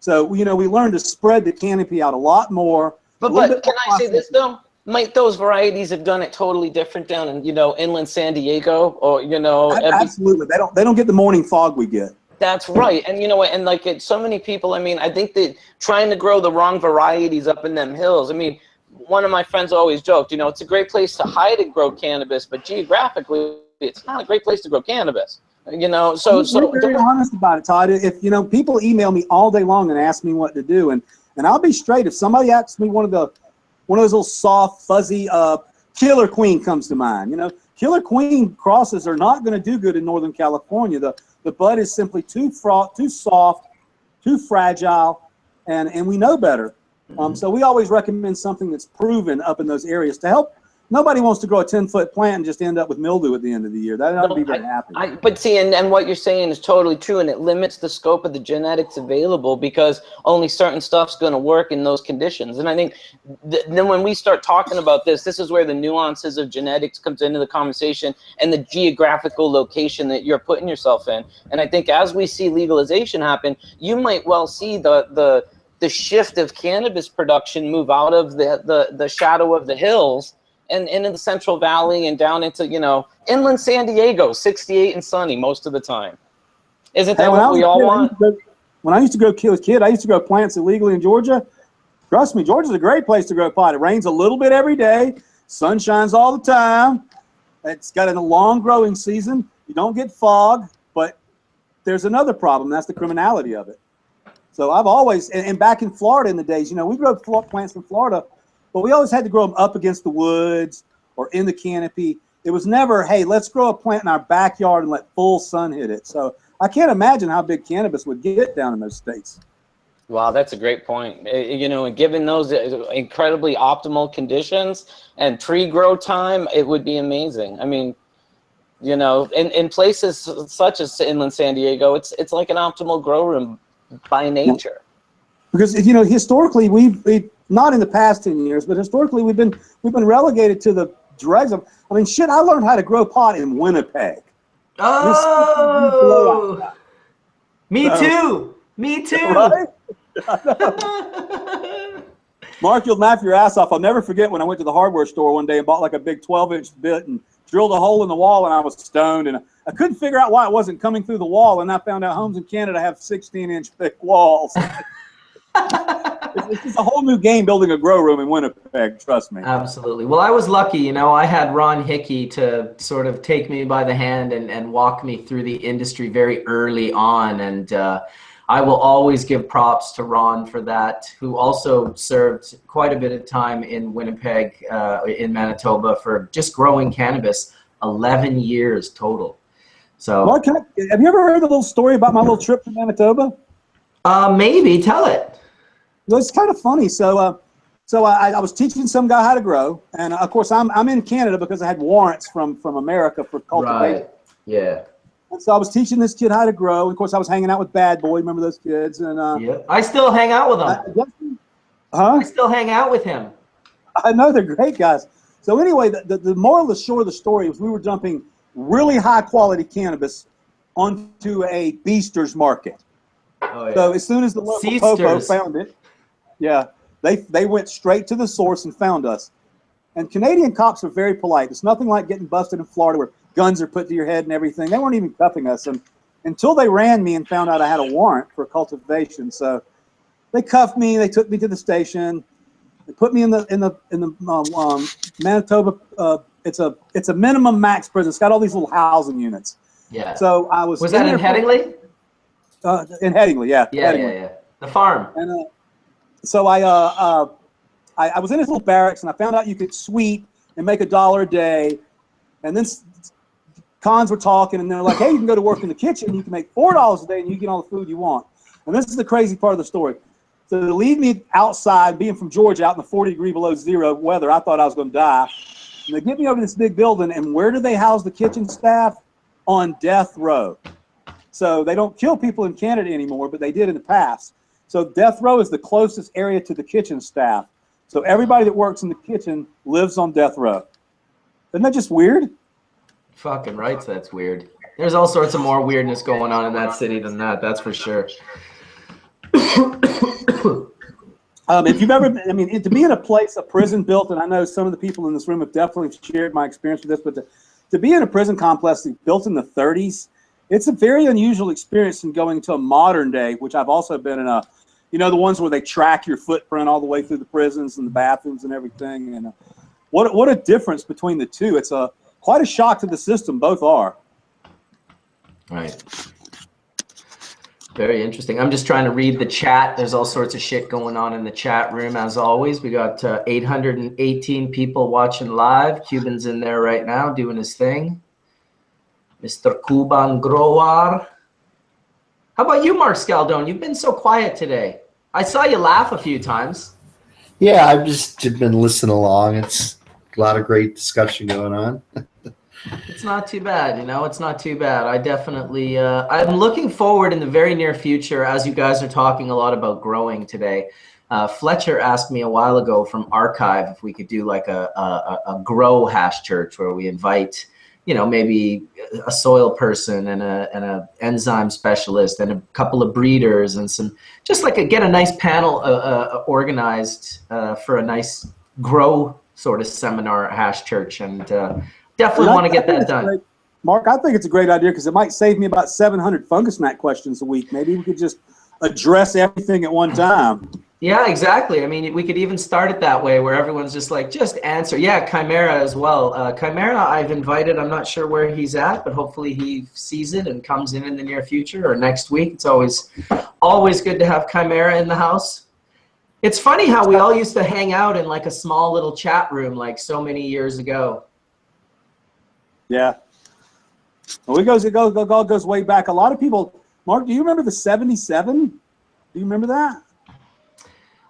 So we learned to spread the canopy out a lot more. But can I say this though? Might those varieties have done it totally different down in inland San Diego, or absolutely they don't get the morning fog we get. That's right. And so many people, I think that trying to grow the wrong varieties up in them hills, one of my friends always joked, it's a great place to hide and grow cannabis, but geographically it's not a great place to grow cannabis. So we're very honest about it, Todd. If people email me all day long and ask me what to do, and I'll be straight. If somebody asks me one of those little soft, fuzzy, Killer Queen comes to mind. Killer Queen crosses are not going to do good in Northern California. The bud is simply too soft, too fragile, and we know better. So we always recommend something that's proven up in those areas to help. Nobody wants to grow a 10-foot plant and just end up with mildew at the end of the year. That would be very happy. But see, and what you're saying is totally true, and it limits the scope of the genetics available because only certain stuff's going to work in those conditions. And I think then when we start talking about this is where the nuances of genetics comes into the conversation and the geographical location that you're putting yourself in. And I think as we see legalization happen, you might well see the shift of cannabis production move out of the shadow of the hills and into the Central Valley and down into, inland San Diego, 68 and sunny most of the time. Isn't that what we all want? When I used to grow kid, I used to grow plants illegally in Georgia. Trust me, Georgia's a great place to grow pot. It rains a little bit every day. Sun shines all the time. It's got a long growing season. You don't get fog, but there's another problem. That's the criminality of it. So I've always, and back in Florida in the days, we grew plants in Florida, but we always had to grow them up against the woods or in the canopy. It was never, hey, let's grow a plant in our backyard and let full sun hit it. So I can't imagine how big cannabis would get down in those states. Wow, that's a great point. And given those incredibly optimal conditions and tree grow time, it would be amazing. In places such as inland San Diego, it's like an optimal grow room by nature. Because historically we've not in the past 10 years, but historically we've been relegated to the dregs of. I learned how to grow pot in Winnipeg. Oh, me too. Right? Mark, you'll laugh your ass off. I'll never forget when I went to the hardware store one day and bought like a big 12-inch bit and drilled a hole in the wall, and I was stoned, and I couldn't figure out why it wasn't coming through the wall, and I found out homes in Canada have 16-inch thick walls. It's just a whole new game building a grow room in Winnipeg, trust me. Absolutely. Well, I was lucky, you know, I had Ron Hickey to sort of take me by the hand and walk me through the industry very early on. And I will always give props to Ron for that, who also served quite a bit of time in Winnipeg, in Manitoba, for just growing cannabis, 11 years total. So, Mark, have you ever heard the little story about my little trip to Manitoba? Maybe, tell it. Well, it's kind of funny. So I was teaching some guy how to grow, and of course I'm in Canada because I had warrants from America for cultivation. Right. Yeah. And so I was teaching this kid how to grow. And of course I was hanging out with Bad Boy. Remember those kids? And yeah. I still hang out with him. I still hang out with him. I know, they're great guys. So anyway, the moral of the short of the story was we were dumping really high quality cannabis onto a Beasters market. Oh, yeah. So as soon as the local popo found it, yeah, they went straight to the source and found us. And Canadian cops are very polite. It's nothing like getting busted in Florida where guns are put to your head and everything. They weren't even cuffing us, and until they ran me and found out I had a warrant for cultivation. So they cuffed me. They took me to the station. They put me in the Manitoba. It's a minimum max prison. It's got all these little housing units. Yeah. So I was. Was that in Headingley? In Headingley, yeah. Yeah. The farm. And so I was in this little barracks, and I found out you could sweep and make $1 a day. And then cons were talking, and they're like, hey, you can go to work in the kitchen. You can make $4 a day, and you get all the food you want. And this is the crazy part of the story. So to leave me outside, being from Georgia, out in the 40-degree below zero weather, I thought I was going to die. And they get me over to this big building, and where do they house the kitchen staff? On death row. So they don't kill people in Canada anymore, but they did in the past. So death row is the closest area to the kitchen staff. So everybody that works in the kitchen lives on death row. Isn't that just weird? Fucking right, that's weird. There's all sorts of more weirdness going on in that city than that, that's for sure. If you've ever, I mean, to be in a place, a prison built, and I know some of the people in this room have definitely shared my experience with this, but to be in a prison complex built in the 30s, it's a very unusual experience in going to a modern day, which I've also been in a, you know, the ones where they track your footprint all the way through the prisons and the bathrooms and everything. And what a difference between the two. It's quite a shock to the system. Both are. Right. Very interesting. I'm just trying to read the chat. There's all sorts of shit going on in the chat room, as always. We got 818 people watching live. Cuban's in there right now doing his thing. Mr. Cuban Grower. How about you, Mark Scialdone? You've been so quiet today. I saw you laugh a few times. Yeah, I've just been listening along. It's a lot of great discussion going on. It's not too bad, you know, it's not too bad. I definitely, I'm looking forward in the very near future, as you guys are talking a lot about growing today. Fletcher asked me a while ago from Archive if we could do like a grow hash church where we invite, you know, maybe a soil person and a enzyme specialist and a couple of breeders and some, just like get a nice panel organized for a nice grow sort of seminar at Hash Church, and definitely want to get that done. Mark, I think it's a great idea because it might save me about 700 fungus gnat questions a week. Maybe we could just address everything at one time. Yeah, exactly. I mean, we could even start it that way where everyone's just like, just answer. Yeah, Chimera as well. Chimera, I've invited. I'm not sure where he's at, but hopefully he sees it and comes in the near future or next week. It's always good to have Chimera in the house. It's funny how we all used to hang out in like a small little chat room like so many years ago. Yeah. Well, it all goes way back. A lot of people, Mark, do you remember the 77? Do you remember that?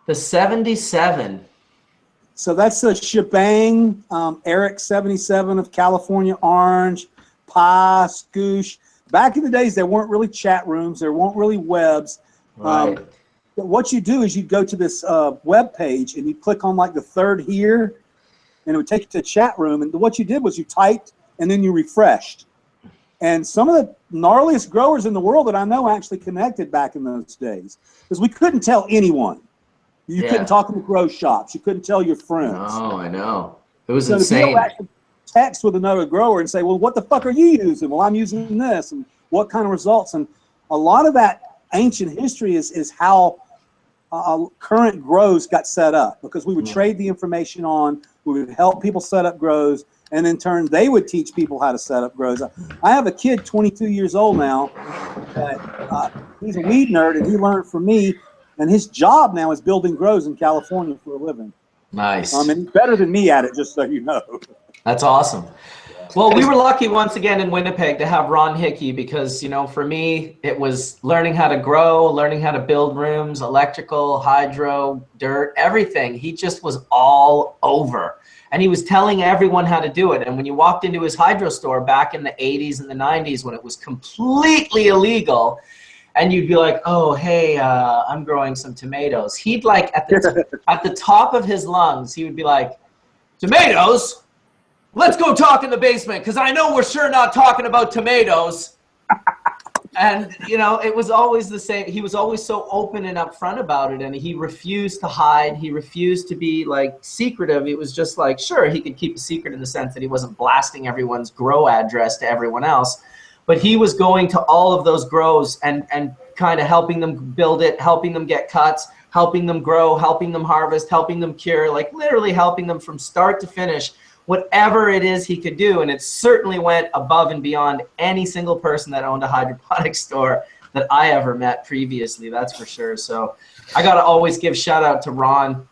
The 77. So that's the shebang, Eric 77 of California Orange, Pie, Scoosh. Back in the days, there weren't really chat rooms. There weren't really webs. Right. What you do is you go to this web page and you click on like the third here, and it would take you to a chat room. And what you did was you typed and then you refreshed. And some of the gnarliest growers in the world that I know actually connected back in those days, because we couldn't tell anyone. You couldn't talk in the grow shops. You couldn't tell your friends. Oh, I know. It was insane. text with another grower and say, well, what the fuck are you using? Well, I'm using this, and what kind of results? And a lot of that ancient history is how current grows got set up, because we would trade the information on, we would help people set up grows, and in turn they would teach people how to set up grows. I have a kid 22 years old now that he's a weed nerd, and he learned from me, and his job now is building grows in California for a living. Nice. And he's better than me at it, just so you know. That's awesome. Well, we were lucky once again in Winnipeg to have Ron Hickey, because, you know, for me, it was learning how to grow, learning how to build rooms, electrical, hydro, dirt, everything. He just was all over. And he was telling everyone how to do it. And when you walked into his hydro store back in the 80s and the 90s, when it was completely illegal, and you'd be like, oh, hey, I'm growing some tomatoes. He'd like, at the top of his lungs, he would be like, tomatoes? Let's go talk in the basement, because I know we're sure not talking about tomatoes. And, you know, it was always the same. He was always so open and upfront about it, and he refused to hide. He refused to be, like, secretive. It was just like, sure, he could keep a secret in the sense that he wasn't blasting everyone's grow address to everyone else. But he was going to all of those grows and kind of helping them build it, helping them get cuts, helping them grow, helping them harvest, helping them cure, like literally helping them from start to finish, whatever it is he could do. And it certainly went above and beyond any single person that owned a hydroponic store that I ever met previously, that's for sure. So I got to always give shout out to Ron.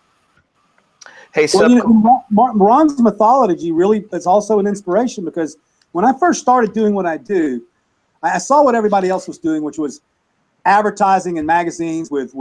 Hey, well, you know, Ron's methodology really is also an inspiration, because when I first started doing what I do, I saw what everybody else was doing, which was advertising in magazines with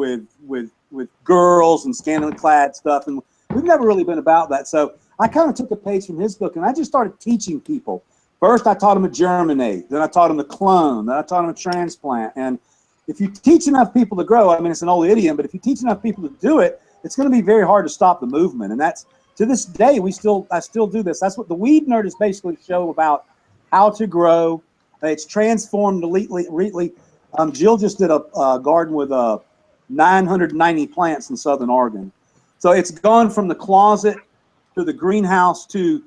girls and scantily clad stuff, and we've never really been about that. So I kind of took a page from his book, and I just started teaching people. First, I taught them to germinate. Then I taught them to clone. Then I taught them to transplant. And if you teach enough people to grow, I mean, it's an old idiom, but if you teach enough people to do it, it's going to be very hard to stop the movement. And that's, to this day, I still do this. That's what the Weed Nerd is basically a show about, how to grow. It's transformed lately. Jill just did a garden with 990 plants in Southern Oregon. So it's gone from the closet to the greenhouse to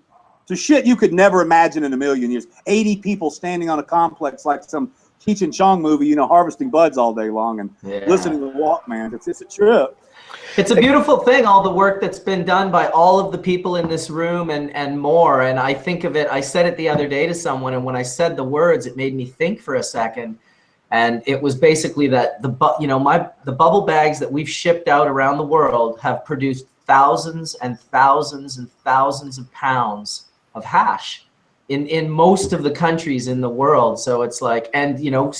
shit you could never imagine in a million years. 80 people standing on a complex like some Cheech and Chong movie, you know, harvesting buds all day long and listening to Walkman. It's a trip. It's a beautiful thing, all the work that's been done by all of the people in this room and more. And I think of it, I said it the other day to someone, and when I said the words, it made me think for a second. And it was basically that the bubble bags that we've shipped out around the world have produced thousands and thousands and thousands of pounds of hash in most of the countries in the world. So it's like, and you know,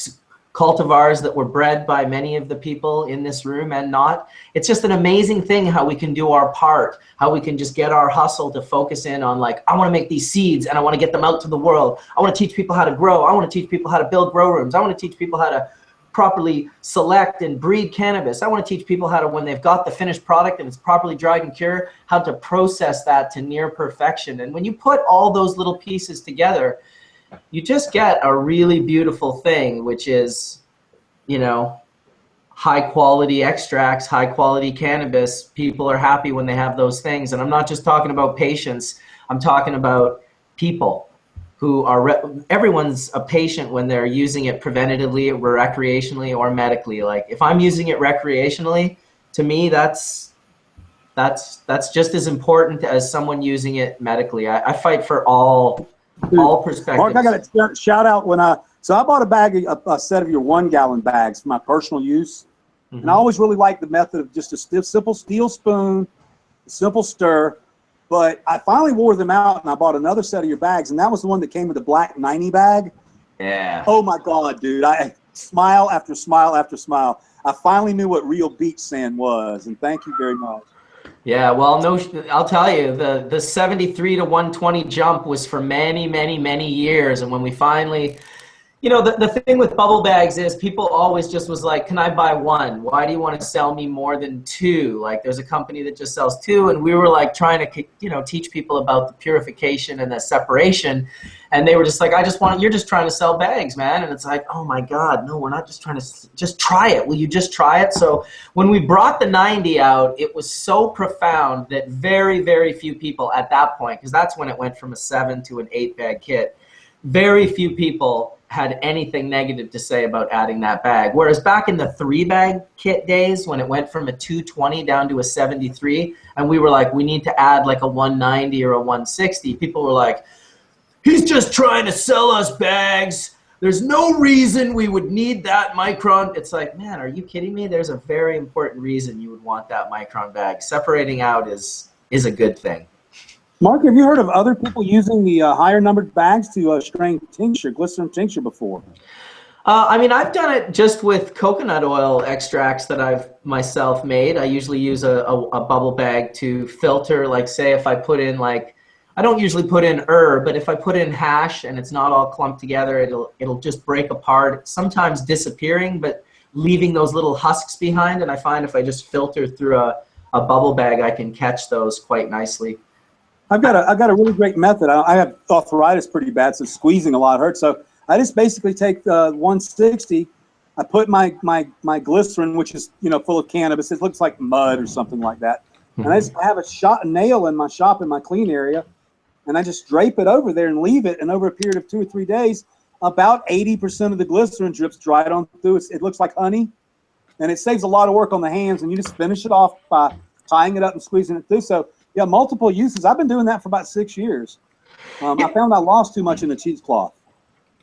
cultivars that were bred by many of the people in this room and not. It's just an amazing thing how we can do our part, how we can just get our hustle to focus in on, like, I want to make these seeds and I want to get them out to the world. I want to teach people how to grow. I want to teach people how to build grow rooms. I want to teach people how to properly select and breed cannabis. I want to teach people how to, when they've got the finished product and it's properly dried and cured, how to process that to near perfection. And when you put all those little pieces together, you just get a really beautiful thing, which is, you know, high quality extracts, high quality cannabis. People are happy when they have those things. And I'm not just talking about patients. I'm talking about people who are, everyone's a patient when they're using it preventatively, or recreationally, or medically. Like if I'm using it recreationally, to me, that's just as important as someone using it medically. I fight for all perspectives. Mark, I got to shout out so I bought a set of your 1 gallon bags for my personal use. Mm-hmm. And I always really liked the method of just a simple steel spoon, a simple stir. But I finally wore them out, and I bought another set of your bags, and that was the one that came with the black 90 bag. Yeah. Oh my God, dude! I smile after smile after smile. I finally knew what real beach sand was, and thank you very much. Yeah, well, no, I'll tell you, the 73 to 120 jump was for many, many, many years, and when we finally You know, the thing with bubble bags is people always just was like, can I buy one? Why do you want to sell me more than two? Like, there's a company that just sells two, and we were like trying to, you know, teach people about the purification and the separation, and they were just like, you're just trying to sell bags, man. And it's like, oh my God, no, we're not just trying to, just try it. Will you just try it? So when we brought the 90 out, it was so profound that very, very few people at that point, because that's when it went from a 7 to an 8 bag kit, very few people had anything negative to say about adding that bag. Whereas back in the 3 bag kit days, when it went from a 220 down to a 73, and we were like, we need to add like a 190 or a 160, people were like, he's just trying to sell us bags. There's no reason we would need that micron. It's like, man, are you kidding me? There's a very important reason you would want that micron bag. Separating out is a good thing. Mark, have you heard of other people using the higher numbered bags to strain tincture, glycerin tincture before? I mean, I've done it just with coconut oil extracts that I've myself made. I usually use a bubble bag to filter, like say if I put in like, I don't usually put in herb, but if I put in hash and it's not all clumped together, it'll just break apart, sometimes disappearing, but leaving those little husks behind. And I find if I just filter through a bubble bag, I can catch those quite nicely. I've got a really great method. I have arthritis pretty bad, so squeezing a lot hurts. So I just basically take 160. I put my glycerin, which is full of cannabis. It looks like mud or something like that. And I just have a nail in my shop in my clean area, and I just drape it over there and leave it. And over a period of 2 or 3 days, about 80% of the glycerin drips dried on through. It looks like honey, and it saves a lot of work on the hands. And you just finish it off by tying it up and squeezing it through. So yeah, multiple uses. I've been doing that for about 6 years. I found I lost too much in the cheesecloth.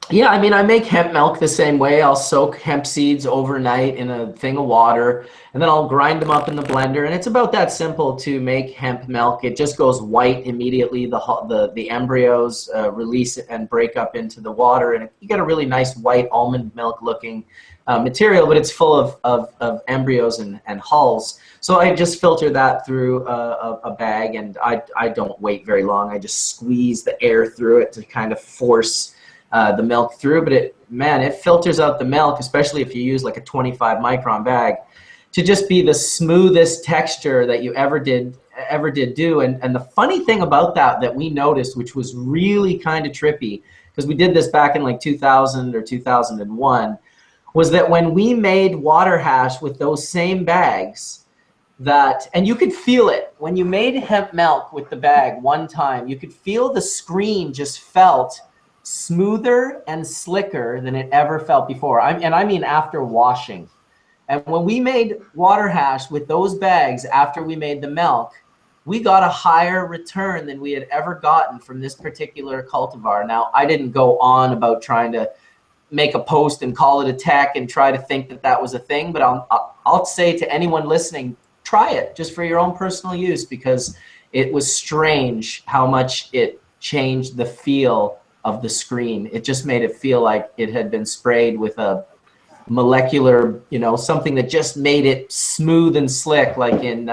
Yeah, I mean, I make hemp milk the same way. I'll soak hemp seeds overnight in a thing of water, and then I'll grind them up in the blender. And it's about that simple to make hemp milk. It just goes white immediately. The embryos release and break up into the water, and you get a really nice white almond milk looking material, but it's full of embryos and hulls. So I just filter that through a bag, and I don't wait very long. I just squeeze the air through it to kind of force the milk through. But it filters out the milk, especially if you use like a 25 micron bag, to just be the smoothest texture that you ever did do. And the funny thing about that we noticed, which was really kind of trippy, because we did this back in like 2000 or 2001, was that when we made water hash with those same bags, and you could feel it when you made hemp milk with the bag one time, you could feel the screen just felt smoother and slicker than it ever felt before. I mean after washing. And when we made water hash with those bags after we made the milk, we got a higher return than we had ever gotten from this particular cultivar. Now, I didn't go on about trying to make a post and call it a tech and try to think that was a thing, but I'll say to anyone listening, try it just for your own personal use, because it was strange how much it changed the feel of the screen. It just made it feel like it had been sprayed with a molecular, something that just made it smooth and slick, like in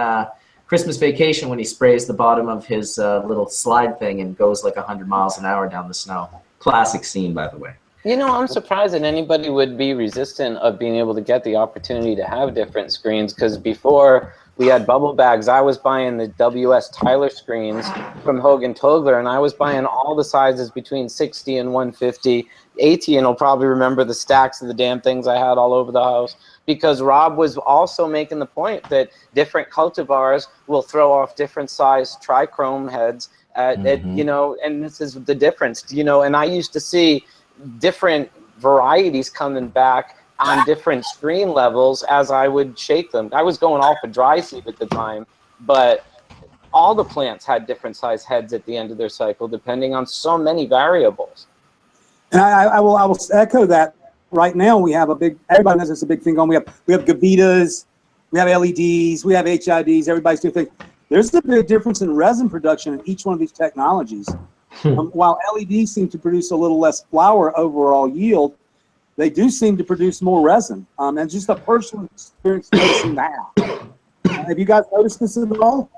Christmas Vacation when he sprays the bottom of his little slide thing and goes like 100 miles an hour down the snow. Classic scene, by the way. I'm surprised that anybody would be resistant of being able to get the opportunity to have different screens, because before we had bubble bags, I was buying the W.S. Tyler screens from Hogan Togler, and I was buying all the sizes between 60 and 150. Etienne will probably remember the stacks of the damn things I had all over the house, because Rob was also making the point that different cultivars will throw off different size trichrome heads, and this is the difference, and I used to see different varieties coming back on different screen levels as I would shake them. I was going off a dry seed at the time, but all the plants had different size heads at the end of their cycle, depending on so many variables. And I will echo that. Right now we have everybody knows it's a big thing going. We have Gavitas, we have LEDs, we have HIDs, everybody's doing things. There's a big difference in resin production in each one of these technologies. While LEDs seem to produce a little less flower overall yield, they do seem to produce more resin. And just a personal experience noticing that. Have you guys noticed this at all?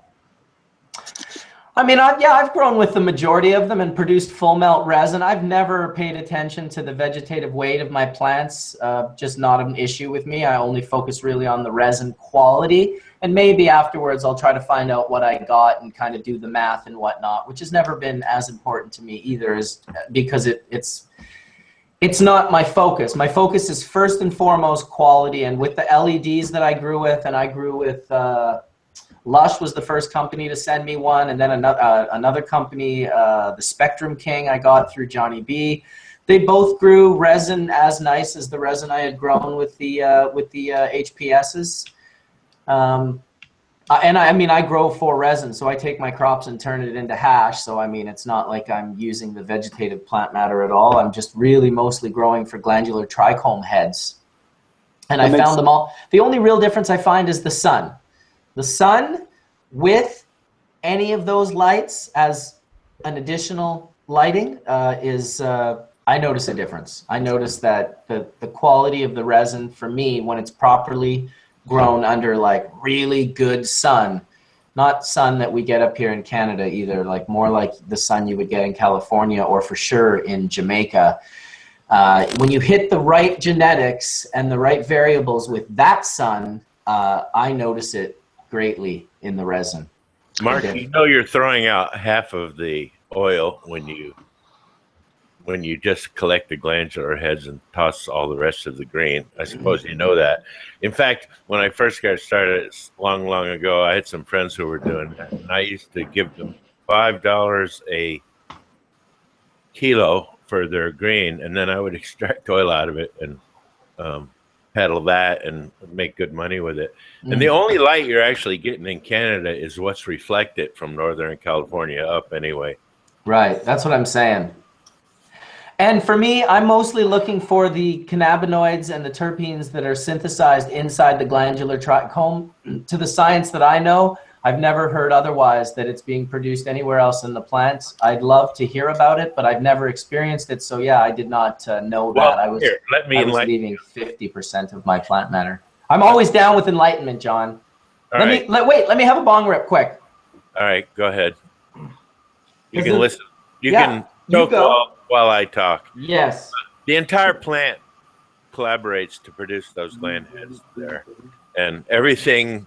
I mean, I've grown with the majority of them and produced full melt resin. I've never paid attention to the vegetative weight of my plants. Just not an issue with me. I only focus really on the resin quality. And maybe afterwards I'll try to find out what I got and kind of do the math and whatnot, which has never been as important to me either, is because it's not my focus. My focus is first and foremost quality. And with the LEDs that I grew with, and I grew with Lush was the first company to send me one, and then another company, the Spectrum King, I got through Johnny B. They both grew resin as nice as the resin I had grown with the HPSs. And I mean, I grow for resin, so I take my crops and turn it into hash. So I mean, it's not like I'm using the vegetative plant matter at all. I'm just really mostly growing for glandular trichome heads. And I found them all. The only real difference I find is the sun. The sun with any of those lights as an additional lighting I notice a difference. I notice that the quality of the resin for me, when it's properly grown under like really good sun, not sun that we get up here in Canada either, like more like the sun you would get in California or for sure in Jamaica. When you hit the right genetics and the right variables with that sun, I notice it greatly in the resin. Mark, you know you're throwing out half of the oil when you just collect the glandular heads and toss all the rest of the green. I suppose you know that. In fact, when I first got started long ago, I had some friends who were doing that, and I used to give them $5 a kilo for their green, and then I would extract oil out of it and peddle that and make good money with it. And the only light you're actually getting in Canada is what's reflected from Northern California up anyway. Right, that's what I'm saying. And for me, I'm mostly looking for the cannabinoids and the terpenes that are synthesized inside the glandular trichome. To the science that I know, I've never heard otherwise that it's being produced anywhere else in the plants. I'd love to hear about it, but I've never experienced it. So yeah, I did not know that. I was leaving 50% of my plant matter. I'm always down with enlightenment, John. Let me have a bong rip quick. All right, go ahead. You can listen. You can talk while I talk. Yes. The entire plant collaborates to produce those gland heads there. And everything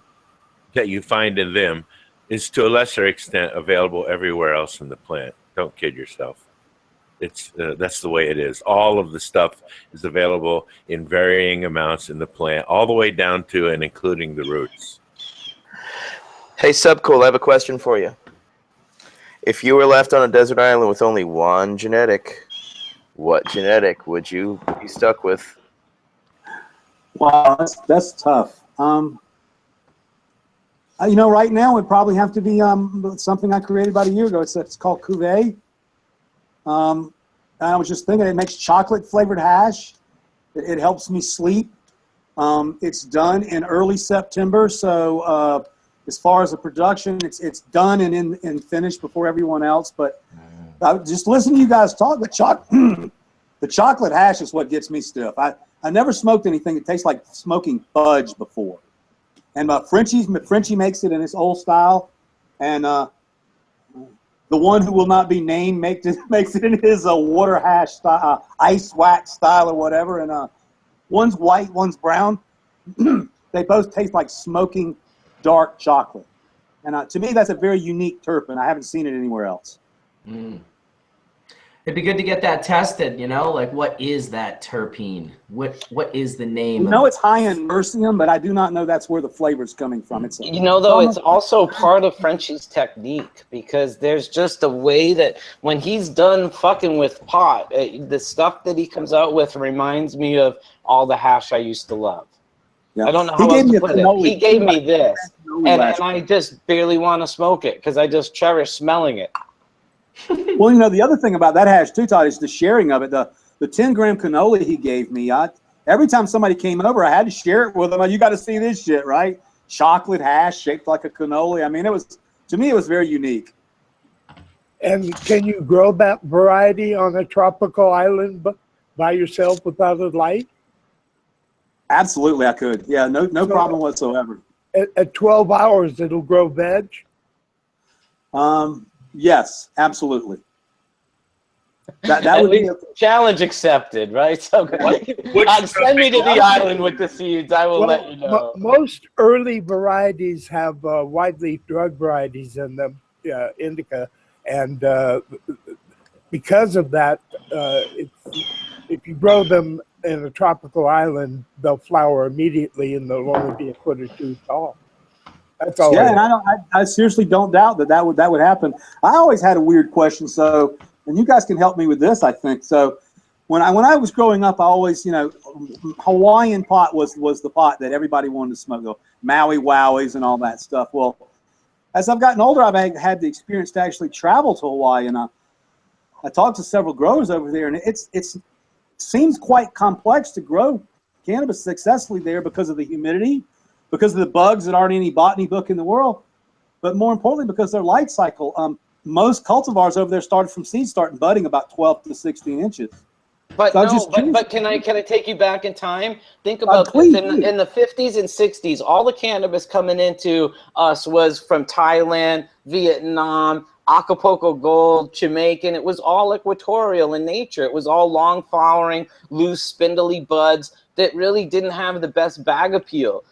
that you find in them is to a lesser extent available everywhere else in the plant. Don't kid yourself. It's that's the way it is. All of the stuff is available in varying amounts in the plant, all the way down to and including the roots. Hey, SUbcool, I have a question for you. If you were left on a desert island with only one genetic, what genetic would you be stuck with? Wow, that's tough. You know, right now it'd probably have to be something I created about a year ago. It's called Cuvée. And I was just thinking, it makes chocolate flavored hash. It helps me sleep. It's done in early September, so as far as the production, it's done and in finished before everyone else. But just listen to you guys talk. The chocolate hash is what gets me stiff. I never smoked anything that tastes like smoking fudge before. And Frenchie makes it in his old style, and the one who will not be named makes it in his water hash style, ice wax style or whatever. And one's white, one's brown. They both taste like smoking dark chocolate. And to me, that's a very unique terpene. I haven't seen it anywhere else. It'd be good to get that tested, you know, like what is that terpene? What is the name? You know, it's high in myrcium, but I do not know that's where the flavor's coming from. It's it's also part of Frenchie's technique, because there's just a way that when he's done fucking with pot, the stuff that he comes out with reminds me of all the hash I used to love. Yeah. I don't know how else to put it. He gave me this, and I just barely want to smoke it because I just cherish smelling it. Well, you know, the other thing about that hash too, Todd, is the sharing of it. The 10-gram cannoli he gave me, every time somebody came over, I had to share it with them. You got to see this shit, right? Chocolate hash shaped like a cannoli. I mean, to me, it was very unique. And can you grow that variety on a tropical island by yourself without a light? Absolutely, I could. Yeah, no problem whatsoever. At 12 hours, it'll grow veg? Yes, absolutely. That would be a challenge accepted, right? So send me to the island with the seeds. I will let you know. Most early varieties have wide-leaf drug varieties in them, indica, and because of that, if you grow them in a tropical island, they'll flower immediately, and they'll only be a foot or two tall. That's all. Yeah, and I seriously don't doubt that would happen. I always had a weird question, so. And you guys can help me with this, I think. So when I was growing up, I always, Hawaiian pot was the pot that everybody wanted to smoke, the Maui Wowies and all that stuff. Well, as I've gotten older, I've had the experience to actually travel to Hawaii, and I talked to several growers over there, and it seems quite complex to grow cannabis successfully there because of the humidity, because of the bugs that aren't in any botany book in the world, but more importantly, because their light cycle. Most cultivars over there started from seed, starting budding about 12 to 16 inches. But but can I take you back in time? Think about this. In the 50s and 60s, all the cannabis coming into us was from Thailand, Vietnam, Acapulco Gold, Jamaican. It was all equatorial in nature. It was all long flowering, loose, spindly buds that really didn't have the best bag appeal.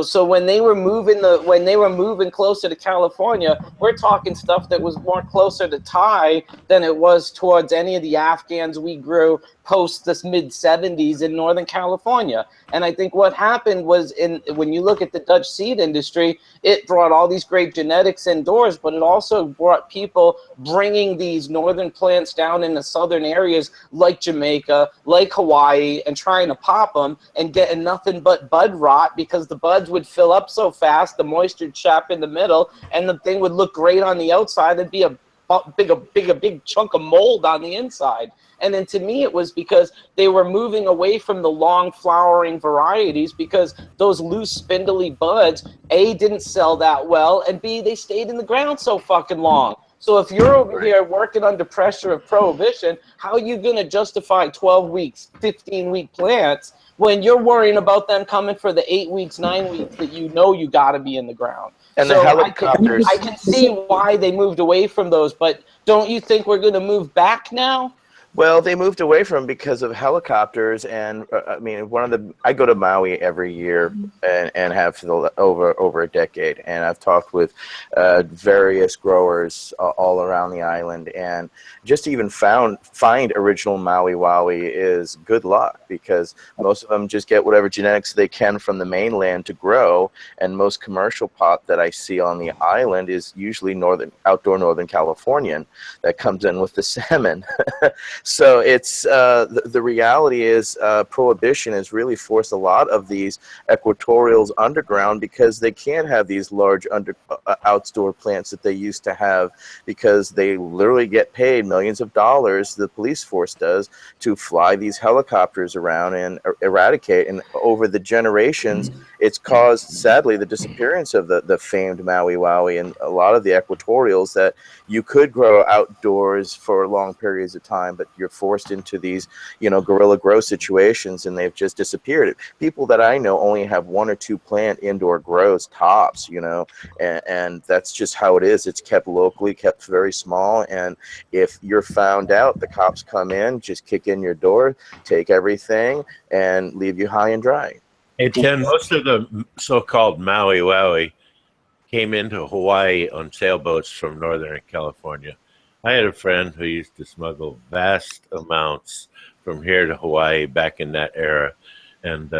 So when they were moving closer to California, we're talking stuff that was more closer to Thai than it was towards any of the Afghans we grew post this mid-70s in Northern California. And I think what happened was, when you look at the Dutch seed industry, it brought all these great genetics indoors, but it also brought people bringing these northern plants down into southern areas like Jamaica, like Hawaii, and trying to pop them and getting nothing but bud rot, because the buds would fill up so fast, the moisture trap in the middle, and the thing would look great on the outside. There'd be a big chunk of mold on the inside. And then to me, it was because they were moving away from the long flowering varieties, because those loose spindly buds, A, didn't sell that well, and B, they stayed in the ground so fucking long. So if you're over here working under pressure of prohibition, how are you going to justify 12 weeks, 15-week plants when you're worrying about them coming for the 8 weeks, 9 weeks that you got to be in the ground? And so the helicopters. I can see why they moved away from those, but don't you think we're going to move back now? Well, they moved away from because of helicopters, and I go to Maui every year and have for over a decade, and I've talked with various growers all around the island, and just to even find original Maui Wowie is good luck, because most of them just get whatever genetics they can from the mainland to grow, and most commercial pot that I see on the island is usually outdoor Northern Californian that comes in with the salmon. So it's the reality is prohibition has really forced a lot of these equatorials underground, because they can't have these large outdoor plants that they used to have, because they literally get paid millions of dollars, the police force does, to fly these helicopters around and eradicate. And over the generations, it's caused, sadly, the disappearance of the famed Maui Wowie and a lot of the equatorials that you could grow outdoors for long periods of time, but you're forced into these, guerrilla grow situations, and they've just disappeared. People that I know only have 1 or 2 plant indoor grows tops, and that's just how it is. It's kept locally, kept very small, and if you're found out, the cops come in, just kick in your door, take everything, and leave you high and dry. Etienne, most of the so-called Maui Wowie came into Hawaii on sailboats from Northern California. I had a friend who used to smuggle vast amounts from here to Hawaii back in that era, and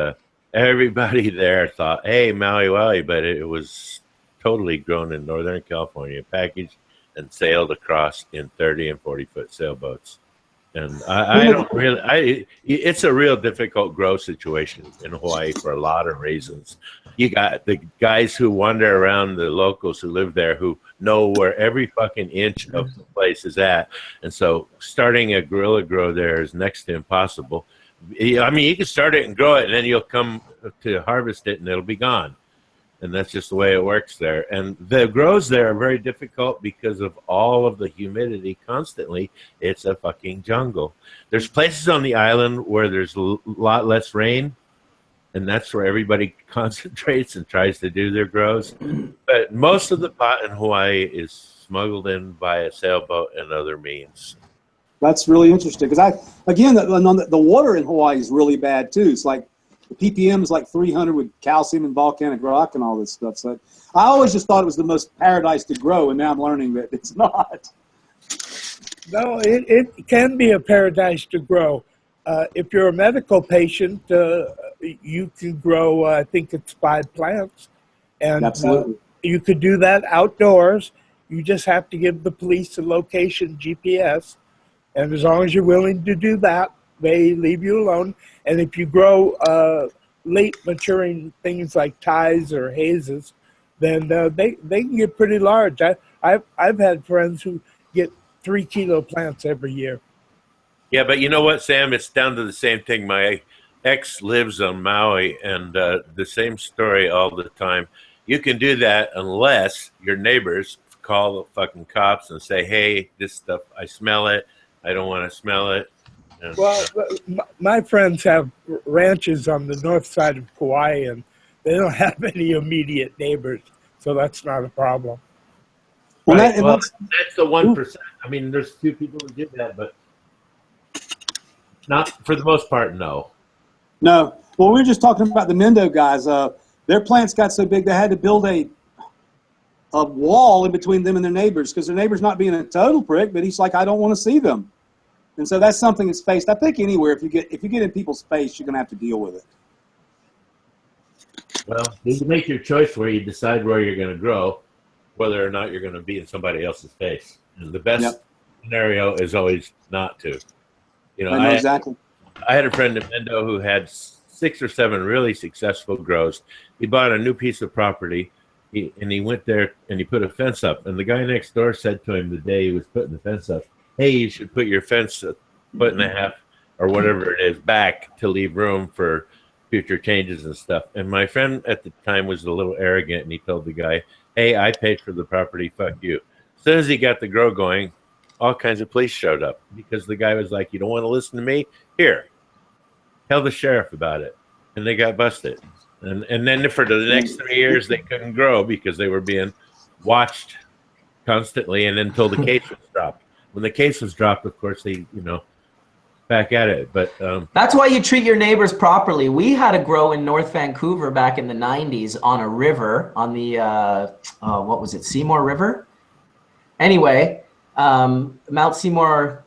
everybody there thought, hey, Maui Wowie, but it was totally grown in Northern California, packaged and sailed across in 30 and 40-foot sailboats. And it's a real difficult grow situation in Hawaii for a lot of reasons. You got the guys who wander around, the locals who live there, who know where every fucking inch of the place is at. And so starting a guerrilla grow there is next to impossible. I mean, you can start it and grow it, and then you'll come to harvest it, and it'll be gone. And that's just the way it works there. And the grows there are very difficult because of all of the humidity constantly. It's a fucking jungle. There's places on the island where there's a lot less rain, and that's where everybody concentrates and tries to do their grows. But most of the pot in Hawaii is smuggled in by a sailboat and other means. That's really interesting because the water in Hawaii is really bad too. It's like the ppm is like 300 with calcium and volcanic rock and all this stuff. So I always just thought it was the most paradise to grow, and now I'm learning that it's not. No, it can be a paradise to grow. If you're a medical patient, you can grow, I think it's 5 plants. And Absolutely. You could do that outdoors. You just have to give the police a location GPS. And as long as you're willing to do that, they leave you alone. And if you grow late maturing things like ties or hazes, then they can get pretty large. I've had friends who get 3 kilo plants every year. Yeah, but you know what, Sam? It's down to the same thing. My ex lives on Maui, and the same story all the time. You can do that unless your neighbors call the fucking cops and say, hey, this stuff, I smell it. I don't want to smell it. And, well, my friends have ranches on the north side of Kauai, and they don't have any immediate neighbors, so that's not a problem. Right. Well, that's the 1%. I mean, there's 2 people who do that, but not for the most part, no. No. Well, we were just talking about the Mendo guys. Their plants got so big they had to build a wall in between them and their neighbors because their neighbor's not being a total prick, but he's like, I don't want to see them. And so that's something that's faced. I think anywhere, if you get in people's space, you're going to have to deal with it. Well, you make your choice where you decide where you're going to grow, whether or not you're going to be in somebody else's face. And the best scenario is always not to. You know, I know exactly. I had a friend in Mendo who had 6 or 7 really successful grows. He bought a new piece of property, and he went there and he put a fence up. And the guy next door said to him the day he was putting the fence up, hey, you should put your fence 1.5 foot or whatever it is back to leave room for future changes and stuff. And my friend at the time was a little arrogant, and he told the guy, hey, I paid for the property, fuck you. As soon as he got the grow going, all kinds of police showed up because the guy was like, you don't want to listen to me? Here, tell the sheriff about it. And they got busted. And then for the next 3 years, they couldn't grow because they were being watched constantly, and until the case was dropped. When the case was dropped, of course, they, back at it. But that's why you treat your neighbors properly. We had a grow in North Vancouver back in the 90s on a river, on the, what was it, Seymour River? Anyway, Mount Seymour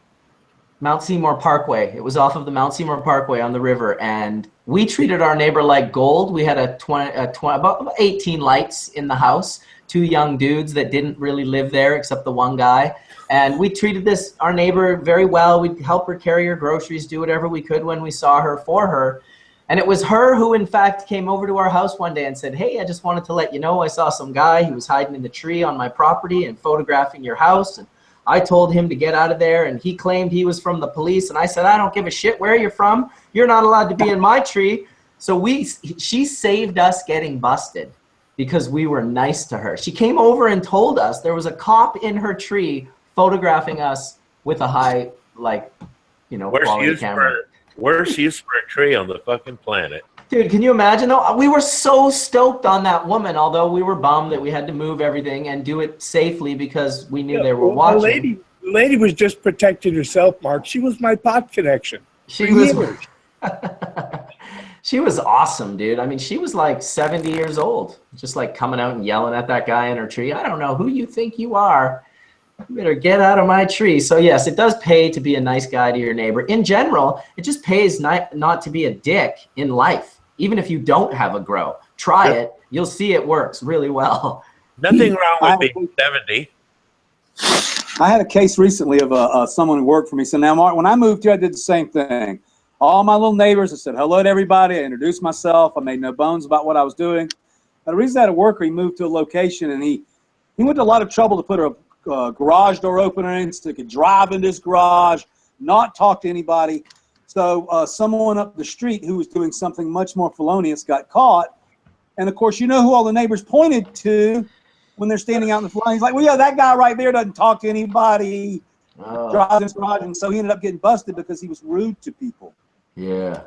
Parkway. It was off of the Mount Seymour Parkway on the river, and we treated our neighbor like gold. We had about 18 lights in the house, 2 young dudes that didn't really live there except the one guy. And we treated our neighbor very well. We'd help her carry her groceries, do whatever we could when we saw her for her. And it was her who, in fact, came over to our house one day and said, hey, I just wanted to let you know I saw some guy. He was hiding in the tree on my property and photographing your house. And I told him to get out of there, and he claimed he was from the police. And I said, I don't give a shit where you're from. You're not allowed to be in my tree. So she saved us getting busted because we were nice to her. She came over and told us there was a cop in her tree photographing us with a high, quality camera. Worst use for a tree on the fucking planet. Dude, can you imagine though? We were so stoked on that woman, although we were bummed that we had to move everything and do it safely because we knew they were watching. The lady was just protecting herself, Mark. She was my pot connection. She was awesome, dude. I mean, she was like 70 years old, just like coming out and yelling at that guy in her tree. I don't know who you think you are. You better get out of my tree. So yes, it does pay to be a nice guy to your neighbor. In general, it just pays not to be a dick in life. Even if you don't have a grow, try it. You'll see it works really well. Nothing wrong with being 70. I had a case recently of someone who worked for me. So now, Mark, when I moved here, I did the same thing. All my little neighbors, I said hello to everybody. I introduced myself. I made no bones about what I was doing. But the reason I had a worker, he moved to a location, and he went to a lot of trouble to put a garage door opener in so he could drive in this garage, not talk to anybody. So someone up the street who was doing something much more felonious got caught. And, of course, you know who all the neighbors pointed to when they're standing out in the front. He's like, well, yeah, that guy right there doesn't talk to anybody, drives in his garage. And so he ended up getting busted because he was rude to people. Yeah.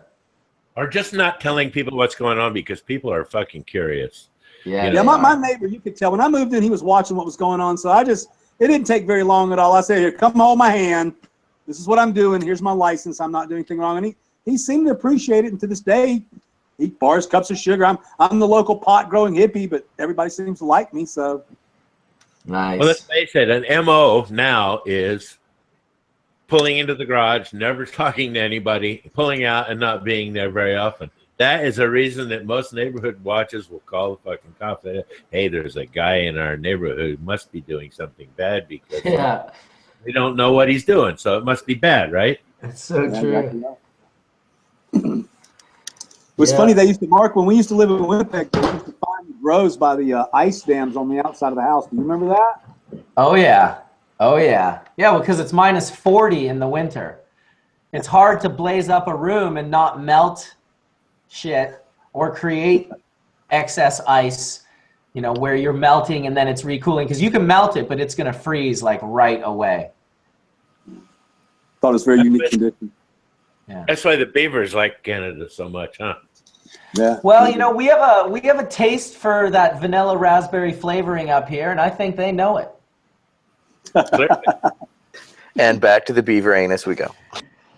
Or just not telling people what's going on because people are fucking curious. Yeah. Yeah, my neighbor, you could tell. When I moved in, he was watching what was going on. So I just it didn't take very long at all. I said, here, come hold my hand. This is what I'm doing. Here's my license. I'm not doing anything wrong. And he seemed to appreciate it. And to this day, he eats bars, cups of sugar. I'm the local pot growing hippie, but everybody seems to like me. So Nice. Well, let's face it, an MO now is pulling into the garage, never talking to anybody, pulling out and not being there very often. That is a reason that most neighborhood watches will call the fucking cops. Hey, there's a guy in our neighborhood who must be doing something bad because we don't know what he's doing, so it must be bad, right? That's so true. It was funny. They used to, Mark, when we used to live in Winnipeg, they used to find the grows by the ice dams on the outside of the house. Do you remember that? Oh, yeah. Oh, yeah. Yeah, well, because it's minus 40 in the winter. It's hard to blaze up a room and not melt shit or create excess ice, you know, where you're melting and then it's recooling. Because you can melt it, but it's going to freeze, like, right away. Thought it was a very unique condition. Yeah. That's why the beavers like Canada so much, huh? Yeah. Well, you know, we have a taste for that vanilla raspberry flavoring up here, and I think they know it. And back to the beaver anus we go.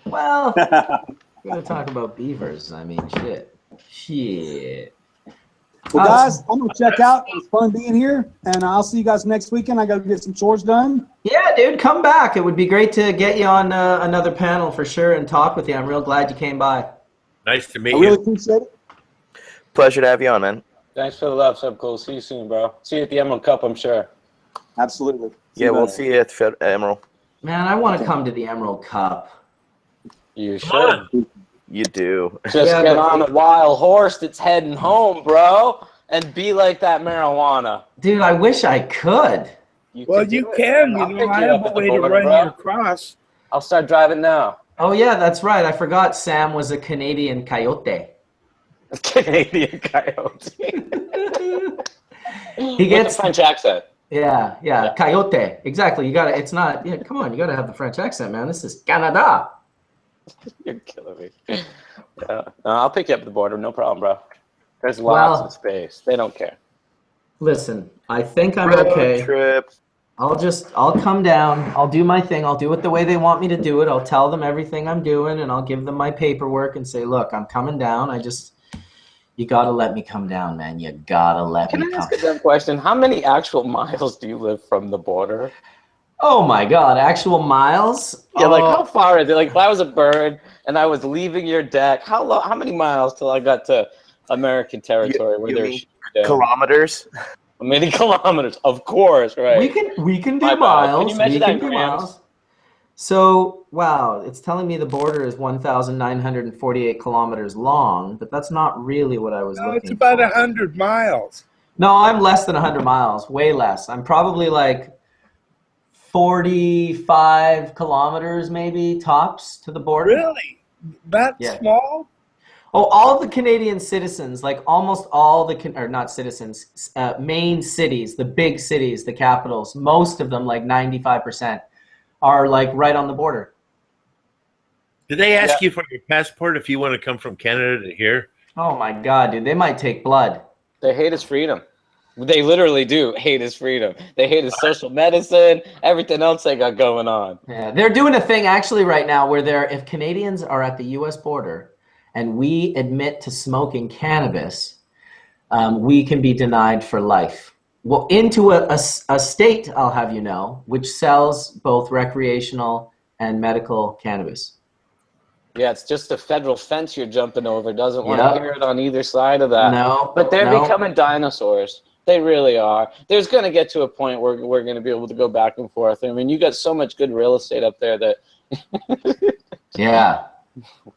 Well, we're gonna talk about beavers. I mean, shit. Well, guys, I'm gonna check out. It was fun being here, and I'll see you guys next weekend. I got to get some chores done. Yeah, dude, come back. It would be great to get you on another panel for sure and talk with you. I'm real glad you came by. Nice to meet I you. really appreciate it. Pleasure to have you on, man. Thanks for the love, SUbcool. See you soon, bro. See you at the Emerald Cup, I'm sure. Absolutely. Yeah, we'll see you at Emerald. Man, I want to come to the Emerald Cup. You should. You do. Just get on a wild horse that's heading home, bro, and be like that marijuana. Dude, I wish I could. Well, you can. You know, I have a way to run you across. I'll start driving now. Oh, yeah, that's right. I forgot Sam was a Canadian coyote. Canadian coyote. He gets the French accent. Yeah, coyote. Exactly. You gotta. It's not. Yeah, come on. You gotta have the French accent, man. This is Canada. You're killing me. Yeah. I'll pick you up at the border. No problem, bro. There's lots of space. They don't care. Listen, I think I'm Road okay. trip. I'll come down. I'll do my thing. I'll do it the way they want me to do it. I'll tell them everything I'm doing, and I'll give them my paperwork and say, look, I'm coming down. You gotta let me come down, man. You gotta let me come. Can I ask a dumb question? How many actual miles do you live from the border? Oh my God, actual miles? Yeah, like how far is it? Like if I was a bird and I was leaving your deck, how many miles till I got to American territory? You mean kilometers? Many kilometers, of course, right? We can do miles. Can you measure that in grams? So, wow, it's telling me the border is 1,948 kilometers long, but that's not really what I was looking for. It's about 100 miles. No, I'm less than 100 miles, way less. I'm probably like 45 kilometers maybe tops to the border. Really? That small? Oh, all of the Canadian citizens, like almost all the, or not citizens, main cities, the big cities, the capitals, most of them, like 95%, are like right on the border. Did they ask you for your passport if you want to come from Canada to here? Oh my God, dude, they might take blood. They hate his freedom. They literally do hate his freedom. They hate his social medicine, everything else they got going on. Yeah, they're doing a thing actually right now where if Canadians are at the U.S. border and we admit to smoking cannabis, we can be denied for life. Well, into a state, I'll have you know, which sells both recreational and medical cannabis. Yeah, it's just a federal fence you're jumping over. Doesn't want to hear it on either side of that. No, but they're becoming dinosaurs. They really are. There's going to get to a point where we're going to be able to go back and forth. I mean, you got so much good real estate up there that... Yeah.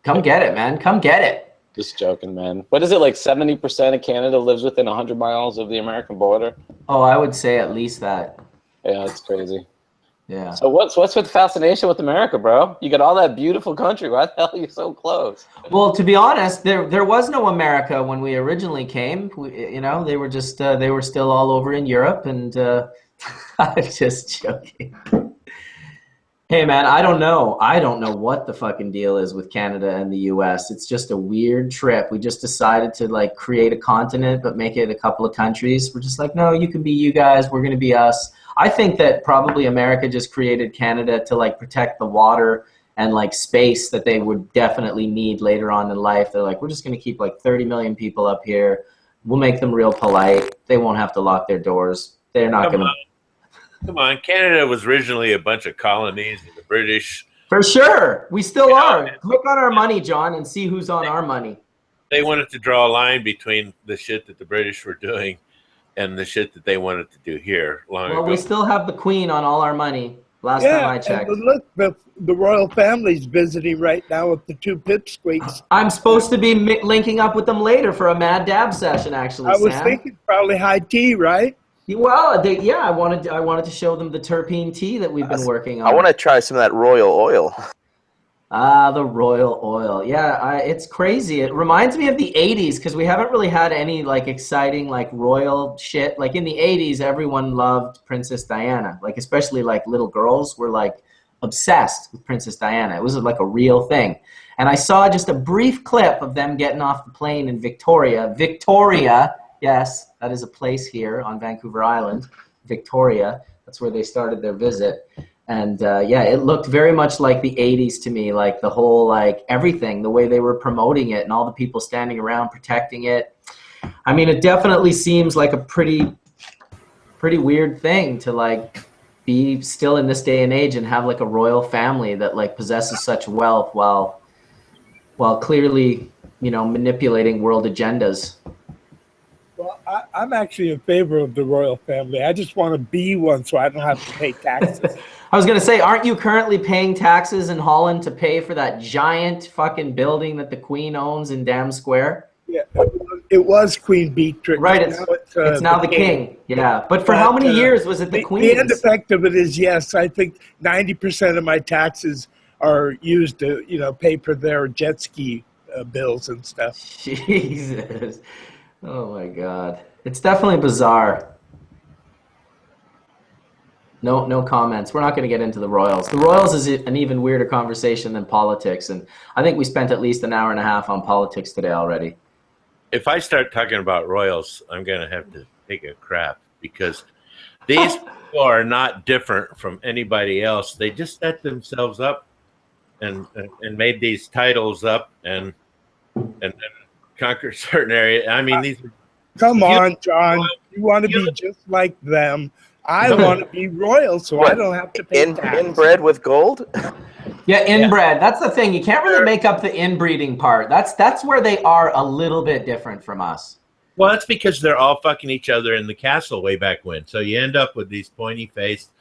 Come get it, man. Come get it. Just joking, man. What is it, like 70% of Canada lives within 100 miles of the American border? Oh, I would say at least that. Yeah, that's crazy. Yeah. So what's with the fascination with America, bro? You got all that beautiful country. Why the hell are you so close? Well, to be honest, there was no America when we originally came. You know, they were just they were still all over in Europe, and I'm just joking. Hey man, I don't know. I don't know what the fucking deal is with Canada and the US. It's just a weird trip. We just decided to like create a continent but make it a couple of countries. We're just like, no, you can be you guys, we're going to be us. I think that probably America just created Canada to like protect the water and like space that they would definitely need later on in life. They're like, we're just going to keep like 30 million people up here. We'll make them real polite. They won't have to lock their doors. They're not going to. Come on, Canada was originally a bunch of colonies of the British. For sure. We still are. Look on our money, John, and see who's on our money. They wanted to draw a line between the shit that the British were doing and the shit that they wanted to do here long ago. Well, we still have the Queen on all our money. Last time I checked. And look, the royal family's visiting right now with the two pipsqueaks. I'm supposed to be linking up with them later for a Mad Dab session, actually, I was Sam. thinking probably high tea, right? Well, I wanted to show them the terpene tea that we've been working on. I want to try some of that royal oil. Ah, the royal oil. Yeah, it's crazy. It reminds me of the 80s because we haven't really had any like exciting like royal shit. Like in the 80s, everyone loved Princess Diana. Like especially like little girls were like obsessed with Princess Diana. It was like a real thing. And I saw just a brief clip of them getting off the plane in Victoria. Victoria, yes, that is a place here on Vancouver Island. Victoria, that's where they started their visit. And yeah, it looked very much like the 80s to me, like the whole, like everything, the way they were promoting it and all the people standing around protecting it. I mean, it definitely seems like a pretty weird thing to like be still in this day and age and have like a royal family that like possesses such wealth while clearly, you know, manipulating world agendas. Well, I'm actually in favor of the royal family. I just want to be one so I don't have to pay taxes. I was going to say, aren't you currently paying taxes in Holland to pay for that giant fucking building that the Queen owns in Dam Square? Yeah, it was Queen Beatrix. Right, it's now the king. Yeah, but for how many years was it the Queen? The end effect of it is, yes, I think 90% of my taxes are used to, you know, pay for their jet ski bills and stuff. Jesus. Oh my God. It's definitely bizarre. No comments. We're not going to get into the Royals. The Royals is an even weirder conversation than politics, and I think we spent at least an hour and a half on politics today already. If I start talking about Royals, I'm going to have to take a crap because these people are not different from anybody else. They just set themselves up and made these titles up and conquer certain area. I mean, these. Come on, John. You want to be just like them. I want to be royal, so I don't have to pay tax. Inbred with gold? Yeah, inbred. That's the thing. You can't really make up the inbreeding part. That's where they are a little bit different from us. Well, that's because they're all fucking each other in the castle way back when. So you end up with these pointy-faced,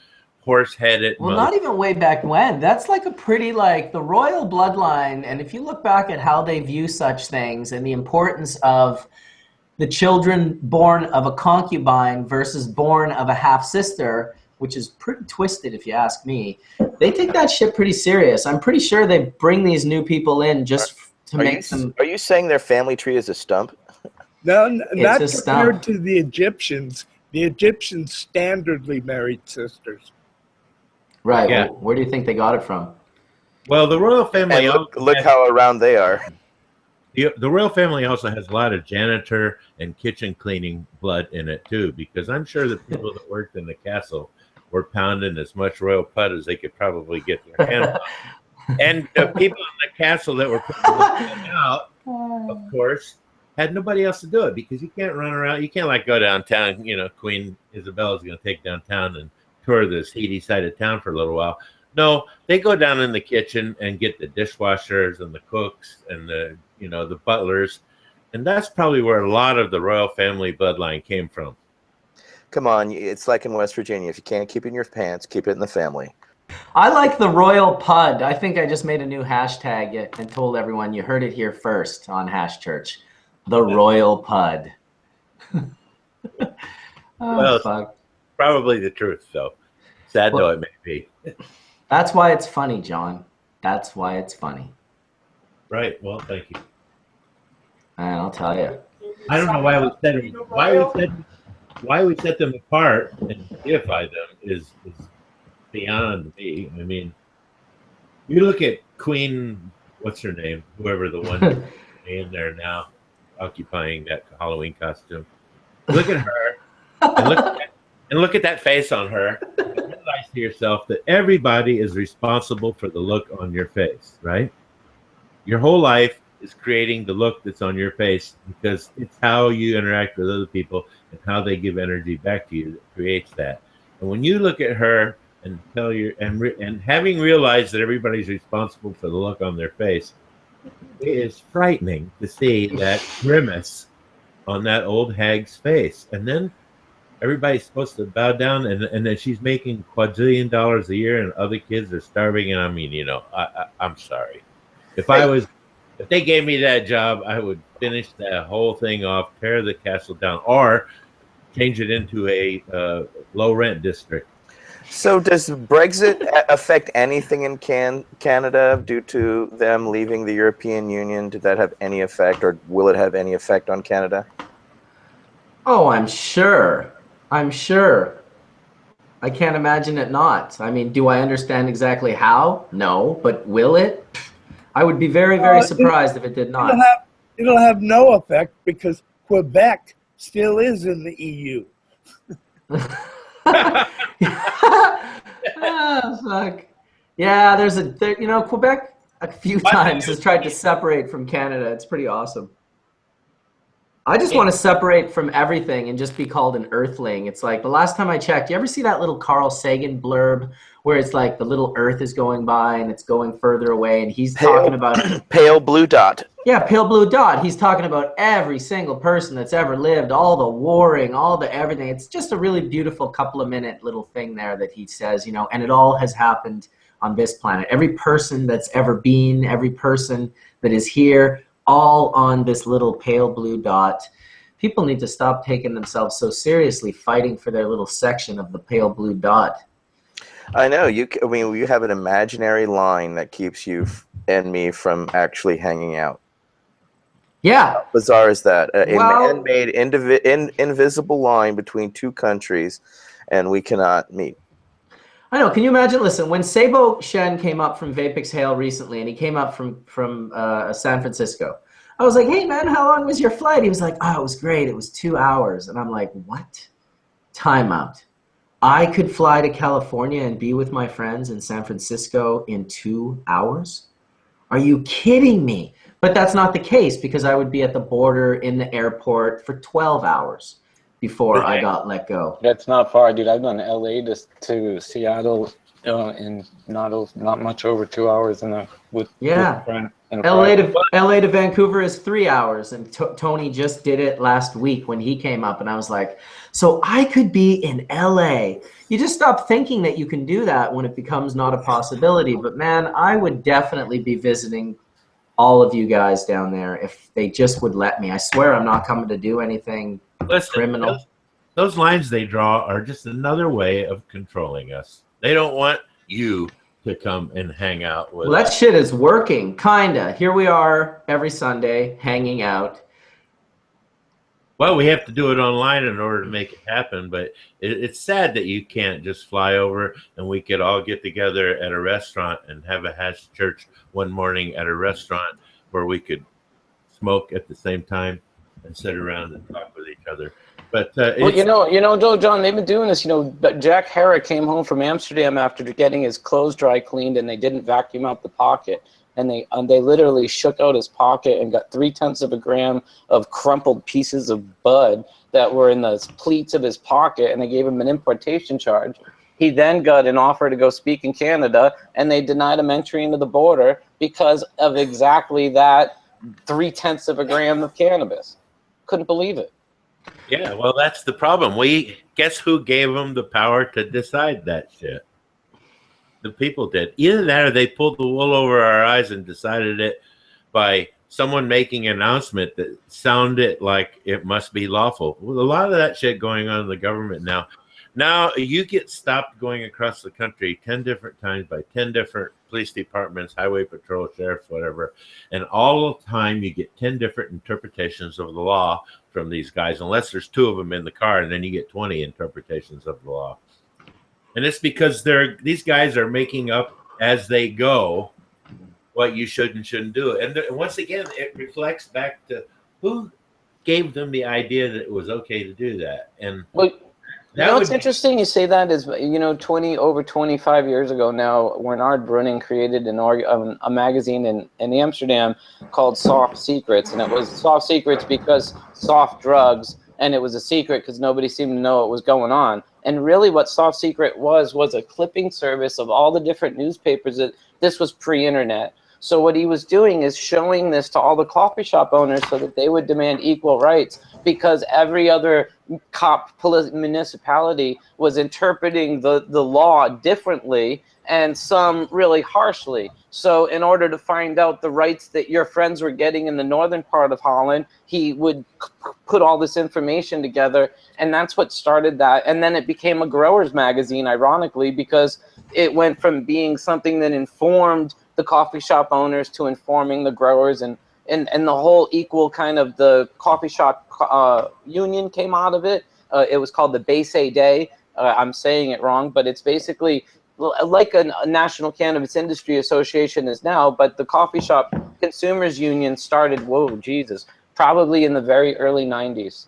horse-headed. Well, not even way back when. That's like a pretty, like, the royal bloodline. And if you look back at how they view such things and the importance of the children born of a concubine versus born of a half-sister, which is pretty twisted if you ask me, they take that shit pretty serious. I'm pretty sure they bring these new people in just to make them... Are you saying their family tree is a stump? No, not compared to the Egyptians. The Egyptians standardly married sisters. Right. Yeah. Well, where do you think they got it from? Well, the royal family... And look how around they are. The royal family also has a lot of janitor and kitchen cleaning blood in it, too, because I'm sure the people that worked in the castle were pounding as much royal pud as they could probably get their hands on. And the people in the castle that were putting the out, of course, had nobody else to do it because you can't run around. You can't, like, go downtown. You know, Queen Isabella's going to take downtown and tour the seedy side of town for a little while. No, they go down in the kitchen and get the dishwashers and the cooks and the butlers, and that's probably where a lot of the royal family bloodline came from. Come on, it's like in West Virginia. If you can't keep it in your pants, keep it in the family. I like the royal pud. I think I just made a new hashtag and told everyone you heard it here first on Hash Church. The royal pud. Well, fuck. Probably the truth, though. Sad though it may be. That's why it's funny, John. That's why it's funny. Right. Well, thank you. And I'll tell you. I don't know why we set them apart and deify them is beyond me. I mean, You look at Queen, what's her name? Whoever the one in there now, occupying that Halloween costume. Look at her, and look at that face on her. And realize to yourself that everybody is responsible for the look on your face, right? Your whole life is creating the look that's on your face because it's how you interact with other people and how they give energy back to you that creates that. And when you look at her and tell you and having realized that everybody's responsible for the look on their face, it is frightening to see that grimace on that old hag's face. And then everybody's supposed to bow down, and then she's making $quadrillion a year, and other kids are starving. And I mean, you know, I'm sorry. If they gave me that job, I would finish that whole thing off, tear the castle down, or change it into a low rent district. So does Brexit affect anything in Canada due to them leaving the European Union? Did that have any effect, or will it have any effect on Canada? Oh, I'm sure. I'm sure. I can't imagine it not. I mean, do I understand exactly how? No, but will it? I would be very, very surprised if it did not. It'll have no effect because Quebec still is in the EU. Oh, fuck. Yeah, Quebec a few times has tried to separate from Canada. It's pretty awesome. I just want to separate from everything and just be called an earthling. It's like the last time I checked, you ever see that little Carl Sagan blurb where it's like the little earth is going by and it's going further away and he's talking about pale blue dot. Yeah, pale blue dot. He's talking about every single person that's ever lived, all the warring, all the everything. It's just a really beautiful couple of minute little thing there that he says, you know, and it all has happened on this planet. Every person that's ever been, every person that is here, all on this little pale blue dot. People need to stop taking themselves so seriously, fighting for their little section of the pale blue dot. I know. You have an imaginary line that keeps you and me from actually hanging out. Yeah. How bizarre is that? A man-made invisible line between two countries, and we cannot meet. I know. Can you imagine? Listen, when Sabo Shen came up from Vape Exhale recently, and he came up from San Francisco, I was like, "Hey, man, how long was your flight?" He was like, "Oh, it was great. It was 2 hours." And I'm like, "What? Time out. I could fly to California and be with my friends in San Francisco in 2 hours? Are you kidding me?" But that's not the case because I would be at the border in the airport for 12 hours. Before I got let go. That's not far, dude. I've done LA to Seattle in not much over 2 hours with a friend. LA to Vancouver is 3 hours, and Tony just did it last week when he came up, and I was like, so I could be in LA. You just stop thinking that you can do that when it becomes not a possibility. But man, I would definitely be visiting all of you guys down there if they just would let me. I swear I'm not coming to do anything criminal. Those lines they draw are just another way of controlling us. They don't want you to come and hang out with us. Well, that shit is working, kinda. Here we are every Sunday hanging out. Well, we have to do it online in order to make it happen, but it's sad that you can't just fly over and we could all get together at a restaurant and have a hash church one morning at a restaurant where we could smoke at the same time and sit around and talk with each other. But well, you know, John, they've been doing this. You know, Jack Herrick came home from Amsterdam after getting his clothes dry cleaned, and they didn't vacuum out the pocket, and they literally shook out his pocket and got 0.3 of a gram of crumpled pieces of bud that were in the pleats of his pocket, and they gave him an importation charge. He then got an offer to go speak in Canada, and they denied him entry into the border because of exactly that 0.3 of a gram of cannabis. Couldn't believe it. Yeah, well, that's the problem. Guess who gave them the power to decide that shit? The people did. Either that or they pulled the wool over our eyes and decided it by someone making an announcement that sounded like it must be lawful. Well, a lot of that shit going on in the government now. Now you get stopped going across the country 10 different times by 10 different police departments, highway patrol, sheriffs, whatever. And all the time you get 10 different interpretations of the law from these guys, unless there's 2 of them in the car, and then you get 20 interpretations of the law. And it's because these guys are making up as they go what you should and shouldn't do. And once again, it reflects back to who gave them the idea that it was okay to do that. And well, you know what's interesting you say that is, you know, over 25 years ago now, Bernard Brunning created a magazine in Amsterdam called Soft Secrets, and it was Soft Secrets because soft drugs, and it was a secret because nobody seemed to know what was going on. And really what Soft Secret was a clipping service of all the different newspapers. This was pre-internet. So what he was doing is showing this to all the coffee shop owners so that they would demand equal rights, because every other municipality was interpreting the law differently, and some really harshly. So in order to find out the rights that your friends were getting in the northern part of Holland, he would put all this information together, and that's what started that. And then it became a growers magazine, ironically, because it went from being something that informed the coffee shop owners to informing the growers, and the whole equal kind of the coffee shop union came out of it. It was called the Basse Day. I'm saying it wrong, but it's basically like a National Cannabis Industry Association is now, but the coffee shop consumers union started, probably in the very early 90s.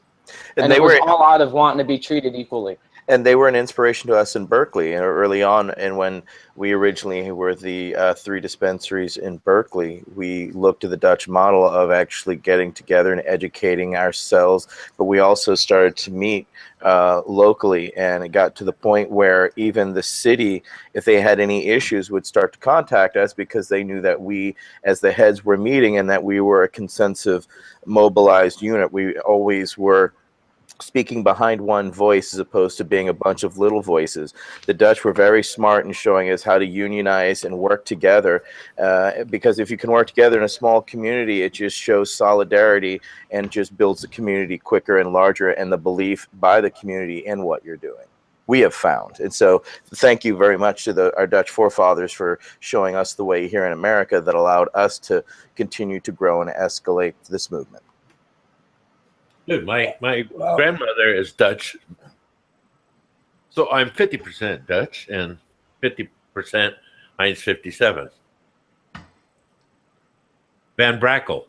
And they were all out of wanting to be treated equally. And they were an inspiration to us in Berkeley early on. And when we originally were the 3 dispensaries in Berkeley, we looked at the Dutch model of actually getting together and educating ourselves. But we also started to meet locally, and it got to the point where even the city, if they had any issues, would start to contact us because they knew that we, as the heads, were meeting and that we were a consensus, mobilized unit. We always were speaking behind one voice as opposed to being a bunch of little voices. The Dutch were very smart in showing us how to unionize and work together, because if you can work together in a small community, it just shows solidarity and just builds the community quicker and larger, and the belief by the community in what you're doing, we have found. And so thank you very much to our Dutch forefathers for showing us the way here in America that allowed us to continue to grow and escalate this movement. Dude, my grandmother is Dutch, so I'm 50% Dutch and 50% Heinz 57. Van Brakel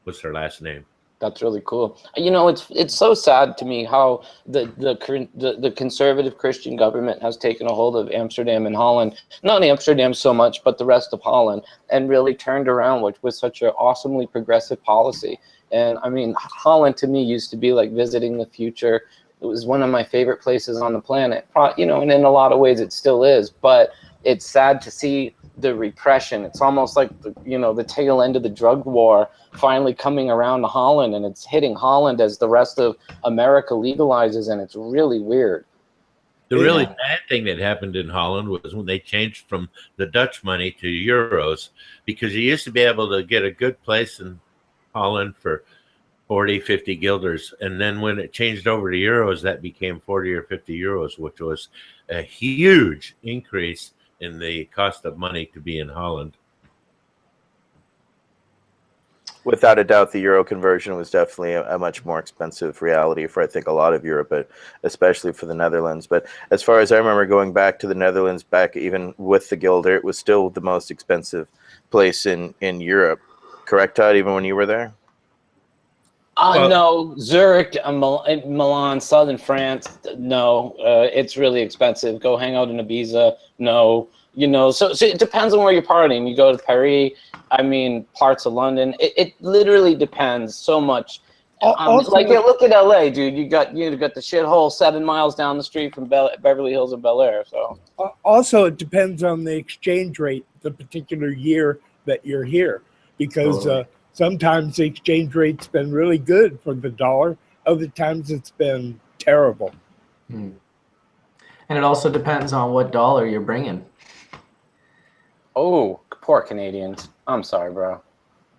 was her last name. That's really cool. You know, it's so sad to me how the conservative Christian government has taken a hold of Amsterdam and Holland, not Amsterdam so much, but the rest of Holland, and really turned around with such an awesomely progressive policy. And I mean, Holland to me used to be like visiting the future. It was one of my favorite places on the planet, you know, and in a lot of ways it still is. But it's sad to see the repression. It's almost like the tail end of the drug war finally coming around to Holland, and it's hitting Holland as the rest of America legalizes, and it's really weird. The really bad thing that happened in Holland was when they changed from the Dutch money to euros, because you used to be able to get a good place in Holland for 40, 50 guilders. And then when it changed over to euros, that became 40 or 50 euros, which was a huge increase in the cost of money to be in Holland. Without a doubt, the euro conversion was definitely a much more expensive reality for, I think, a lot of Europe, but especially for the Netherlands. But as far as I remember going back to the Netherlands, back even with the guilder, it was still the most expensive place in Europe. Correct, Todd, even when you were there? No, Zurich, Milan, southern France, no. It's really expensive. Go hang out in Ibiza, no. You know, so it depends on where you're partying. You go to Paris, I mean, parts of London. It literally depends so much. Like, look at LA, dude. You got the shithole 7 miles down the street from Beverly Hills and Bel Air. So also, it depends on the exchange rate the particular year that you're here, because sometimes the exchange rate's been really good for the dollar. Other times it's been terrible. And it also depends on what dollar you're bringing. Oh, poor Canadians. I'm sorry, bro.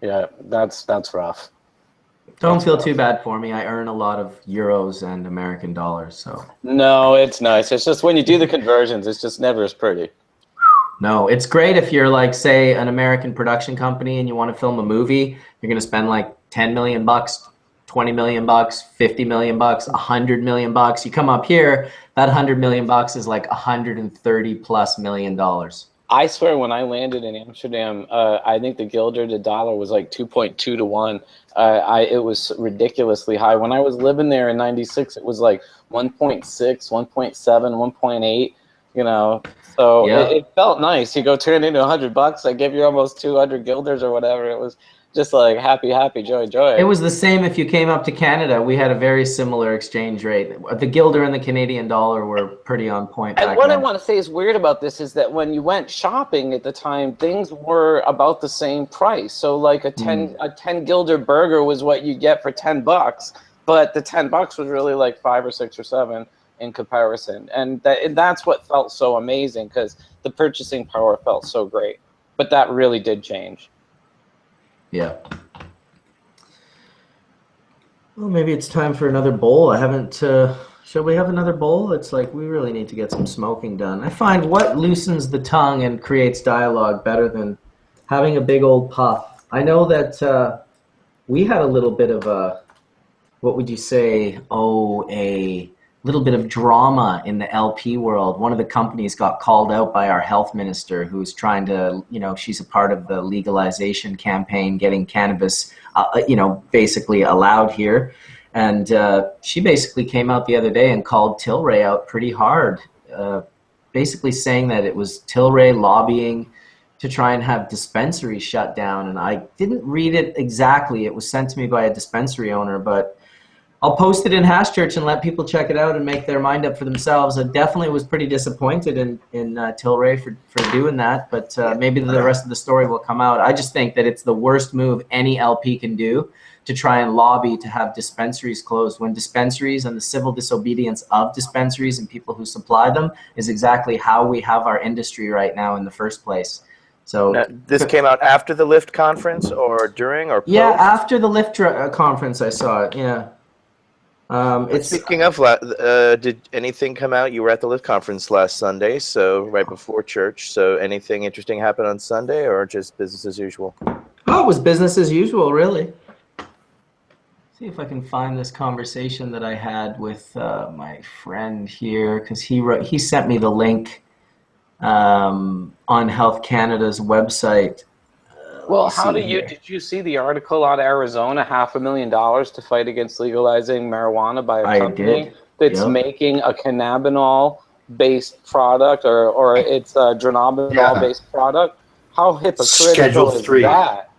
Yeah, that's rough. Don't feel too bad for me. I earn a lot of euros and American dollars, so. No, it's nice. It's just when you do the conversions, it's just never as pretty. No, it's great if you're like, say, an American production company and you want to film a movie. You're going to spend like $10 million, $20 million, $50 million, $100 million. You come up here, that $100 million is like $130+ million. I swear, when I landed in Amsterdam, I think the guilder to dollar was like 2.2 to 1. It was ridiculously high. When I was living there in '96, it was like 1.6, 1.7, 1.8. You know, so it felt nice. You go turn into $100, I give you almost 200 guilders or whatever. It was just like happy, joy. It was the same if you came up to Canada. We had a very similar exchange rate. The guilder and the Canadian dollar were pretty on point. And what I want to say is weird about this is that when you went shopping at the time, things were about the same price. So like a 10 guilder burger was what you get for $10, but the $10 was really like 5 or 6 or 7 in comparison. And that's what felt so amazing, because the purchasing power felt so great. But that really did change. Yeah. Well, maybe it's time for another bowl. I haven't, shall we have another bowl? It's like we really need to get some smoking done. I find what loosens the tongue and creates dialogue better than having a big old puff. I know that we had a little bit of a, what would you say, a little bit of drama in the LP world. One of the companies got called out by our health minister, who's trying to, she's a part of the legalization campaign, getting cannabis, basically allowed here. And she basically came out the other day and called Tilray out pretty hard, basically saying that it was Tilray lobbying to try and have dispensaries shut down. And I didn't read it exactly. It was sent to me by a dispensary owner, but I'll post it in Hash Church and let people check it out and make their mind up for themselves. I definitely was pretty disappointed in Tilray for doing that, but maybe the rest of the story will come out. I just think that it's the worst move any LP can do, to try and lobby to have dispensaries closed, when dispensaries and the civil disobedience of dispensaries and people who supply them is exactly how we have our industry right now in the first place. So now, this came out after the LIFT conference or during or post? Yeah, after the LIFT conference I saw it, yeah. Speaking of, did anything come out? You were at the LIFT conference last Sunday, so right before church. So anything interesting happen on Sunday, or just business as usual? Oh, it was business as usual, really. See if I can find this conversation that I had with my friend here, because he sent me the link on Health Canada's website. Well, did you see the article on Arizona, $500,000 to fight against legalizing marijuana by a company that's making a cannabinol-based product, or it's a dronabinol-based product? How hypocritical Schedule is 3. that?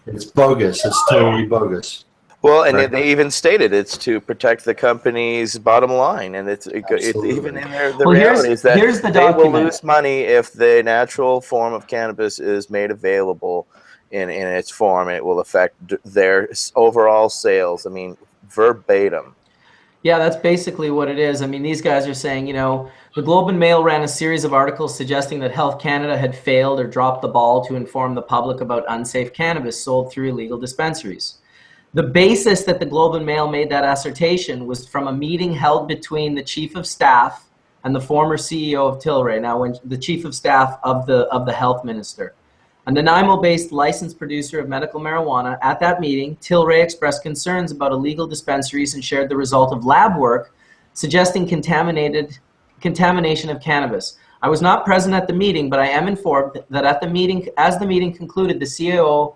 It's bogus. It's totally bogus. Well, and they even stated it's to protect the company's bottom line, and it's even in there. The reality is that they will lose money if the natural form of cannabis is made available in its form. It will affect their overall sales. I mean, verbatim. Yeah, that's basically what it is. I mean, these guys are saying, the Globe and Mail ran a series of articles suggesting that Health Canada had failed or dropped the ball to inform the public about unsafe cannabis sold through illegal dispensaries. The basis that the Globe and Mail made that assertion was from a meeting held between the chief of staff and the former CEO of Tilray, now when the chief of staff of the health minister. A Nanaimo-based licensed producer of medical marijuana. At that meeting, Tilray expressed concerns about illegal dispensaries and shared the result of lab work suggesting contamination of cannabis. I was not present at the meeting, but I am informed that at the meeting, as the meeting concluded, the CEO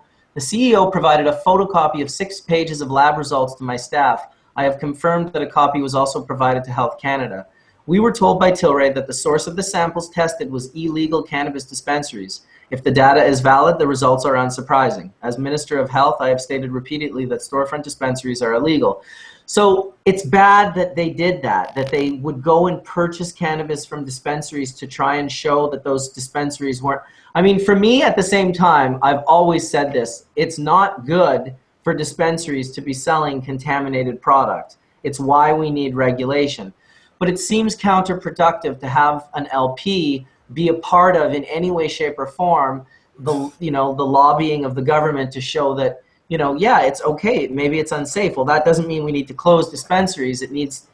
provided a photocopy of 6 pages of lab results to my staff. I have confirmed that a copy was also provided to Health Canada. We were told by Tilray that the source of the samples tested was illegal cannabis dispensaries. If the data is valid, the results are unsurprising. As Minister of Health, I have stated repeatedly that storefront dispensaries are illegal. So it's bad that they did that they would go and purchase cannabis from dispensaries to try and show that those dispensaries weren't. I mean, for me, at the same time, I've always said this, it's not good for dispensaries to be selling contaminated product. It's why we need regulation. But it seems counterproductive to have an LP be a part of, in any way, shape, or form, the lobbying of the government to show that, yeah, it's okay, maybe it's unsafe. Well, that doesn't mean we need to close dispensaries. It means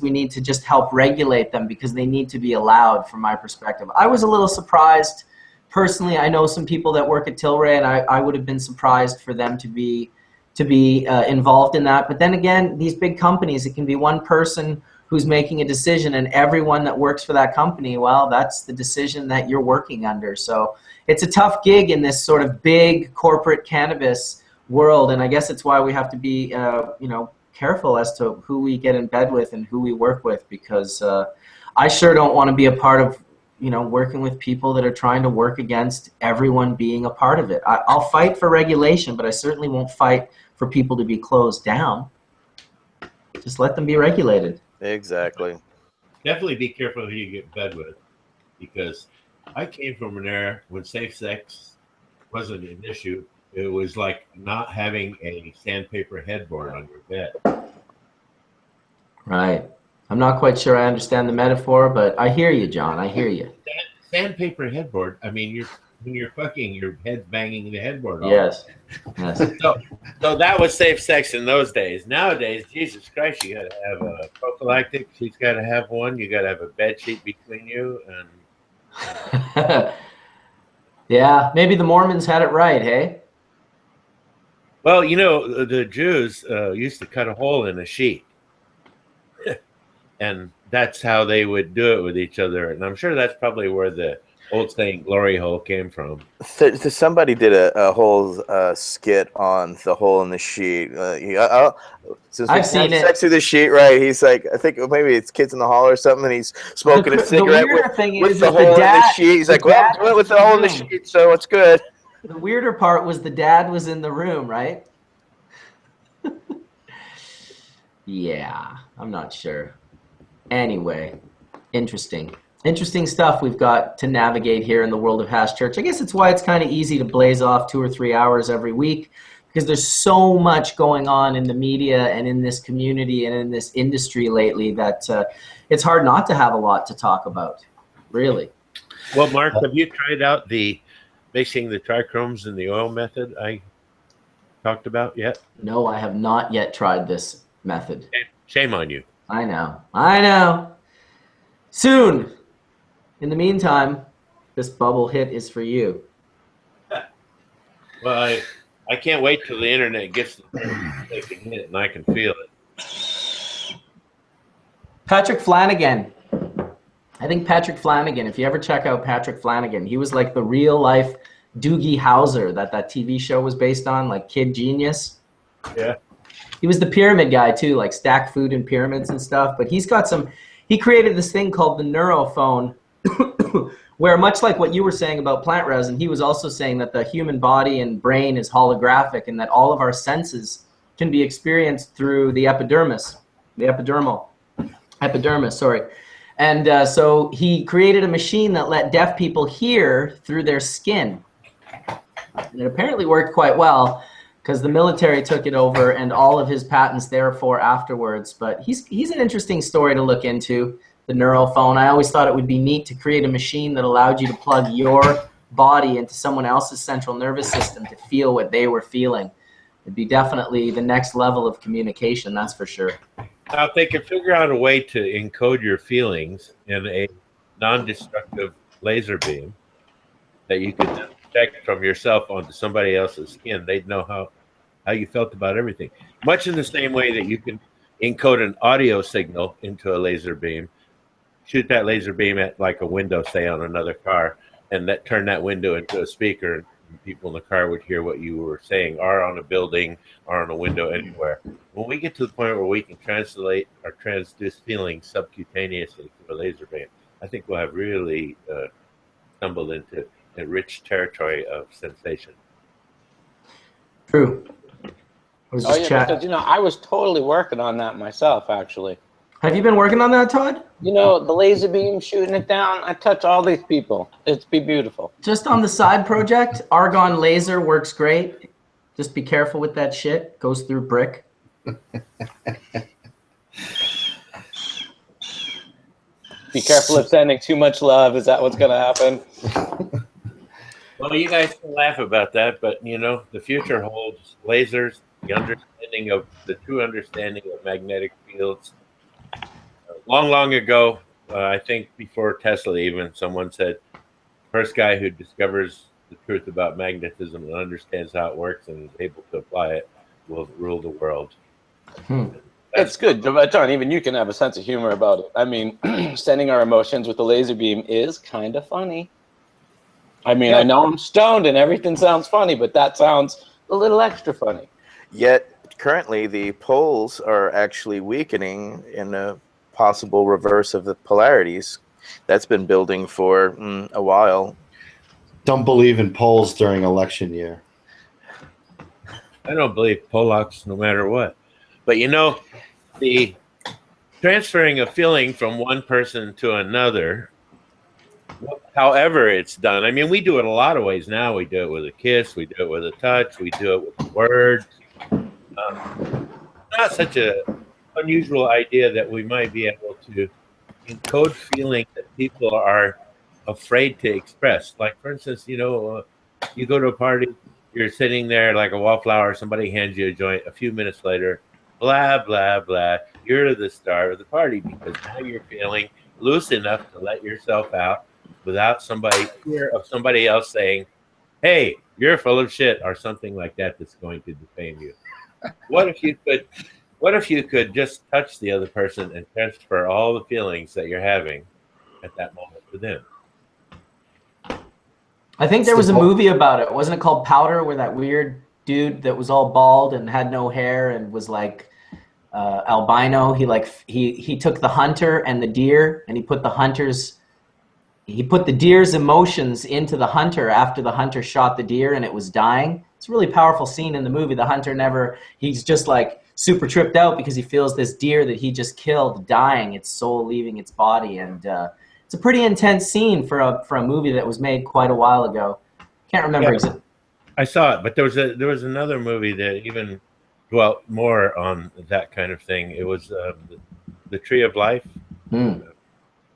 we need to just help regulate them, because they need to be allowed, from my perspective. I was a little surprised. Personally, I know some people that work at Tilray, and I would have been surprised for them to be involved in that. But then again, these big companies, it can be one person who's making a decision, and everyone that works for that company, well, that's the decision that you're working under. So it's a tough gig in this sort of big corporate cannabis world, and I guess it's why we have to be, careful as to who we get in bed with and who we work with, because I sure don't want to be a part of, working with people that are trying to work against everyone being a part of it. I'll fight for regulation, but I certainly won't fight for people to be closed down. Just let them be regulated. Exactly. Definitely be careful who you get in bed with, because I came from an era when safe sex wasn't an issue. It was like not having a sandpaper headboard on your bed. Right. I'm not quite sure I understand the metaphor, but I hear you, John. I hear you. Sandpaper headboard. I mean, when you're fucking, your head's banging the headboard off. Yes. So that was safe sex in those days. Nowadays, Jesus Christ, you got to have a prophylactic. She's got to have one. You got to have a bed sheet between you. And yeah, maybe the Mormons had it right, hey? Well, the Jews used to cut a hole in a sheet. And that's how they would do it with each other. And I'm sure that's probably where the old saying glory hole came from. Somebody did a whole skit on the hole in the sheet. I've seen it. Sex through the sheet, right? He's like, I think maybe it's Kids in the Hall or something, and he's smoking a cigarette with the hole in the sheet. He's like, well, do it with the hole in the sheet, so it's good. The weirder part was the dad was in the room, right? Yeah, I'm not sure. Anyway, interesting stuff we've got to navigate here in the world of Hash Church. I guess it's why it's kind of easy to blaze off 2 or 3 hours every week, because there's so much going on in the media and in this community and in this industry lately that it's hard not to have a lot to talk about, really. Well, Mark, have you tried out the mixing the trichromes and the oil method I talked about yet? No, I have not yet tried this method. Shame on you. I know. Soon. In the meantime, this bubble hit is for you. Well, I can't wait till the internet gets to the they can hit it and I can feel it. Patrick Flanagan. I think Patrick Flanagan, if you ever check out Patrick Flanagan, he was like the real life Doogie Howser that TV show was based on, like Kid Genius. Yeah. He was the pyramid guy too, like stack food in pyramids and stuff. But he created this thing called the neurophone, where much like what you were saying about plant resin, he was also saying that the human body and brain is holographic and that all of our senses can be experienced through the epidermis, sorry. And so he created a machine that let deaf people hear through their skin. And it apparently worked quite well, because the military took it over and all of his patents therefore afterwards. But he's an interesting story to look into, the neurophone. I always thought it would be neat to create a machine that allowed you to plug your body into someone else's central nervous system to feel what they were feeling. It'd be definitely the next level of communication, that's for sure. Now, if they could figure out a way to encode your feelings in a non-destructive laser beam that you could then project from yourself onto somebody else's skin, they'd know how you felt about everything. Much in the same way that you can encode an audio signal into a laser beam, shoot that laser beam at like a window, say on another car, and turn that window into a speaker, and people in the car would hear what you were saying, or on a building, or on a window, anywhere. When we get to the point where we can translate or transduce feelings subcutaneously through a laser beam, I think we'll have really stumbled into a rich territory of sensation. True. Because I was totally working on that myself, actually. Have you been working on that, Todd? The laser beam, shooting it down, I touch all these people. It's be beautiful. Just on the side project, argon laser works great. Just be careful with that shit. Goes through brick. Be careful of sending too much love. Is that what's going to happen? Well, you guys can laugh about that, but the future holds lasers, the true understanding of magnetic fields. Long ago, I think before Tesla even, someone said, first guy who discovers the truth about magnetism and understands how it works and is able to apply it will rule the world. It It's good, but John, even you can have a sense of humor about it. I mean, sending our emotions with a laser beam is kind of funny. I mean, I know I'm stoned and everything sounds funny, but that sounds a little extra funny. Yet currently the poles are actually weakening in a possible reverse of the polarities. That's been building for a while. Don't believe in polls during election year. I don't believe Polacks no matter what. But you know, the transferring a feeling from one person to another, however it's done. I mean, we do it a lot of ways now. We do it with a kiss. We do it with a touch. We do it with words. Not such a unusual idea that we might be able to encode feeling that people are afraid to express. Like, for instance, you know, you go to a party, you're sitting there like a wallflower, somebody hands you a joint. A few minutes later, blah, blah, blah. You're the star of the party because now you're feeling loose enough to let yourself out without fear of somebody else saying, hey, you're full of shit, or something like that that's going to defame you. What if you could just touch the other person and transfer all the feelings that you're having at that moment to them? I think there was a movie about it. Wasn't it called Powder, where that weird dude that was all bald and had no hair and was like albino, he took the hunter and the deer, and he put the deer's emotions into the hunter after the hunter shot the deer and it was dying. It's a really powerful scene in the movie. The hunter he's just like super tripped out because he feels this deer that he just killed dying, its soul leaving its body. And it's a pretty intense scene for a movie that was made quite a while ago. Can't remember exactly. I saw it, but there was another movie that even dwelt more on that kind of thing. It was the Tree of Life. I'm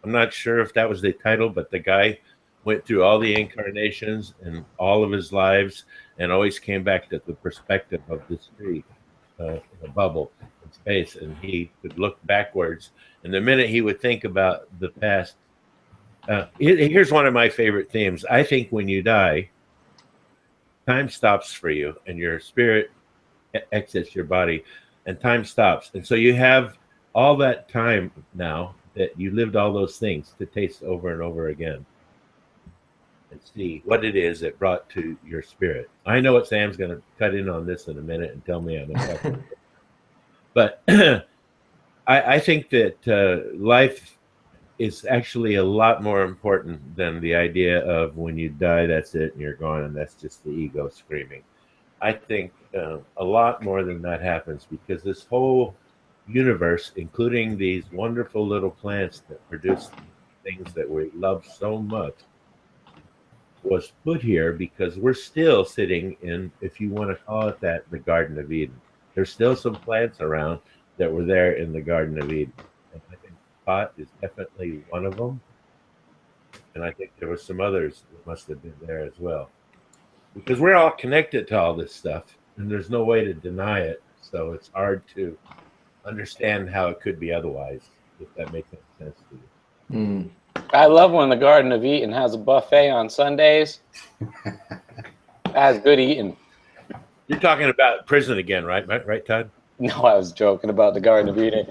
not sure if that was the title, but the guy went through all the incarnations and all of his lives and always came back to the perspective of this tree in a bubble in space, and he could look backwards. And the minute he would think about the past, here's one of my favorite themes. I think when you die, time stops for you and your spirit exits your body and time stops. And so you have all that time now that you lived all those things to taste over and over again and see what it is that brought to your spirit. I know what Sam's going to cut in on this in a minute and tell me I'm a but I think that life is actually a lot more important than the idea of when you die, that's it, and you're gone, and that's just the ego screaming. I think a lot more than that happens because this whole universe, including these wonderful little plants that produce things that we love so much, was put here because we're still sitting in, if you want to call it that, the Garden of Eden. There's still some plants around that were there in the Garden of Eden. And I think pot is definitely one of them. And I think there were some others that must have been there as well. Because we're all connected to all this stuff, and there's no way to deny it. So it's hard to understand how it could be otherwise, if that makes any sense to you. I love when the Garden of Eden has a buffet on Sundays. That's good eating. You're talking about prison again, right, Todd? No, I was joking about the Garden of Eden.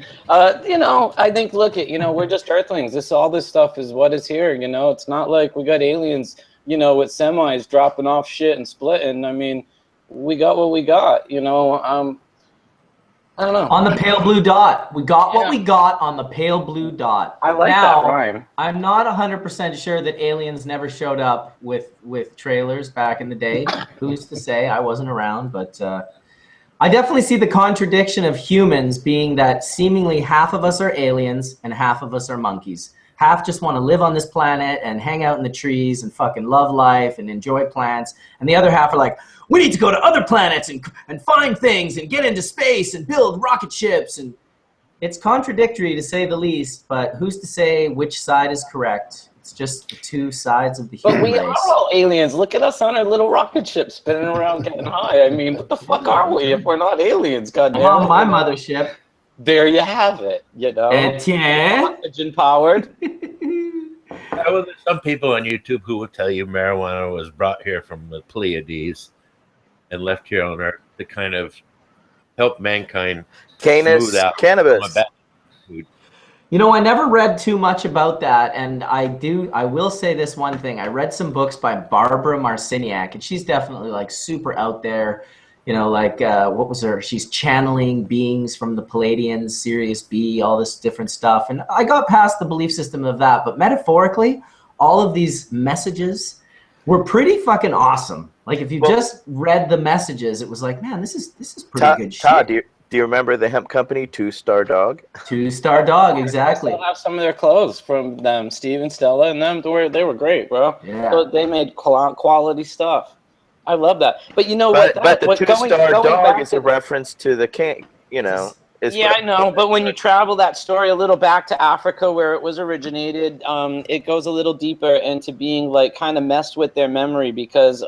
You know, I think, look at, we're just earthlings. All this stuff is what is here. It's not like we got aliens, with semis dropping off shit and splitting. I mean, we got what we got, I don't know. On the pale blue dot. We got what we got on the pale blue dot. I like that rhyme. I'm not 100% sure that aliens never showed up with trailers back in the day. Who's to say? I wasn't around, but I definitely see the contradiction of humans being that seemingly half of us are aliens and half of us are monkeys. Half just want to live on this planet and hang out in the trees and fucking love life and enjoy plants. And the other half are like, we need to go to other planets and find things and get into space and build rocket ships. And it's contradictory to say the least, but who's to say which side is correct? It's just the two sides of the human race. But we are all aliens. Look at us on our little rocket ship spinning around getting high. I mean, what the fuck are we if we're not aliens? Goddamn. On my mothership. There you have it. Etienne. Oxygen powered. Well, there's some people on YouTube who will tell you marijuana was brought here from the Pleiades and left here on Earth to kind of help mankind Canis smooth out cannabis. food. You know, I never read too much about that, and I will say this one thing. I read some books by Barbara Marciniak, and she's definitely like super out there. You know, like what was her? She's channeling beings from the Palladians, Sirius B, all this different stuff. And I got past the belief system of that, but metaphorically, all of these messages were pretty fucking awesome. Like if you just read the messages, it was like, man, this is pretty good shit. Todd, do you remember the hemp company 2-Star Dog? 2-Star Dog, exactly. I still have some of their clothes from them, Steve and Stella, and them. They were great, bro. Yeah. So they made quality stuff. I love that. But you know but what? the 2-Star Dog is a reference to the I know, but when you travel that story a little back to Africa where it was originated, it goes a little deeper into being like kind of messed with their memory because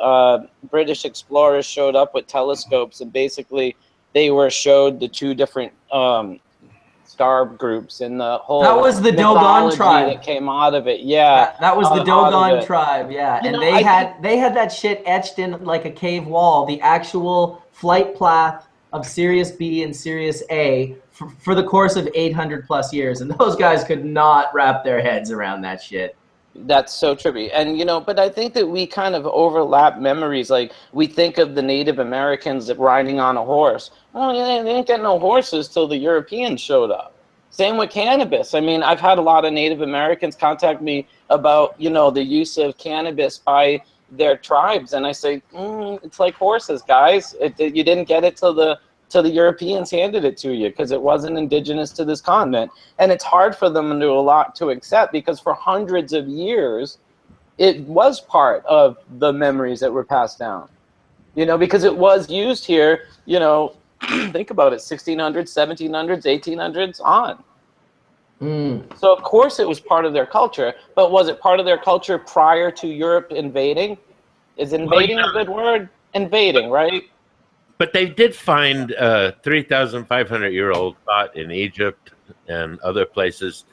British explorers showed up with telescopes and basically they were showed the two different star groups and the whole that was the Dogon tribe that came out of it. Yeah, that was the Dogon tribe. Yeah, and they had that shit etched in like a cave wall. The actual flight path of Sirius B and Sirius A for the course of 800 plus years, and those guys could not wrap their heads around that shit. That's so trippy. And, you know, but I think that we kind of overlap memories. Like, we think of the Native Americans riding on a horse. Oh, yeah, they didn't get no horses till the Europeans showed up. Same with cannabis. I mean, I've had a lot of Native Americans contact me about, you know, the use of cannabis by their tribes. And I say, it's like horses, guys. You didn't get it till the Europeans handed it to you because it wasn't indigenous to this continent. And it's hard for them to accept because for hundreds of years, it was part of the memories that were passed down. You know, because it was used here, you know, think about it, 1600s, 1700s, 1800s on. So, of course, it was part of their culture. But was it part of their culture prior to Europe invading? Is invading a good word? Invading, right? But they did find 3,500-year-old pot in Egypt and other places,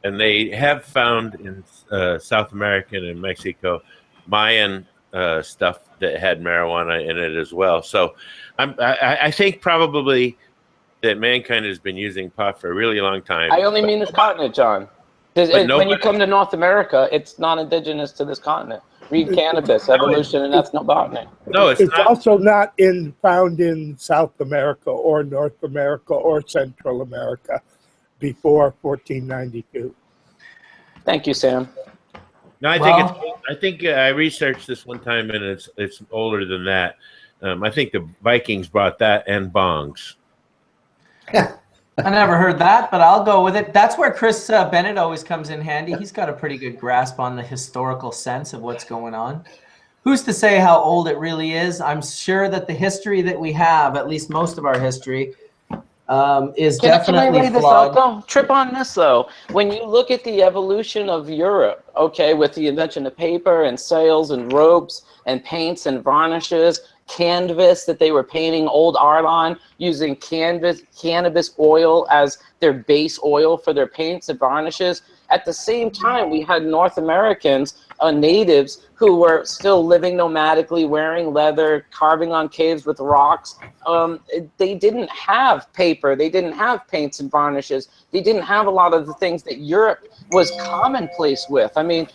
and they have found in South America and in Mexico Mayan stuff that had marijuana in it as well. So I think probably that mankind has been using pot for a really long time. I only mean this continent, John. When you come to North America, it's not indigenous to this continent. Read Cannabis, Evolution, and Ethnobotany. No, it's not. Also not found in South America or North America or Central America before 1492. Thank you, Sam. No, I think I researched this one time, and it's older than that. I think the Vikings brought that and bongs. I never heard that, but I'll go with it. That's where Chris Bennett always comes in handy. He's got a pretty good grasp on the historical sense of what's going on. Who's to say how old it really is? I'm sure that the history that we have, at least most of our history, is definitely flawed. This out, though? Trip on this, though. When you look at the evolution of Europe, okay, with the invention of paper and sails and ropes and paints and varnishes, canvas that they were painting old art on, using cannabis oil as their base oil for their paints and varnishes. At the same time, we had North Americans, natives, who were still living nomadically, wearing leather, carving on caves with rocks. They didn't have paper. They didn't have paints and varnishes. They didn't have a lot of the things that Europe was commonplace with. I mean,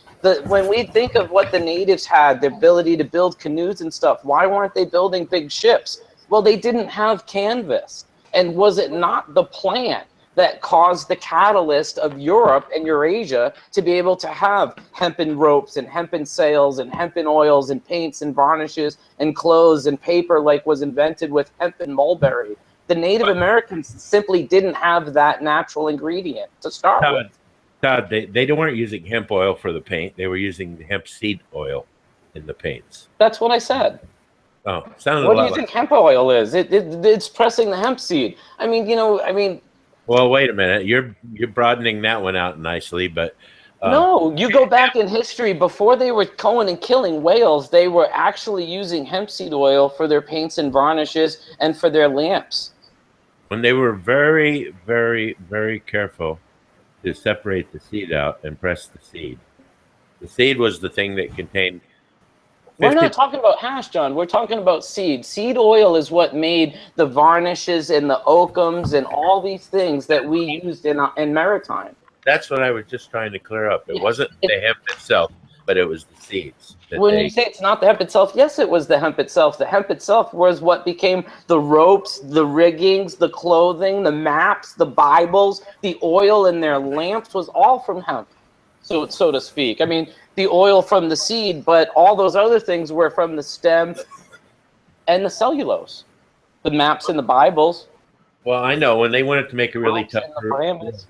when we think of what the natives had, the ability to build canoes and stuff, why weren't they building big ships? Well, they didn't have canvas. And was it not the plant that caused the catalyst of Europe and Eurasia to be able to have hempen ropes and hempen sails and hempen oils and paints and varnishes and clothes and paper like was invented with hemp and mulberry? The Native Americans simply didn't have that natural ingredient to start with. Todd, they weren't using hemp oil for the paint. They were using hemp seed oil in the paints. That's what I said. Oh, sounded what a lot do you think hemp oil is? It's pressing the hemp seed. I mean, Well, wait a minute. You're broadening that one out nicely, but no, you go back in history before they were going and killing whales. They were actually using hemp seed oil for their paints and varnishes and for their lamps. When they were very, very, very careful to separate the seed out and press the seed. The seed was the thing that contained We're not talking about hash, John. We're talking about seed. Seed oil is what made the varnishes and the oakums and all these things that we used in maritime. That's what I was just trying to clear up. It wasn't the hemp itself, but it was the seeds. When you say it's not the hemp itself, yes, it was the hemp itself. The hemp itself was what became the ropes, the riggings, the clothing, the maps, the Bibles, the oil in their lamps was all from hemp, so to speak. I mean, the oil from the seed, but all those other things were from the stem and the cellulose, the maps and the Bibles. Well, I know when they wanted to make a really tough root,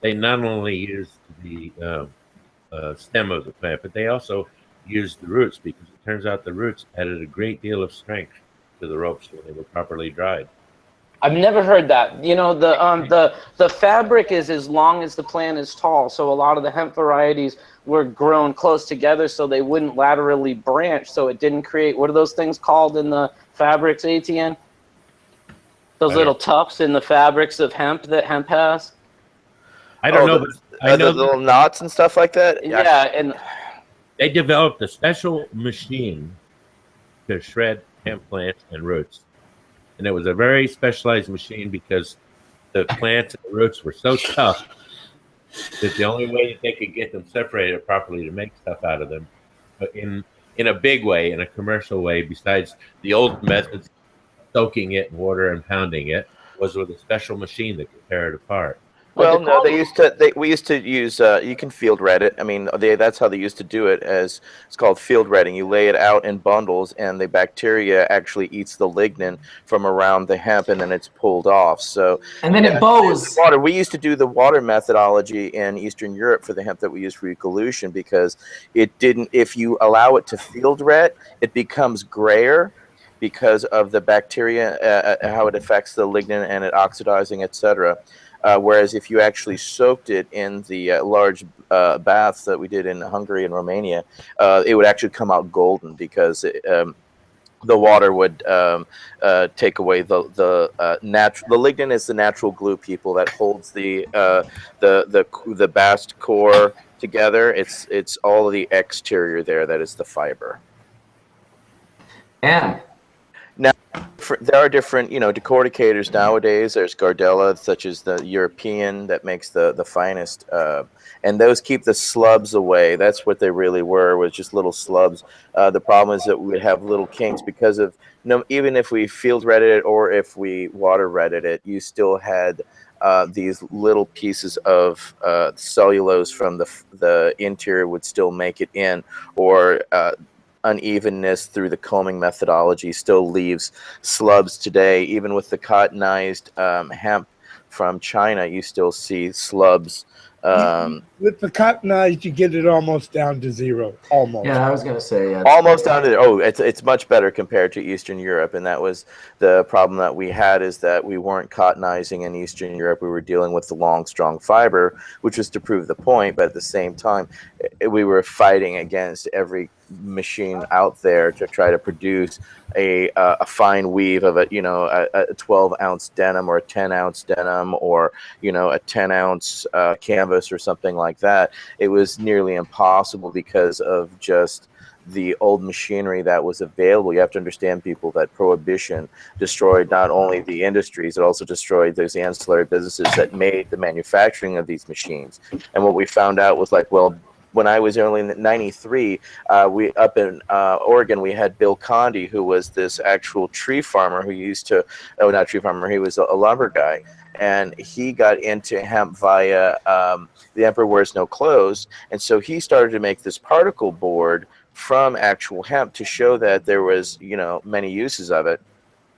they not only used the stem of the plant, but they also used the roots, because it turns out the roots added a great deal of strength to the ropes when they were properly dried. I've never heard that. You know, the fabric is as long as the plant is tall, so a lot of the hemp varieties were grown close together so they wouldn't laterally branch, so it didn't create, what are those things called in the fabrics, Etienne? Those little tufts in the fabrics of hemp that hemp has? I don't know, but I know the little knots and stuff like that. Yeah, and they developed a special machine to shred hemp plants and roots. And it was a very specialized machine because the plants and the roots were so tough that the only way that they could get them separated properly to make stuff out of them in a big way, in a commercial way, besides the old methods, soaking it in water and pounding it, was with a special machine that could tear it apart. Well, no, we used to use, you can field red it. I mean, that's how they used to do it, as it's called field redding. You lay it out in bundles, and the bacteria actually eats the lignin from around the hemp, and then it's pulled off. So, and then it bows. Water. We used to do the water methodology in Eastern Europe for the hemp that we use for ecolution, because it didn't, if you allow it to field red, it becomes grayer because of the bacteria, how it affects the lignin and it oxidizing, etc. Whereas if you actually soaked it in the large baths that we did in Hungary and Romania, it would actually come out golden, because the water would take away the natural. The lignin is the natural glue, people, that holds the bast core together. It's all of the exterior there that is the fiber. And now, there are different, decorticators nowadays. There's Gardella, such as the European, that makes the finest, and those keep the slubs away. That's what they really were, was just little slubs. The problem is that we would have little kinks because of, even if we field redded it or if we water redded it, you still had these little pieces of cellulose from the interior would still make it in, or unevenness through the combing methodology still leaves slubs today. Even with the cottonized hemp from China, you still see slubs. With the cottonized, you get it almost down to zero. Almost. Yeah, I was going to say. Yeah, almost down to, it's much better compared to Eastern Europe. And that was the problem that we had, is that we weren't cottonizing in Eastern Europe. We were dealing with the long, strong fiber, which was to prove the point. But at the same time, we were fighting against every machine out there to try to produce a fine weave of a 12-ounce denim or a 10-ounce denim, or a 10-ounce canvas or something like that. It was nearly impossible because of just the old machinery that was available. You have to understand, people, that Prohibition destroyed not only the industries, it also destroyed those ancillary businesses that made the manufacturing of these machines. And what we found out was, like, well, when I was early in '93, we up in Oregon, we had Bill Condi, who was this actual tree farmer who used to, not tree farmer, he was a lumber guy. And he got into hemp via The Emperor Wears No Clothes. And so he started to make this particle board from actual hemp to show that there was, many uses of it.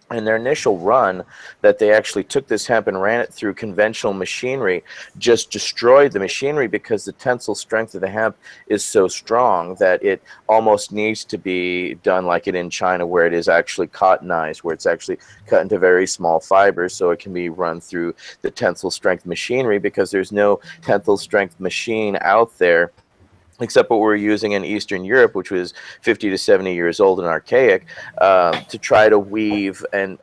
And their initial run, that they actually took this hemp and ran it through conventional machinery, just destroyed the machinery, because the tensile strength of the hemp is so strong that it almost needs to be done like it in China, where it is actually cottonized, where it's actually cut into very small fibers, so it can be run through the tensile strength machinery, because there's no tensile strength machine out there except what we're using in Eastern Europe, which was 50 to 70 years old and archaic, to try to weave and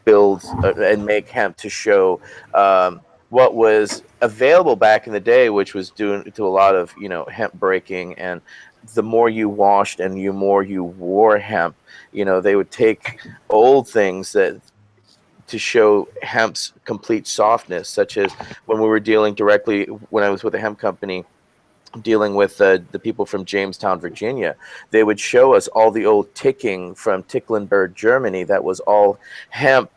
build and make hemp to show what was available back in the day, which was due to a lot of, hemp breaking, and the more you washed and the more you wore hemp, they would take old things to show hemp's complete softness, such as when we were dealing directly, when I was with a hemp company, dealing with the people from Jamestown, Virginia, they would show us all the old ticking from Ticklenburg, Germany, that was all hemp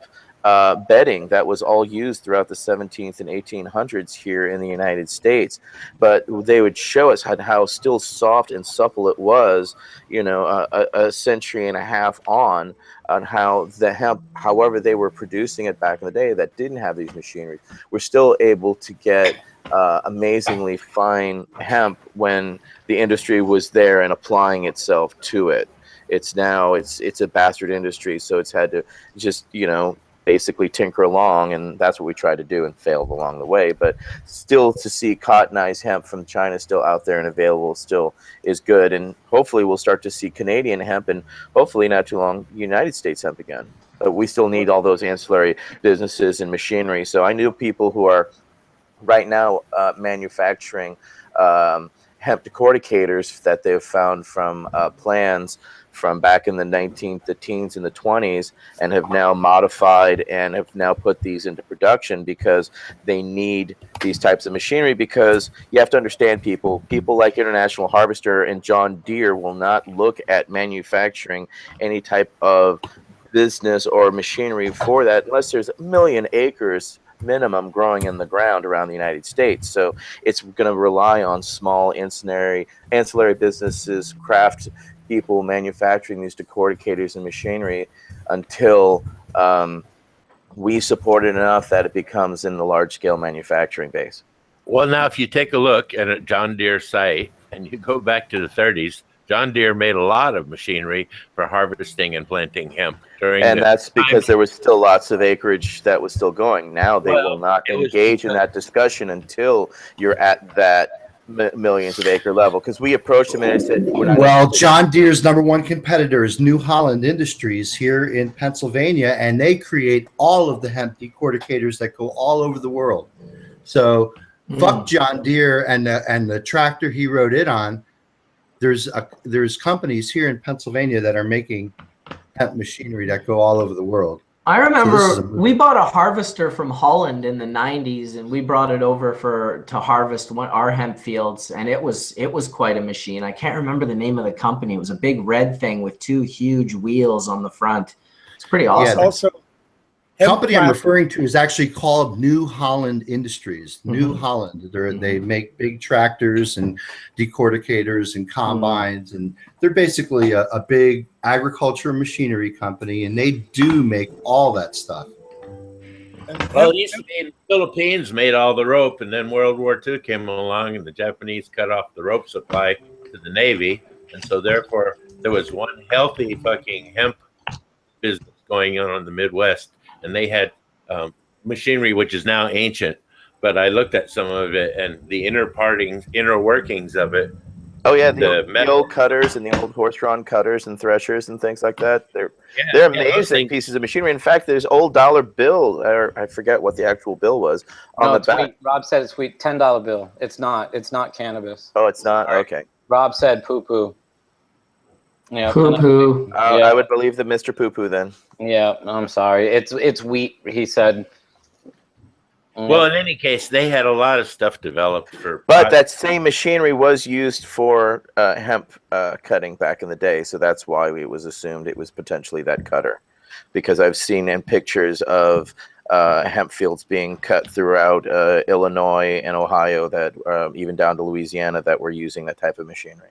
bedding that was all used throughout the 17th and 1800s here in the United States. But they would show us how still soft and supple it was, a century and a half on how the hemp, however they were producing it back in the day that didn't have these machineries, were still able to get amazingly fine hemp when the industry was there and applying itself to it. It's a bastard industry, so it's had to just, basically tinker along, and that's what we tried to do and failed along the way. But still, to see cottonized hemp from China still out there and available still is good, and hopefully we'll start to see Canadian hemp, and hopefully not too long United States hemp again. But we still need all those ancillary businesses and machinery. So I knew people who are right now manufacturing hemp decorticators that they've found from plans from back in the teens and the 20s, and have now modified and have now put these into production because they need these types of machinery. Because you have to understand, people like International Harvester and John Deere will not look at manufacturing any type of business or machinery for that unless there's 1 million acres minimum growing in the ground around the United States. So it's going to rely on small ancillary businesses, craft people manufacturing these decorticators and machinery until we support it enough that it becomes in the large-scale manufacturing base. Well, now, if you take a look at a John Deere site and you go back to the 30s, John Deere made a lot of machinery for harvesting and planting hemp. And that's because there was still lots of acreage that was still going. Now they will not engage in that discussion until you're at that millions of acre level, because we approached them and I said, well, John Deere's #1 competitor is New Holland Industries here in Pennsylvania, and they create all of the hemp decorticators that go all over the world. So fuck John Deere and the tractor he rode it on. There's companies here in Pennsylvania that are making hemp machinery that go all over the world. I remember we bought a harvester from Holland in the 90s, and we brought it over to harvest our hemp fields, and it was quite a machine. I can't remember the name of the company. It was a big red thing with 2 huge wheels on the front. It's pretty awesome. Yeah, Also, the company I'm referring to is actually called New Holland Industries. New Holland. They make big tractors and decorticators and combines, and they're basically a big agriculture machinery company, and they do make all that stuff. Well, the Philippines made all the rope, and then World War II came along, and the Japanese cut off the rope supply to the Navy, and so therefore there was one healthy fucking hemp business going on in the Midwest. And they had machinery which is now ancient, but I looked at some of it and the inner workings of it. Oh yeah, the old cutters and the old horse-drawn cutters and threshers and things like that. They're amazing pieces of machinery. In fact, there's old dollar bill, or I forget what the actual bill was on the back. Rob said it's sweet. $10 bill. It's not cannabis. Oh, it's not. Okay. Rob said poo poo. Yeah, poo-poo. I would believe the Mr. Poo-poo then. Yeah, I'm sorry. It's wheat, he said. Well, in any case, they had a lot of stuff developed for. But that same machinery was used for hemp cutting back in the day, so that's why it was assumed it was potentially that cutter. Because I've seen in pictures of hemp fields being cut throughout Illinois and Ohio, that even down to Louisiana, that were using that type of machinery.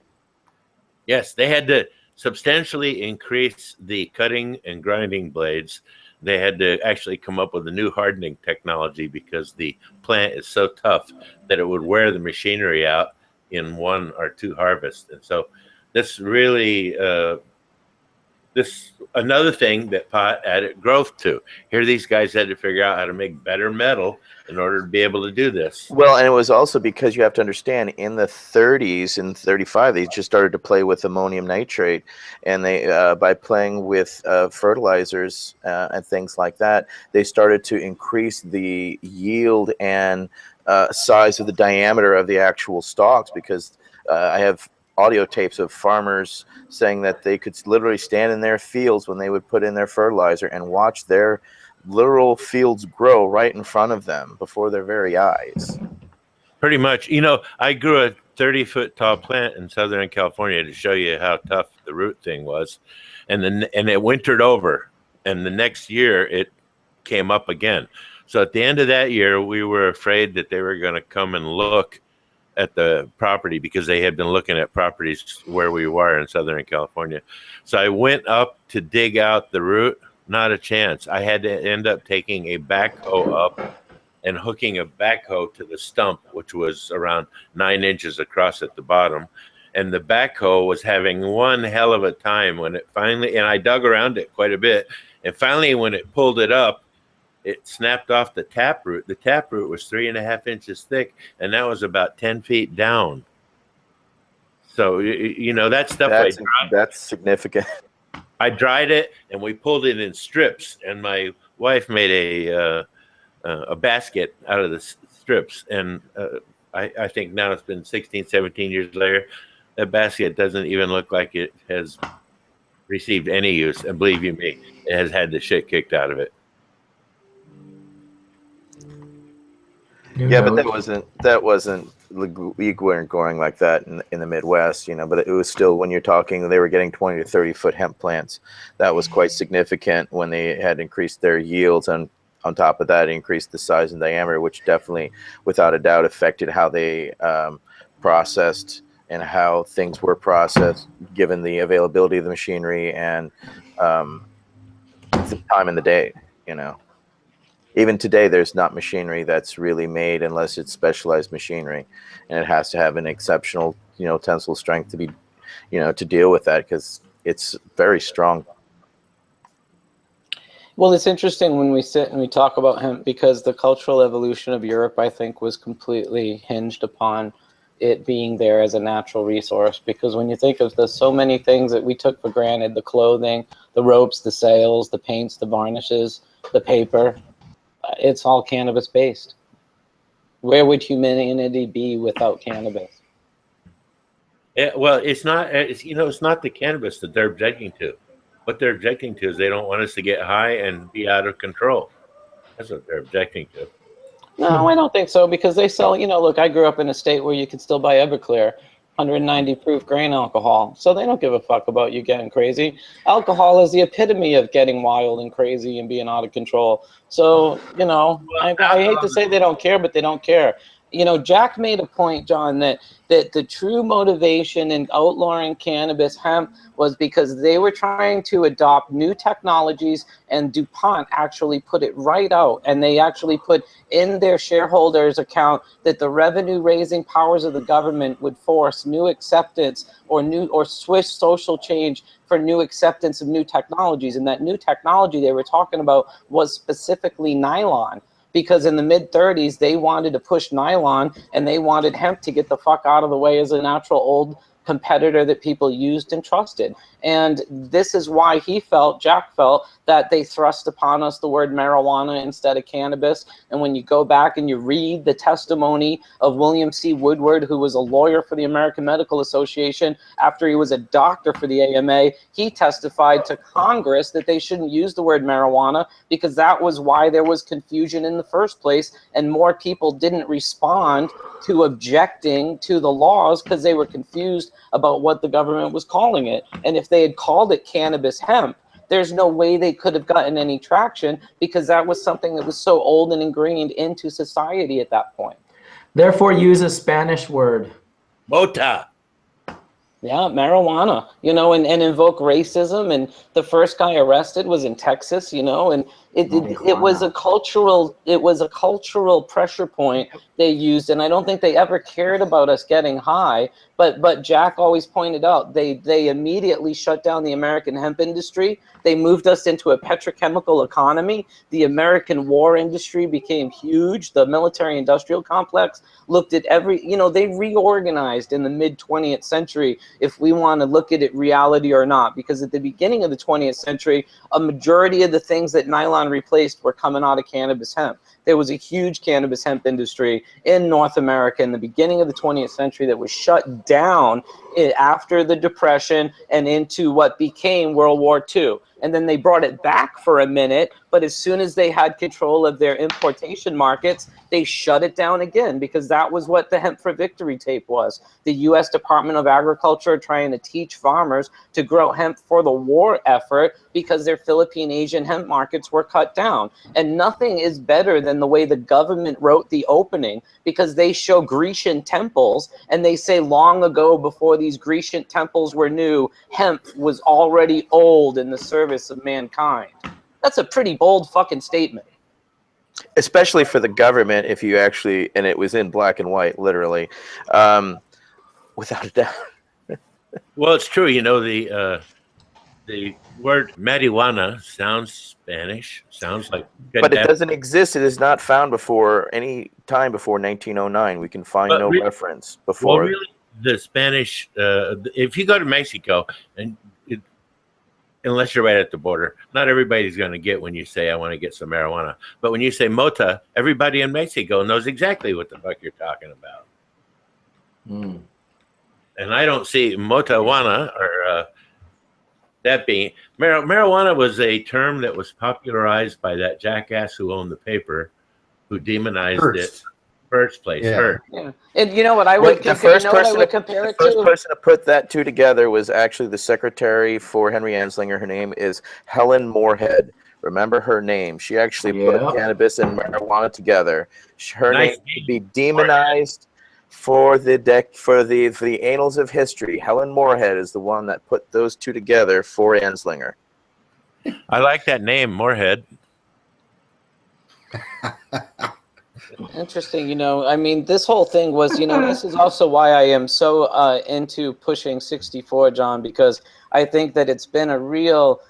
Yes, they had to substantially increase the cutting and grinding blades. They had to actually come up with a new hardening technology because the plant is so tough that it would wear the machinery out in 1 or 2 harvests. And so this really this another thing that pot added growth to. Here, these guys had to figure out how to make better metal in order to be able to do this. Well, and it was also because you have to understand, in the 30s and 35, they just started to play with ammonium nitrate, and they by playing with fertilizers and things like that, they started to increase the yield and size of the diameter of the actual stalks. Because I have audio tapes of farmers saying that they could literally stand in their fields when they would put in their fertilizer and watch their literal fields grow right in front of them before their very eyes. Pretty much. You know, I grew a 30-foot tall plant in Southern California to show you how tough the root thing was. And then it wintered over, and the next year it came up again. So at the end of that year, we were afraid that they were going to come and look at the property, because they had been looking at properties where we were in Southern California. So I went up to dig out the root. Not a chance. I had to end up taking a backhoe up and hooking a backhoe to the stump, which was around 9 inches across at the bottom. And the backhoe was having one hell of a time when it finally, and I dug around it quite a bit. And finally, when it pulled it up, it snapped off the taproot. The taproot was 3.5 inches thick, and that was about 10 feet down. So, you know, that stuff, that's significant. I dried it, and we pulled it in strips, and my wife made a basket out of the strips. And I think now it's been 16, 17 years later, that basket doesn't even look like it has received any use. And believe you me, it has had the shit kicked out of it. Yeah, but that wasn't we weren't going like that in the Midwest, you know. But it was still, when you're talking, they were getting 20 to 30 foot hemp plants. That was quite significant when they had increased their yields, and on top of that, increased the size and diameter, which definitely, without a doubt, affected how they processed and how things were processed, given the availability of the machinery and the time in the day, you know. Even today, there's not machinery that's really made unless it's specialized machinery, and it has to have an exceptional, you know, tensile strength to be, you know, to deal with that, because it's very strong. Well, it's interesting when we sit and we talk about hemp, because the cultural evolution of Europe, I think, was completely hinged upon it being there as a natural resource. Because when you think of the so many things that we took for granted, the clothing, the ropes, the sails, the paints, the varnishes, the paper, it's all cannabis based. Where would humanity be without cannabis? Yeah, well, it's not. You know, it's not the cannabis that they're objecting to. What they're objecting to is they don't want us to get high and be out of control. That's what they're objecting to. No, I don't think so, because they sell. You know, look, I grew up in a state where you could still buy Everclear, 190 proof grain alcohol. So they don't give a fuck about you getting crazy. Alcohol is the epitome of getting wild and crazy and being out of control. So, you know, I hate to say they don't care, but they don't care. You know, Jack made a point, John, that the true motivation in outlawing cannabis hemp was because they were trying to adopt new technologies, and DuPont actually put it right out, and they actually put in their shareholders account that the revenue raising powers of the government would force new acceptance or switch social change for new acceptance of new technologies. And that new technology they were talking about was specifically nylon. Because in the mid-30s, they wanted to push nylon, and they wanted hemp to get the fuck out of the way as a natural old competitor that people used and trusted. And this is why Jack felt, that they thrust upon us the word marijuana instead of cannabis. And when you go back and you read the testimony of William C. Woodward, who was a lawyer for the American Medical Association, after he was a doctor for the AMA, he testified to Congress that they shouldn't use the word marijuana, because that was why there was confusion in the first place, and more people didn't respond to objecting to the laws because they were confused about what the government was calling it. And if they had called it cannabis hemp, there's no way they could have gotten any traction, because that was something that was so old and ingrained into society at that point. Therefore, use a Spanish word. Mota. Yeah, marijuana, you know, and invoke racism. And the first guy arrested was in Texas, you know, and It was a cultural pressure point they used, and I don't think they ever cared about us getting high. But Jack always pointed out they immediately shut down the American hemp industry. They moved us into a petrochemical economy. The American war industry became huge. The military-industrial complex looked at they reorganized in the mid-20th century, if we want to look at it reality or not, because at the beginning of the 20th century, a majority of the things that nylon replaced were coming out of cannabis hemp. There was a huge cannabis hemp industry in North America in the beginning of the 20th century that was shut down after the Depression and into what became World War II. And then they brought it back for a minute, but as soon as they had control of their importation markets, they shut it down again, because that was what the Hemp for Victory tape was. The U.S. Department of Agriculture trying to teach farmers to grow hemp for the war effort because their Philippine Asian hemp markets were cut down. And nothing is better than the way the government wrote the opening, because they show Grecian temples and they say long ago, before these Grecian temples were new, hemp was already old in the service of mankind. That's a pretty bold fucking statement. Especially for the government, if you actually, and it was in black and white, literally, without a doubt. Well, it's true. You know, the word marijuana sounds Spanish, sounds like, but it doesn't exist. It is not found before any time before 1909. We can find no reference before. Well, really, the Spanish. If you go to Mexico, and unless you're right at the border, not everybody's going to get when you say, I want to get some marijuana. But when you say mota, everybody in Mexico knows exactly what the fuck you're talking about. Mm. And I don't see motawana or that being marijuana was a term that was popularized by that jackass who owned the paper, who demonized it first place. Yeah. And you know what I would compare it to? The first person to put that two together was actually the secretary for Henry Anslinger. Her name is Helen Moorhead. Remember her name. She actually put cannabis and marijuana together. Her name would be demonized for the annals of history. Helen Moorhead is the one that put those two together for Anslinger. I like that name, Moorhead. Interesting. You know, I mean, this whole thing was, you know, this is also why I am so into pushing 64, John, because I think that it's been a real,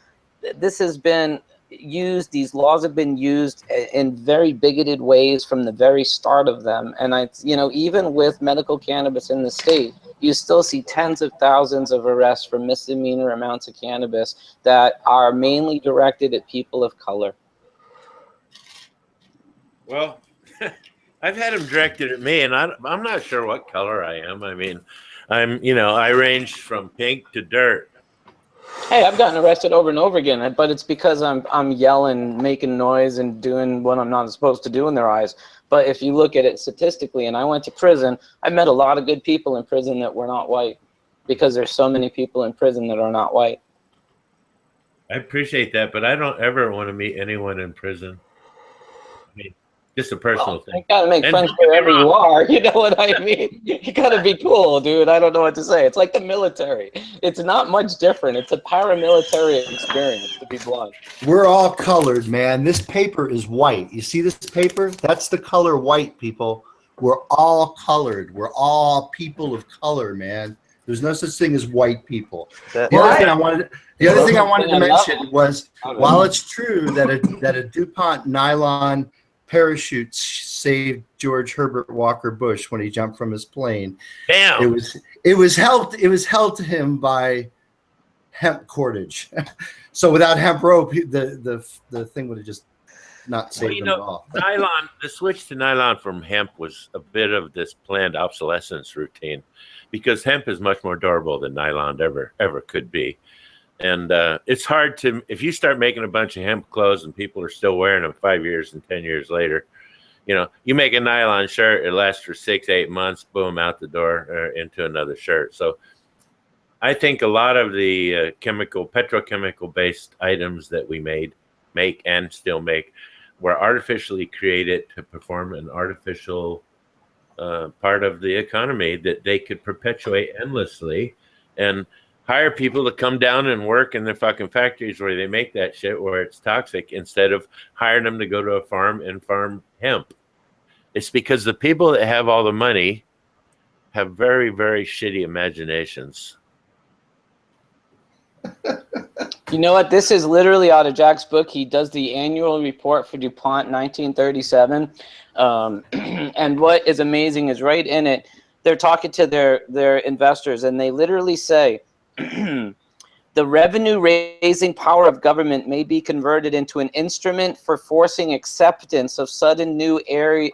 this has been used, these laws have been used in very bigoted ways from the very start of them. And you know, even with medical cannabis in the state, you still see tens of thousands of arrests for misdemeanor amounts of cannabis that are mainly directed at people of color. Well, I've had them directed at me, and I'm not sure what color I am. I mean, I range from pink to dirt. Hey, I've gotten arrested over and over again, but it's because I'm yelling, making noise, and doing what I'm not supposed to do in their eyes. But if you look at it statistically, and I went to prison, I met a lot of good people in prison that were not white, because there's so many people in prison that are not white. I appreciate that, but I don't ever want to meet anyone in prison. I mean, just a personal thing. You gotta make friends wherever you are. You know what I mean? You gotta be cool, dude. I don't know what to say. It's like the military. It's not much different. It's a paramilitary experience, to be blunt. We're all colored, man. This paper is white. You see this paper? That's the color white, people. We're all colored. We're all people of color, man. There's no such thing as white people. The other thing I wanted to mention was, while it's true that a DuPont nylon parachute saved George Herbert Walker Bush when he jumped from his plane. Damn. It was held to him by hemp cordage. So without hemp rope, the thing would have just not saved him at all. Nylon, the switch to nylon from hemp was a bit of this planned obsolescence routine, because hemp is much more durable than nylon ever could be. And it's hard to, if you start making a bunch of hemp clothes and people are still wearing them 5 years and 10 years later, you know, you make a nylon shirt, it lasts for 6-8 months, boom, out the door into another shirt. So I think a lot of the petrochemical based items that we make and still make were artificially created to perform an artificial part of the economy that they could perpetuate endlessly. And hire people to come down and work in the fucking factories where they make that shit where it's toxic instead of hiring them to go to a farm and farm hemp. It's because the people that have all the money have very, very shitty imaginations. You know what? This is literally out of Jack's book. He does the annual report for DuPont 1937. And what is amazing is right in it, they're talking to their investors, and they literally say, the revenue-raising power of government may be converted into an instrument for forcing acceptance of sudden new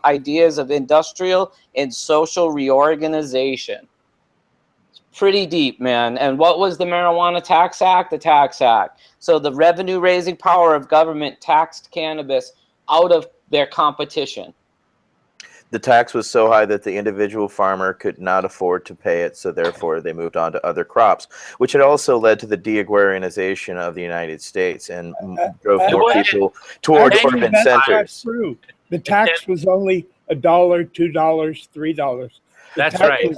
ideas of industrial and social reorganization. It's pretty deep, man. And what was the Marijuana Tax Act? The Tax Act. So the revenue-raising power of government taxed cannabis out of their competition. The tax was so high that the individual farmer could not afford to pay it, so therefore they moved on to other crops, which had also led to the de-agrarianization of the United States and drove more people toward urban centers. True. The tax was only $1, $2, $3. That's right.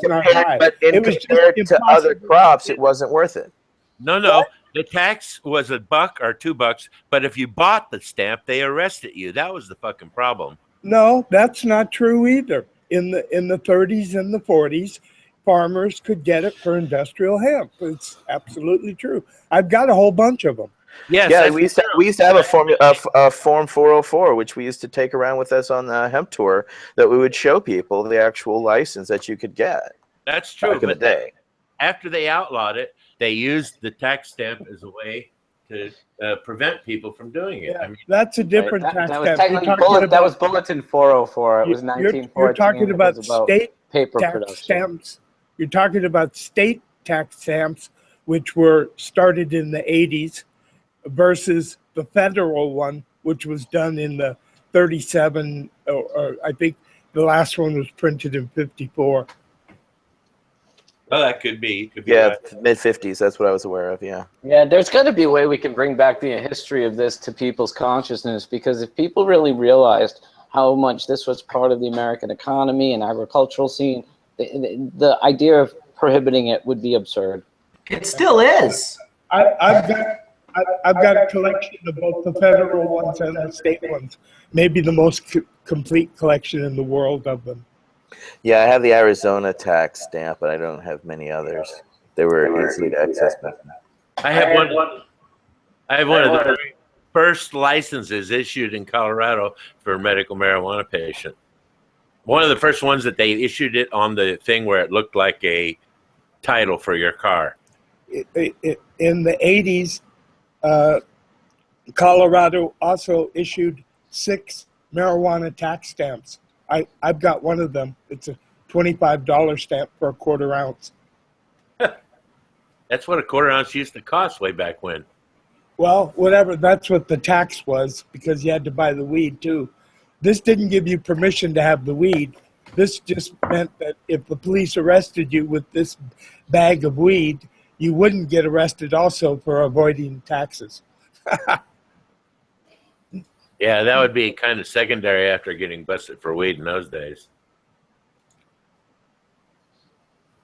But compared to other crops, it wasn't worth it. No. The tax was $1 or $2, but if you bought the stamp, they arrested you. That was the fucking problem. No, that's not true either. In the 30s and the 40s, farmers could get it for industrial hemp. It's absolutely true. I've got a whole bunch of them. Yes, yeah, we used to have a form 404, which we used to take around with us on the hemp tour, that we would show people the actual license that you could get. That's true. Back in the day. After they outlawed it, they used the tax stamp as a way to prevent people from doing it. Yeah, I mean, that's a different tax stamp. That was Bulletin 404. It was 1914. You're talking about state paper tax production. Stamps. You're talking about state tax stamps, which were started in the 80s, versus the federal one, which was done in the 37, or I think the last one was printed in 54. Well, that could be. Yeah, right. mid-50s. That's what I was aware of, yeah. Yeah, there's got to be a way we can bring back the history of this to people's consciousness, because if people really realized how much this was part of the American economy and agricultural scene, the idea of prohibiting it would be absurd. It still is. I've got a collection of both the federal ones and the state ones. Maybe the most complete collection in the world of them. Yeah, I have the Arizona tax stamp, but I don't have many others. They were easily to access. I have one of the very first licenses issued in Colorado for a medical marijuana patient. One of the first ones that they issued it on the thing where it looked like a title for your car. In the 80s, Colorado also issued 6 marijuana tax stamps. I've got one of them. It's a $25 stamp for a quarter ounce. That's what a quarter ounce used to cost way back when. Well, whatever. That's what the tax was, because you had to buy the weed too. This didn't give you permission to have the weed. This just meant that if the police arrested you with this bag of weed, you wouldn't get arrested also for avoiding taxes. Yeah, that would be kind of secondary after getting busted for weed in those days.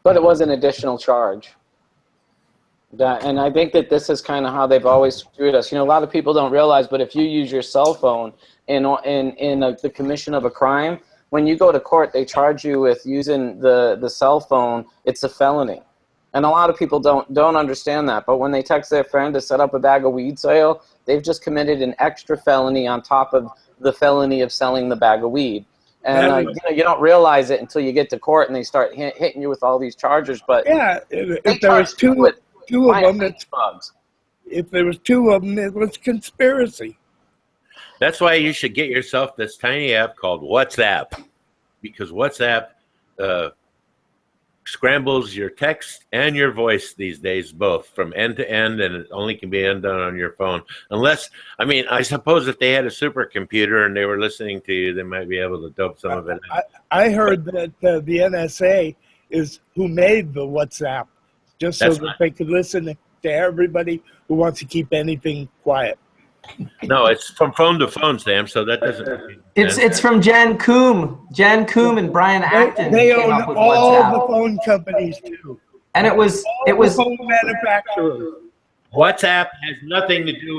But it was an additional charge. And I think that this is kind of how they've always screwed us. You know, a lot of people don't realize, but if you use your cell phone in the commission of a crime, when you go to court, they charge you with using the cell phone. It's a felony. And a lot of people don't understand that. But when they text their friend to set up a bag of weed sale, they've just committed an extra felony on top of the felony of selling the bag of weed. And you don't realize it until you get to court and they start hitting you with all these charges. But yeah, if there was two of them, if there was 2 of them, it was conspiracy. That's why you should get yourself this tiny app called WhatsApp, because WhatsApp scrambles your text and your voice these days, both from end to end, and it only can be done on your phone. Unless, I mean, I suppose if they had a supercomputer and they were listening to you, they might be able to dope some of it out. I heard that the NSA is who made the WhatsApp, just so that they could listen to everybody who wants to keep anything quiet. No, it's from phone to phone, Sam, so that doesn't... It's from Jan Koum. Jan Koum and Brian Acton. They own all the phone companies, too. And it was phone manufacturers. WhatsApp has nothing to do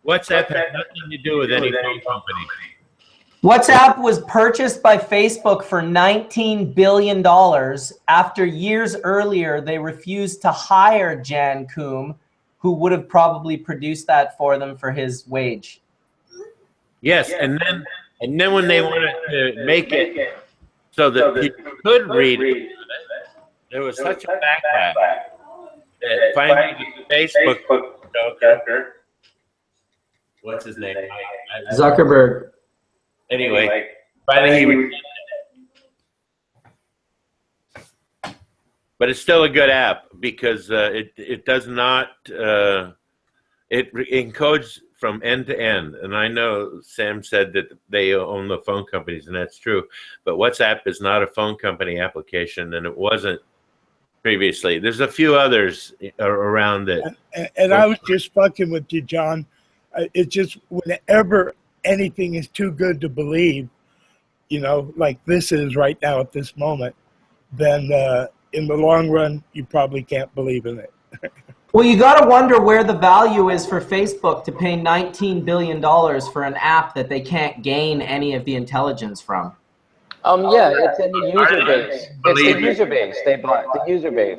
with any phone company. WhatsApp was purchased by Facebook for $19 billion after years earlier they refused to hire Jan Koum, who would have probably produced that for them for his wage. Yes, and then when they wanted to make it so that people could read it, there was such a backlash that finally Facebook joker, what's his name? Zuckerberg. Anyway, finally he rejected it. But it's still a good app because it does not it encodes from end to end. And I know Sam said that they own the phone companies, and that's true. But WhatsApp is not a phone company application, and it wasn't previously. There's a few others around it. And I was just fucking with you, John. It's just whenever anything is too good to believe, you know, like this is right now at this moment, then in the long run, you probably can't believe in it. Well, you got to wonder where the value is for Facebook to pay $19 billion for an app that they can't gain any of the intelligence from. Yeah, it's in the user base. It's the user base. They bought the user base.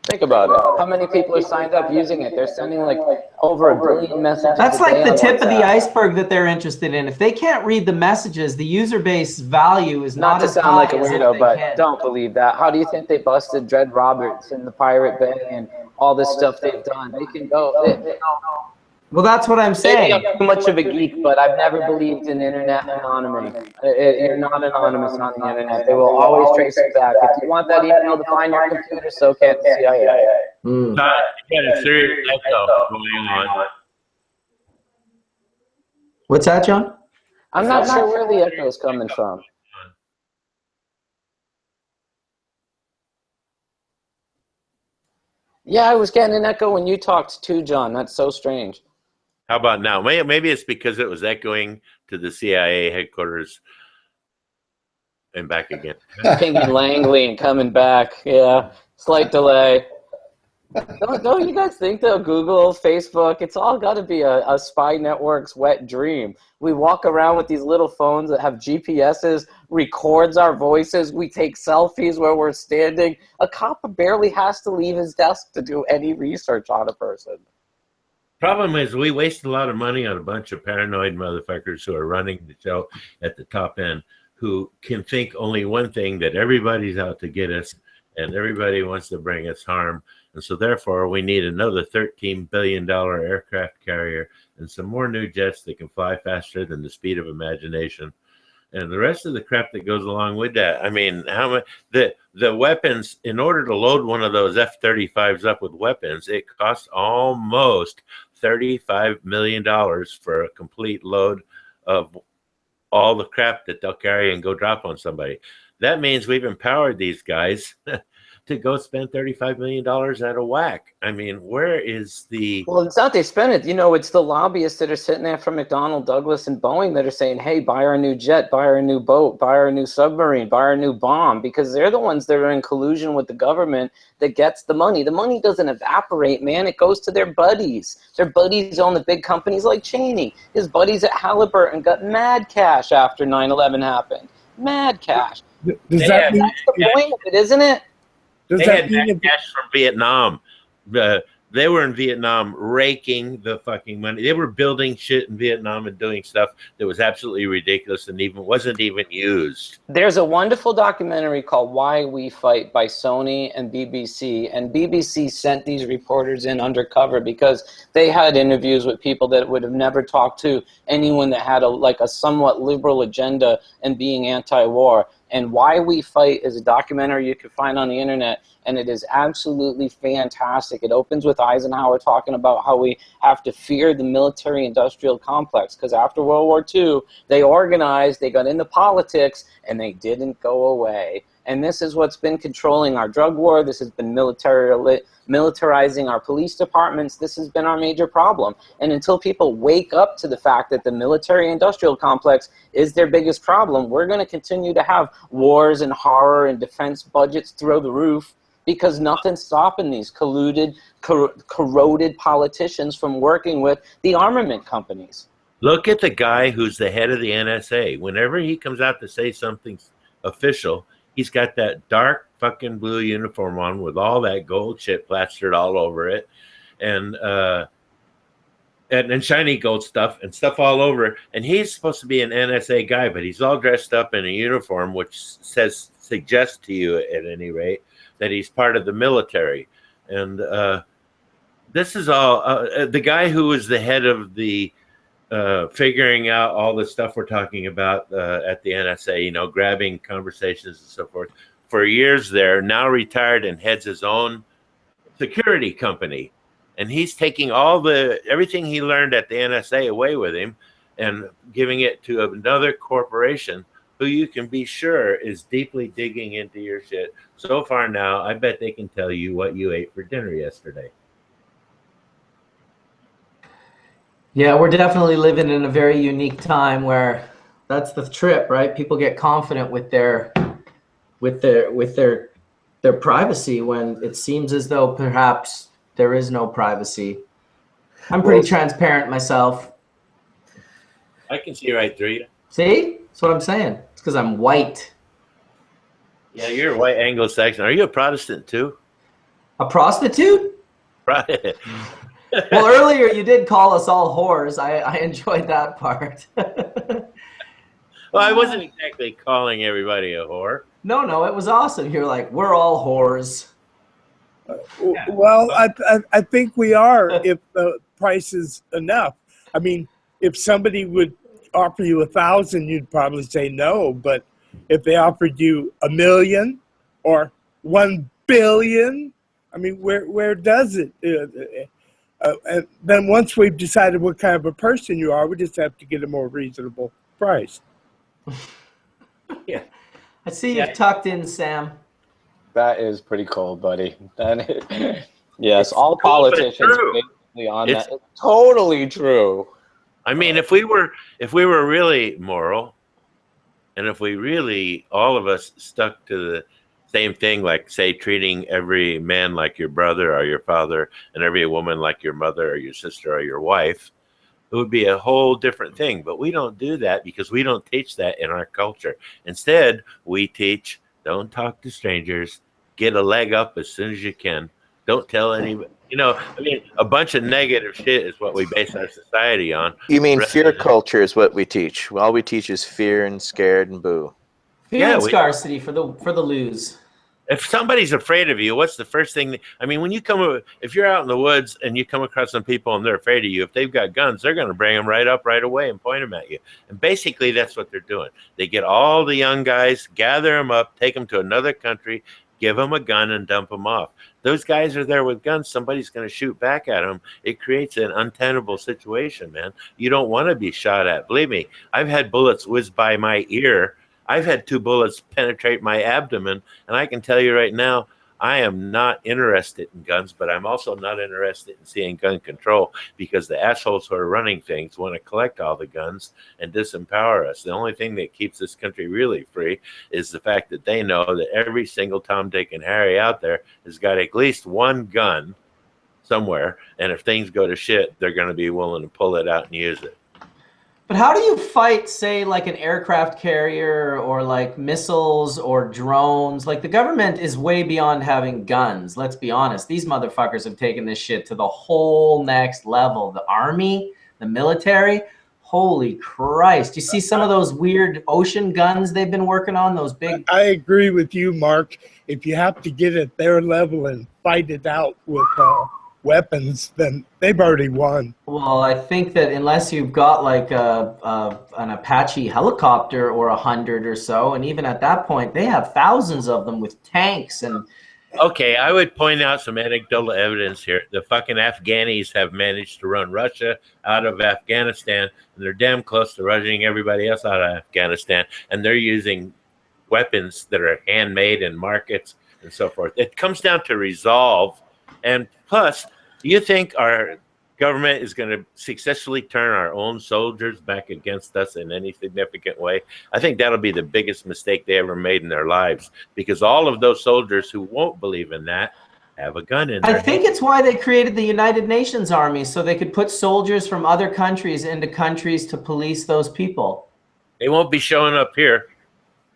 Think about it. How many people are signed up using it? They're sending like over 1 billion messages. That's like the tip of the iceberg that they're interested in. If they can't read the messages, the user base value is not as high. Not to sound like a weirdo, but don't believe that. How do you think they busted Dred Roberts in the Pirate Bay and all this stuff they've done? They can go. Well, that's what I'm saying. Maybe I'm too much of a geek, but I've never believed in internet anonymity. You're not anonymous on the internet. They will always trace it back. If you want that email to find your computer, so can the CIA. You got a serious echo going on. What's that, John? I'm not sure where the echo is coming from. Yeah, I was getting an echo when you talked too, John. That's so strange. How about now? Maybe it's because it was echoing to the CIA headquarters and back again. Pinging Langley and coming back. Yeah, slight delay. Don't you guys think, though, Google, Facebook, it's all got to be a spy network's wet dream. We walk around with these little phones that have GPSs, records our voices. We take selfies where we're standing. A cop barely has to leave his desk to do any research on a person. Problem is, we waste a lot of money on a bunch of paranoid motherfuckers who are running the show at the top end, who can think only one thing, that everybody's out to get us and everybody wants to bring us harm. And so therefore, we need another $13 billion aircraft carrier and some more new jets that can fly faster than the speed of imagination. And the rest of the crap that goes along with that. I mean, how much the weapons, in order to load one of those F-35s up with weapons, it costs almost $35 million for a complete load of all the crap that they'll carry and go drop on somebody. That means we've empowered these guys to go spend $35 million at a whack. I mean, where is the... Well, it's not they spend it. You know, it's the lobbyists that are sitting there from McDonnell Douglas and Boeing that are saying, hey, buy our new jet, buy our new boat, buy our new submarine, buy our new bomb, because they're the ones that are in collusion with the government that gets the money. The money doesn't evaporate, man. It goes to their buddies. Their buddies own the big companies like Cheney. His buddies at Halliburton got mad cash after 9/11 happened. Mad cash. Does that mean, that's the point of it, isn't it? Does They that had mean cash from Vietnam. They were in Vietnam raking the fucking money. They were building shit in Vietnam and doing stuff that was absolutely ridiculous and wasn't even used. There's a wonderful documentary called Why We Fight by Sony and BBC. And BBC sent these reporters in undercover because they had interviews with people that would have never talked to anyone that had a somewhat liberal agenda and being anti-war. And Why We Fight is a documentary you can find on the internet, and it is absolutely fantastic. It opens with Eisenhower talking about how we have to fear the military-industrial complex, because after World War II, they organized, they got into politics, and they didn't go away. And this is what's been controlling our drug war. This has been militarizing our police departments. This has been our major problem. And until people wake up to the fact that the military-industrial complex is their biggest problem, we're going to continue to have wars and horror and defense budgets through the roof because nothing's stopping these corroded politicians from working with the armament companies. Look at the guy who's the head of the NSA. Whenever he comes out to say something official, he's got that dark fucking blue uniform on with all that gold shit plastered all over it, and shiny gold stuff and stuff all over. And he's supposed to be an NSA guy, but he's all dressed up in a uniform, which suggests to you, at any rate, that he's part of the military. And this is all the guy who was the head of the figuring out all the stuff we're talking about at the NSA, you know, grabbing conversations and so forth for years there, now retired and heads his own security company. And he's taking everything he learned at the NSA away with him and giving it to another corporation who you can be sure is deeply digging into your shit. So far now, I bet they can tell you what you ate for dinner yesterday. Yeah, we're definitely living in a very unique time where that's the trip, right? People get confident with their privacy when it seems as though perhaps there is no privacy. I'm pretty transparent myself. I can see right through you. See? That's what I'm saying. It's because I'm white. Yeah, you're a white Anglo-Saxon. Are you a Protestant too? A prostitute? Right. Well, earlier you did call us all whores. I enjoyed that part. Well, I wasn't exactly calling everybody a whore. No, it was awesome. You're like, we're all whores. Well, I think we are if the price is enough. I mean, if somebody would offer you 1,000, you'd probably say no. But if they offered you 1 million or 1 billion, I mean, where does it? And then once we've decided what kind of a person you are, we just have to get a more reasonable price. Yeah, I see you've tucked in, Sam. That is pretty cool, buddy. Yes, all politicians are basically on that. It's totally true. I mean, if we were really moral, and if we really, all of us, stuck to the same thing, like, say, treating every man like your brother or your father and every woman like your mother or your sister or your wife, it would be a whole different thing. But we don't do that because we don't teach that in our culture. Instead, we teach, don't talk to strangers, get a leg up as soon as you can, don't tell anybody. You know, I mean, a bunch of negative shit is what we base our society on. You mean fear culture is what we teach? All we teach is fear and scared and boo. Fear and scarcity for the lose. If somebody's afraid of you, what's the first thing? I mean, when you if you're out in the woods and you come across some people and they're afraid of you, if they've got guns, they're going to bring them right up right away and point them at you. And basically, that's what they're doing. They get all the young guys, gather them up, take them to another country, give them a gun and dump them off. Those guys are there with guns. Somebody's going to shoot back at them. It creates an untenable situation, man. You don't want to be shot at. Believe me, I've had bullets whiz by my ear. I've had 2 bullets penetrate my abdomen, and I can tell you right now, I am not interested in guns, but I'm also not interested in seeing gun control because the assholes who are running things want to collect all the guns and disempower us. The only thing that keeps this country really free is the fact that they know that every single Tom, Dick, and Harry out there has got at least one gun somewhere, and if things go to shit, they're going to be willing to pull it out and use it. But how do you fight, say, like an aircraft carrier or like missiles or drones? Like the government is way beyond having guns. Let's be honest. These motherfuckers have taken this shit to the whole next level. The army, the military. Holy Christ. You see some of those weird ocean guns they've been working on, those big... I agree with you, Mark. If you have to get at their level and fight it out with... weapons, then they've already won. Well, I think that unless you've got like an Apache helicopter or 100 or so, and even at that point, they have thousands of them with tanks and... Okay, I would point out some anecdotal evidence here. The fucking Afghanis have managed to run Russia out of Afghanistan, and they're damn close to running everybody else out of Afghanistan, and they're using weapons that are handmade in markets and so forth. It comes down to resolve. And plus, do you think our government is going to successfully turn our own soldiers back against us in any significant way, I think that'll be the biggest mistake they ever made in their lives, because all of those soldiers who won't believe in that have a gun in their I think it's why they created the United Nations Army, so they could put soldiers from other countries into countries to police those people. They won't be showing up here.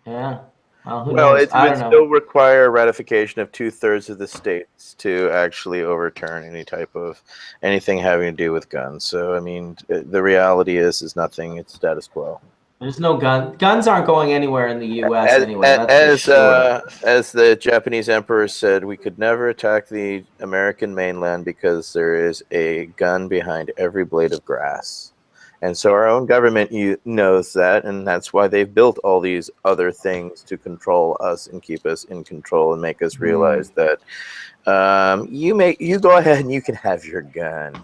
Yeah. Well, who Well, knows? it I would don't know. still require ratification of 2/3 of the states to actually overturn any type of anything having to do with guns. So, I mean, the reality is nothing. It's status quo. There's no gun. Guns aren't going anywhere in the U.S. anyway. That's for sure. As the Japanese emperor said, we could never attack the American mainland because there is a gun behind every blade of grass. And so our own government knows that, and that's why they've built all these other things to control us and keep us in control and make us realize that you go ahead and you can have your gun.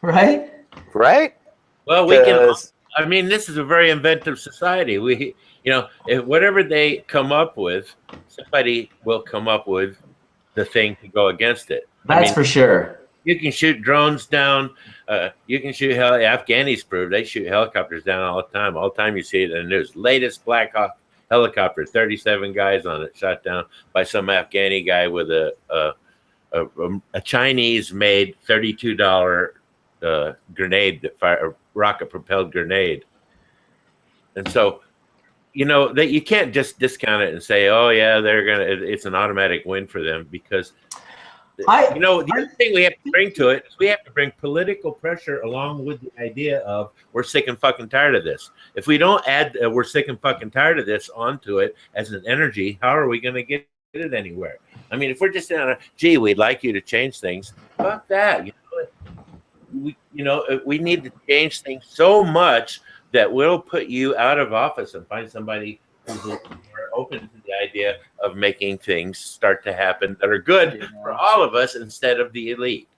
Right? Right? Well, we can. I mean, this is a very inventive society. We, if whatever they come up with, somebody will come up with the thing to go against it. That's for sure. You can shoot drones down. You can shoot Afghanis prove they shoot helicopters down all the time. All the time you see it in the news. Latest Black Hawk helicopter, 37 guys on it, shot down by some Afghani guy with a Chinese-made $32 grenade that fire. Rocket-propelled grenade. And so, that you can't just discount it and say, oh yeah, it's an automatic win for them, because the other thing we have to bring to it is we have to bring political pressure along with the idea of we're sick and fucking tired of this. If we don't add we're sick and fucking tired of this onto it as an energy, how are we going to get it anywhere? I mean, if we're just saying, gee, we'd like you to change things, fuck that. We need to change things so much that we'll put you out of office and find somebody who's open to the idea of making things start to happen that are good for all of us instead of the elite.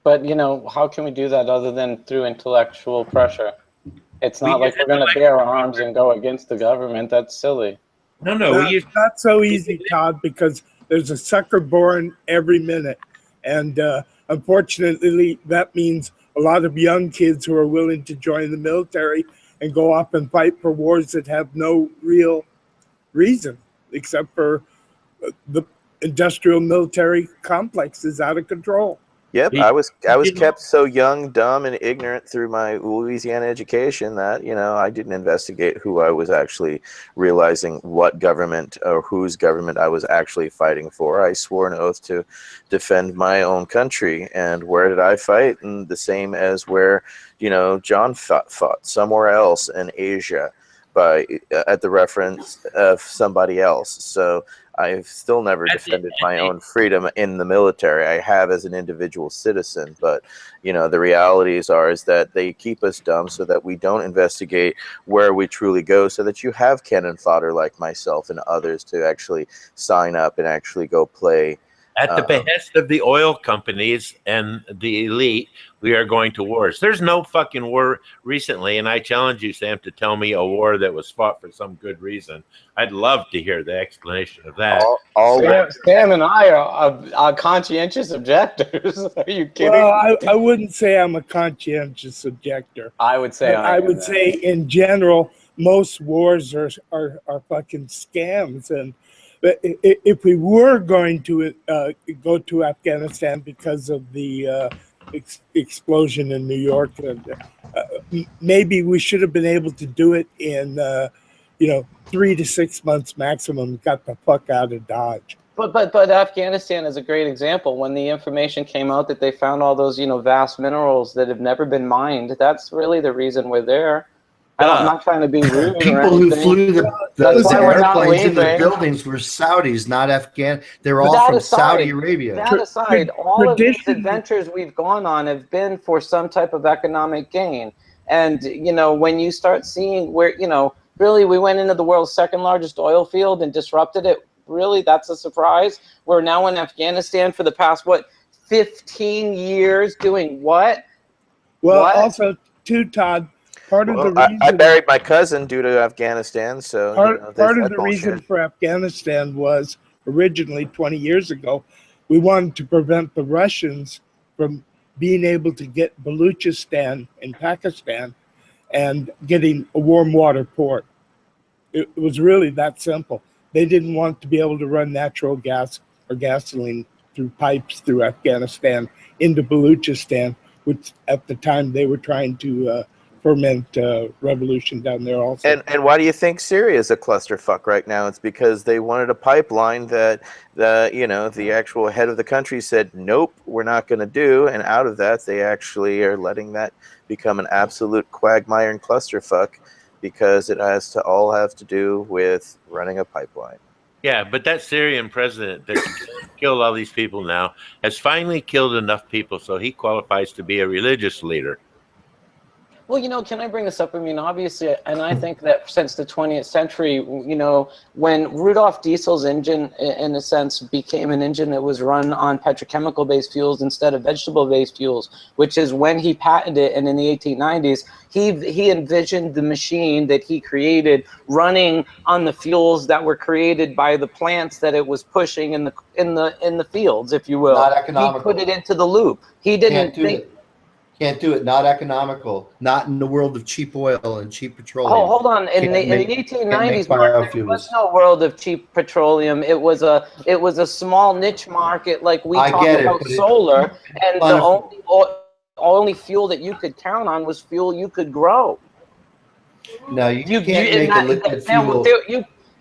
But, how can we do that other than through intellectual pressure? It's not like we're going to bear arms and go against the government. That's silly. No, not so easy, Todd, because there's a sucker born every minute. And unfortunately, that means a lot of young kids who are willing to join the military and go off and fight for wars that have no real reason, except for the industrial military complex is out of control. Yep, I was kept so young, dumb, and ignorant through my Louisiana education that, I didn't investigate who I was actually realizing what government or whose government I was actually fighting for. I swore an oath to defend my own country. And where did I fight? And the same as where, John fought somewhere else in Asia at the reference of somebody else. So I've still never defended my own freedom in the military. I have as an individual citizen, but the realities is that they keep us dumb so that we don't investigate where we truly go, so that you have cannon fodder like myself and others to actually sign up and actually go play. At the behest of the oil companies and the elite, we are going to wars. There's no fucking war recently, and I challenge you, Sam, to tell me a war that was fought for some good reason. I'd love to hear the explanation of that. Sam and I are conscientious objectors. Are you kidding? Well, I wouldn't say I'm a conscientious objector. I would say I would say in general, most wars are fucking scams. And if we were going to go to Afghanistan because of the explosion in New York, maybe we should have been able to do it in 3 to 6 months maximum. Got the fuck out of Dodge. But Afghanistan is a great example. When the information came out that they found all those vast minerals that have never been mined, that's really the reason we're there. I'm not trying to be rude. People who flew the airplanes in the buildings were Saudis, not Afghan. They're all from Saudi Arabia. That aside, all of these adventures we've gone on have been for some type of economic gain. And, when you start seeing where, really we went into the world's second largest oil field and disrupted it, really, that's a surprise. We're now in Afghanistan for the past, 15 years doing what? Well, also, too, Todd, part of the reason I buried my cousin due to Afghanistan. So part of the reason for Afghanistan was originally 20 years ago, we wanted to prevent the Russians from being able to get Baluchistan in Pakistan and getting a warm water port. It was really that simple. They didn't want to be able to run natural gas or gasoline through pipes through Afghanistan into Baluchistan, which at the time they were trying to ferment revolution down there also. And why do you think Syria is a clusterfuck right now? It's because they wanted a pipeline that the actual head of the country said, nope, we're not going to do. And out of that, they actually are letting that become an absolute quagmire and clusterfuck because it has to all have to do with running a pipeline. Yeah, but that Syrian president that killed all these people now has finally killed enough people so he qualifies to be a religious leader. Well, can I bring this up? I mean, obviously, and I think that since the 20th century, when Rudolf Diesel's engine, in a sense, became an engine that was run on petrochemical-based fuels instead of vegetable-based fuels, which is when he patented it, and in the 1890s, he envisioned the machine that he created running on the fuels that were created by the plants that it was pushing in the fields, if you will. Not economical. He put it into the loop. He didn't think. Can't do it. Not economical. Not in the world of cheap oil and cheap petroleum. Oh, hold on. In the 1890s, Mark, there was no world of cheap petroleum. It was a small niche market, like we talk about solar, and the only fuel that you could count on was fuel you could grow. No, you can't make a liquid fuel.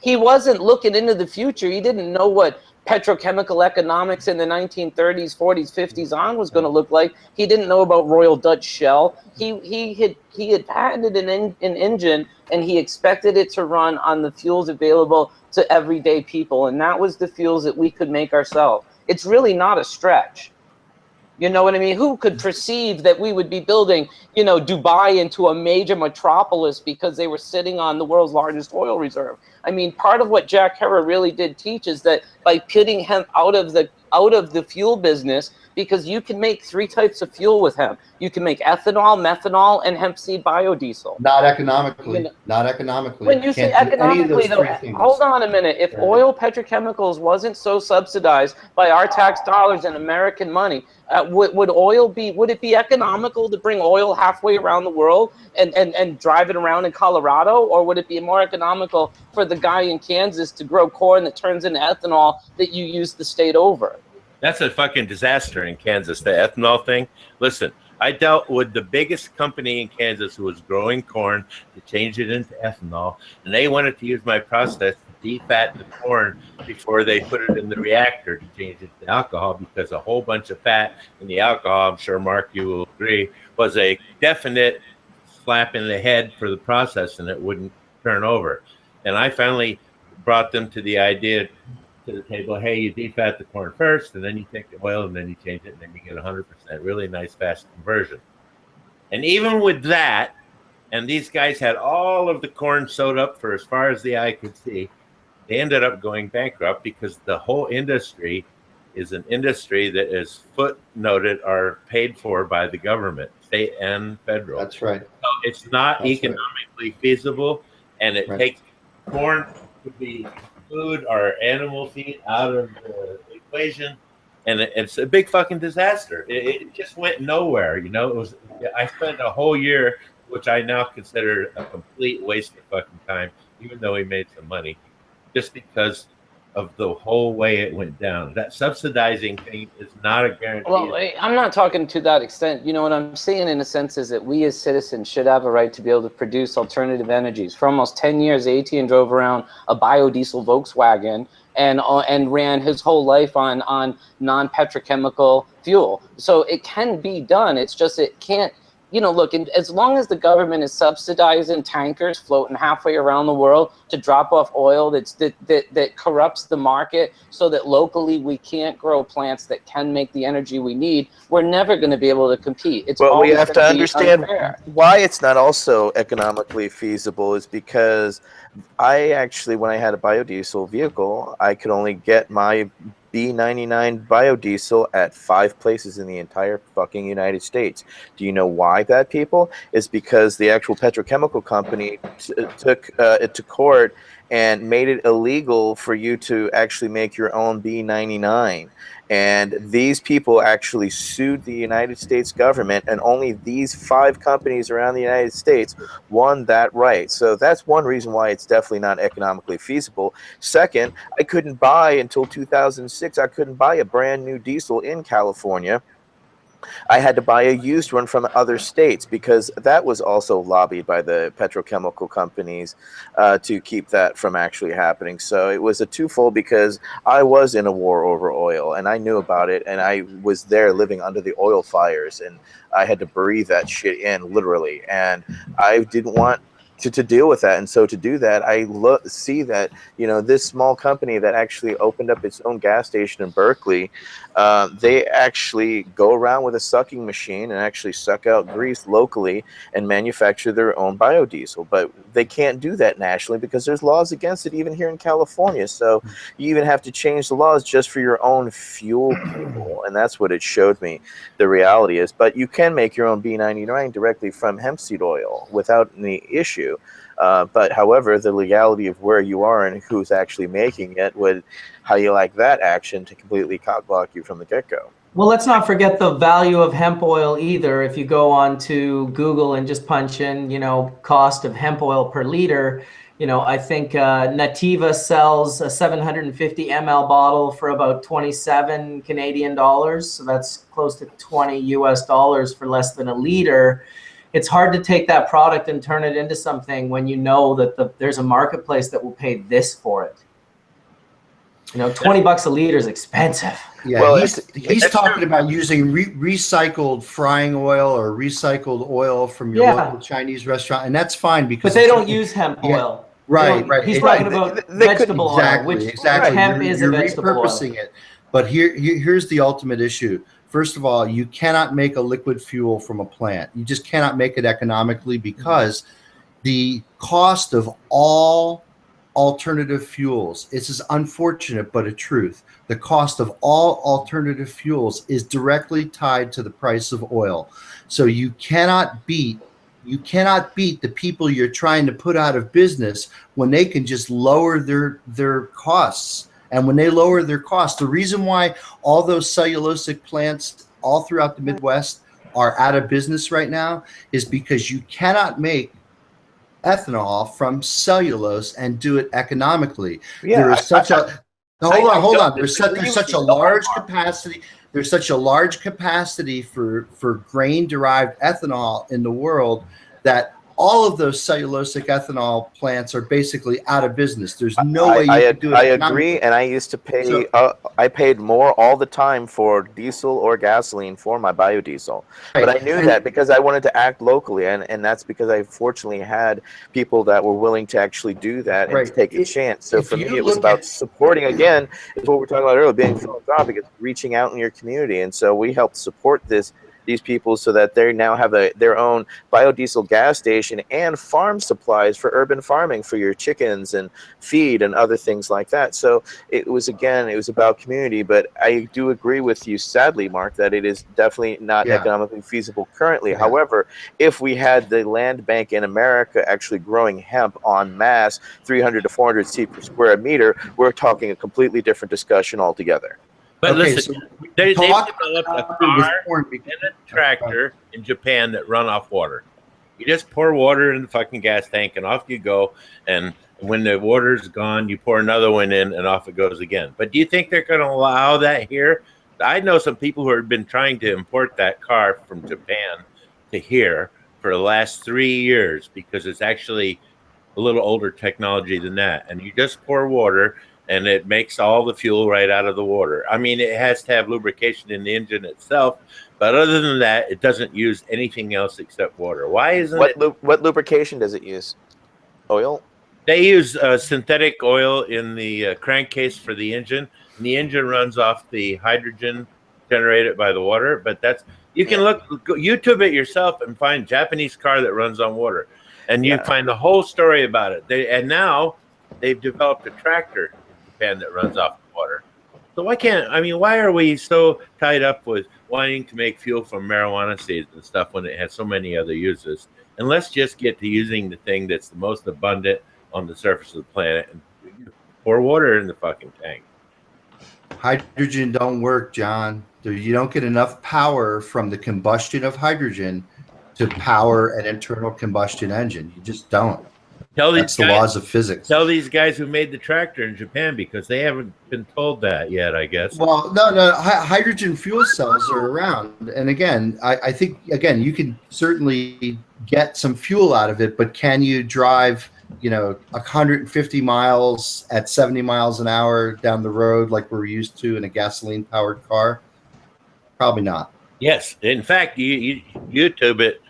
He wasn't looking into the future. He didn't know what petrochemical economics in the 1930s, 40s, 50s on was going to look like. He didn't know about Royal Dutch Shell. He had patented an engine, and he expected it to run on the fuels available to everyday people, and that was the fuels that we could make ourselves. It's really not a stretch. You know what I mean? Who could perceive that we would be building, Dubai into a major metropolis because they were sitting on the world's largest oil reserve? I mean, part of what Jack Herer really did teach is that by putting hemp out of the fuel business, because you can make 3 types of fuel with hemp. You can make ethanol, methanol, and hemp seed biodiesel. Not economically. Not economically. When you say economically, though, hold on a minute. If oil petrochemicals wasn't so subsidized by our tax dollars and American money, would it be economical to bring oil halfway around the world and drive it around in Colorado? Or would it be more economical for the guy in Kansas to grow corn that turns into ethanol that you use the state over? That's a fucking disaster in Kansas, the ethanol thing. Listen, I dealt with the biggest company in Kansas who was growing corn to change it into ethanol, and they wanted to use my process to defat the corn before they put it in the reactor to change it to alcohol, because a whole bunch of fat in the alcohol, I'm sure, Mark, you will agree, was a definite slap in the head for the process, and it wouldn't turn over. And I finally brought them to the idea, to the table, hey, you defat the corn first, and then you take the oil, and then you change it, and then you get 100%. Really nice, fast conversion. And even with that, and these guys had all of the corn sewed up for as far as the eye could see, they ended up going bankrupt because the whole industry is an industry that is footnoted or paid for by the government, state and federal. That's right. So it's not economically feasible, and it takes corn to be food or animal feed out of the equation, and it's a big fucking disaster. It just went nowhere. I spent a whole year, which I now consider a complete waste of fucking time, even though we made some money, just because of the whole way it went down. That subsidizing thing is not a guarantee. Well, I'm not talking to that extent. What I'm saying in a sense is that we as citizens should have a right to be able to produce alternative energies. For almost 10 years, Etienne drove around a biodiesel Volkswagen and ran his whole life on non-petrochemical fuel. So it can be done. It's just it can't. Look, as long as the government is subsidizing tankers floating halfway around the world to drop off oil that corrupts the market so that locally we can't grow plants that can make the energy we need, we're never going to be able to compete. Well, we have to understand why it's not also economically feasible is because I actually, when I had a biodiesel vehicle, I could only get my B99 biodiesel at 5 places in the entire fucking United States. Do you know why that, people? It's because the actual petrochemical company took it to court and made it illegal for you to actually make your own B99. And these people actually sued the United States government, and only these 5 companies around the United States won that right. So that's one reason why it's definitely not economically feasible. Second, I couldn't buy until 2006, I couldn't buy a brand new diesel in California. I had to buy a used one from other states because that was also lobbied by the petrochemical companies to keep that from actually happening. So it was a twofold, because I was in a war over oil and I knew about it, and I was there living under the oil fires, and I had to breathe that shit in literally, and I didn't want to deal with that. And so to do that, I see that, you know, this small company that actually opened up its own gas station in Berkeley, they actually go around with a sucking machine and actually suck out grease locally and manufacture their own biodiesel. But they can't do that nationally because there's laws against it even here in California. So you even have to change the laws just for your own fuel pool. And that's what it showed me the reality is. But you can make your own B99 directly from hemp seed oil without any issue. But however, the legality of where you are and who's actually making it would, how you like that action to completely cockblock you from the get-go. Well, let's not forget the value of hemp oil either. If you go on to Google and just punch in, you know, cost of hemp oil per liter, you know, I think Nativa sells a 750 ml bottle for about 27 Canadian dollars. So that's close to 20 US dollars for less than a liter. It's hard to take that product and turn it into something when you know that there's a marketplace that will pay this for it. You know, $20 a liter is expensive. Yeah, well, he's talking about using recycled frying oil or recycled oil from your local Chinese restaurant, and that's fine because. But they don't use hemp oil. Right. He's talking about vegetable oil, which hemp is a vegetable oil. Repurposing it. But here's the ultimate issue. First of all, you cannot make a liquid fuel from a plant. You just cannot make it economically because the cost of all alternative fuels, this is unfortunate but a truth, the cost of all alternative fuels is directly tied to the price of oil. So you cannot beat the people you're trying to put out of business when they can just lower their costs. And when they lower their costs, the reason why all those cellulosic plants all throughout the Midwest are out of business right now is because you cannot make ethanol from cellulose and do it economically. Yeah, there is such a hold on. There's such a large capacity. There's such a large capacity for grain-derived ethanol in the world that all of those cellulosic ethanol plants are basically out of business. There's no way you can do it. I agree, and I used to pay. I paid more all the time for diesel or gasoline for my biodiesel, but I knew that because I wanted to act locally, and that's because I fortunately had people that were willing to actually do that and take a chance. So for me, it was about supporting. Again, is what we're talking about earlier, being philanthropic, is reaching out in your community, and so we helped support these people so that they now have their own biodiesel gas station and farm supplies for urban farming for your chickens and feed and other things like that. So it was about community, but I do agree with you, sadly, Mark, that it is definitely not economically feasible currently. However, if we had the land bank in America actually growing hemp en masse, 300 to 400 seed per square meter, we're talking a completely different discussion altogether. But listen, they developed a car and a tractor in Japan that run off water. You just pour water in the fucking gas tank and off you go. And when the water's gone, you pour another one in and off it goes again. But do you think they're going to allow that here? I know some people who have been trying to import that car from Japan to here for the last 3 years because it's actually a little older technology than that. And you just pour water and it makes all the fuel right out of the water. I mean, it has to have lubrication in the engine itself, but other than that, it doesn't use anything else except water. Why isn't what lubrication does it use? Oil? They use synthetic oil in the crankcase for the engine, and the engine runs off the hydrogen generated by the water. But you can look YouTube it yourself and find Japanese car that runs on water, and you find the whole story about it. And now they've developed a tractor that runs off the water. So why are we so tied up with wanting to make fuel from marijuana seeds and stuff when it has so many other uses? And let's just get to using the thing that's the most abundant on the surface of the planet and pour water in the fucking tank. Hydrogen don't work, John. You don't get enough power from the combustion of hydrogen to power an internal combustion engine. You just don't. That's the laws of physics. Tell these guys who made the tractor in Japan, because they haven't been told that yet, I guess. Well, no. Hydrogen fuel cells are around. And again, I think, you can certainly get some fuel out of it, but can you drive, 150 miles at 70 miles an hour down the road like we're used to in a gasoline-powered car? Probably not. Yes. In fact, you YouTube it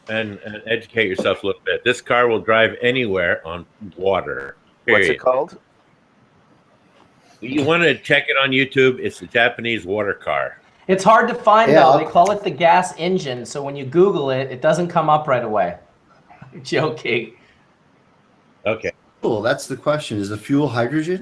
and educate yourself a little bit. This car will drive anywhere on water. Period. What's it called? You want to check it on YouTube. It's the Japanese water car. It's hard to find, though. They call it the gas engine. So when you Google it, it doesn't come up right away. Joking. Okay. Cool. That's the question. Is the fuel hydrogen?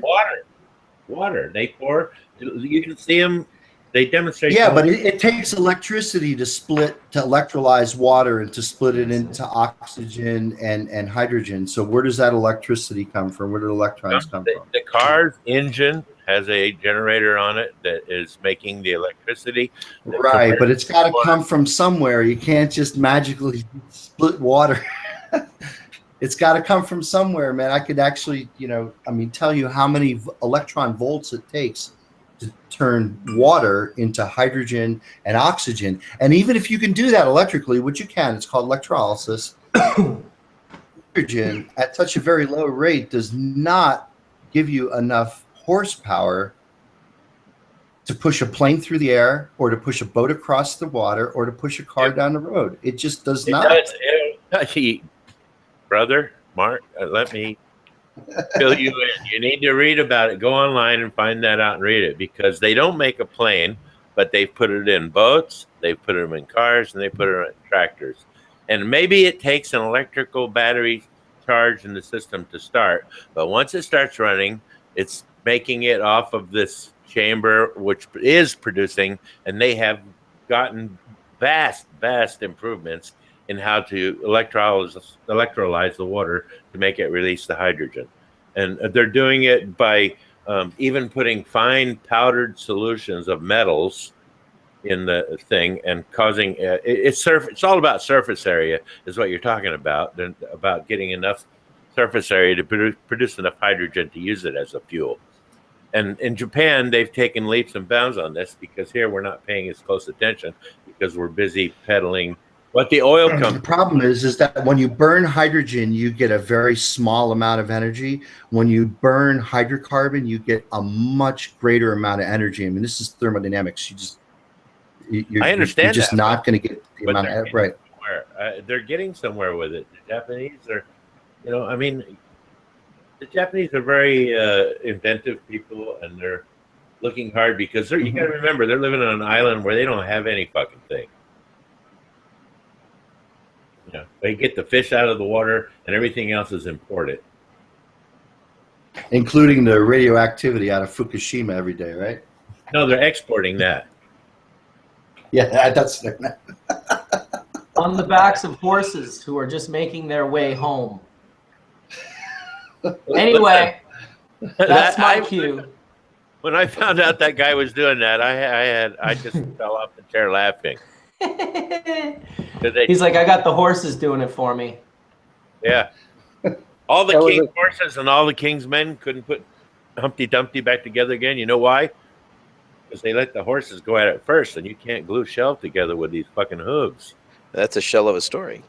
Water. They pour. You can see them. They demonstrate. Yeah, but it takes electricity to electrolyze water and to split it into oxygen and hydrogen. So where does that electricity come from? Where do electrons come from? The car's engine has a generator on it that is making the electricity. Right, but it's got to come from somewhere. You can't just magically split water. It's got to come from somewhere, man. I could actually, tell you how many electron volts it takes to turn water into hydrogen and oxygen. And even if you can do that electrically, which you can, it's called electrolysis, hydrogen at such a very low rate does not give you enough horsepower to push a plane through the air or to push a boat across the water or to push a car down the road. It just does not. Brother, Mark, let me fill you in. You need to read about it. Go online and find that out and read it, because they don't make a plane, but they've put it in boats, they've put them in cars, and they put it in tractors. And maybe it takes an electrical battery charge in the system to start, but once it starts running, it's making it off of this chamber, which is producing, and they have gotten vast improvements in how to electrolyze the water to make it release the hydrogen. And they're doing it by even putting fine powdered solutions of metals in the thing and causing it's all about surface area is what you're talking about, about getting enough surface area to produce enough hydrogen to use it as a fuel. And in Japan, they've taken leaps and bounds on this, because here we're not paying as close attention because we're busy peddling what the oil company. The problem is that when you burn hydrogen, you get a very small amount of energy. When you burn hydrocarbon, you get a much greater amount of energy. I mean, this is thermodynamics. I understand. You're just not going to get the amount of right. They're getting somewhere with it. The Japanese are, the Japanese are very inventive people, and they're looking hard because you got to remember they're living on an island where they don't have any fucking thing. They get the fish out of the water, and everything else is imported, including the radioactivity out of Fukushima every day, right? No, they're exporting that. Yeah, that's on the backs of horses who are just making their way home. Anyway, that's my cue. When I found out that guy was doing that, I just fell off the chair laughing. He's like, I got the horses doing it for me. Yeah. All the king's horses and all the king's men couldn't put Humpty Dumpty back together again. You know why? Because they let the horses go at it first, and you can't glue shell together with these fucking hooves. That's a shell of a story.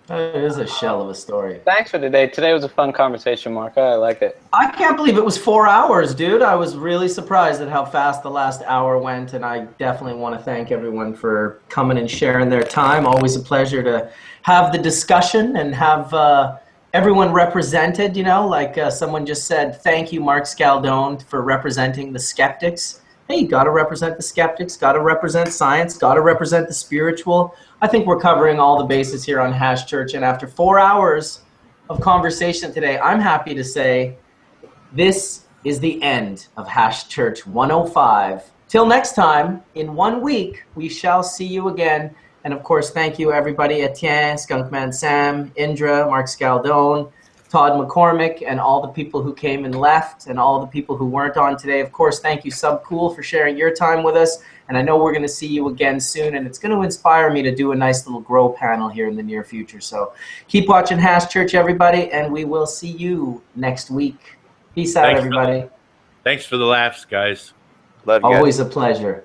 It is a shell of a story. Thanks for today. Today was a fun conversation, Mark. I like it. I can't believe it was 4 hours, dude. I was really surprised at how fast the last hour went, and I definitely want to thank everyone for coming and sharing their time. Always a pleasure to have the discussion and have everyone represented, like someone just said, thank you, Mark Scialdone, for representing the skeptics. Hey, got to represent the skeptics, got to represent science, got to represent the spiritual. I think we're covering all the bases here on Hash Church. And after 4 hours of conversation today, I'm happy to say this is the end of Hash Church 105. Till next time, in 1 week, we shall see you again. And of course, thank you, everybody. Etienne, Skunkman Sam, INDRA, Mark Scialdone, Todd McCormick, and all the people who came and left, and all the people who weren't on today. Of course, thank you, SUbcool, for sharing your time with us. And I know we're going to see you again soon, and it's going to inspire me to do a nice little grow panel here in the near future. So keep watching Hash Church, everybody, and we will see you next week. Peace out, everybody. Thanks for the laughs, guys. Love you guys. Always a pleasure.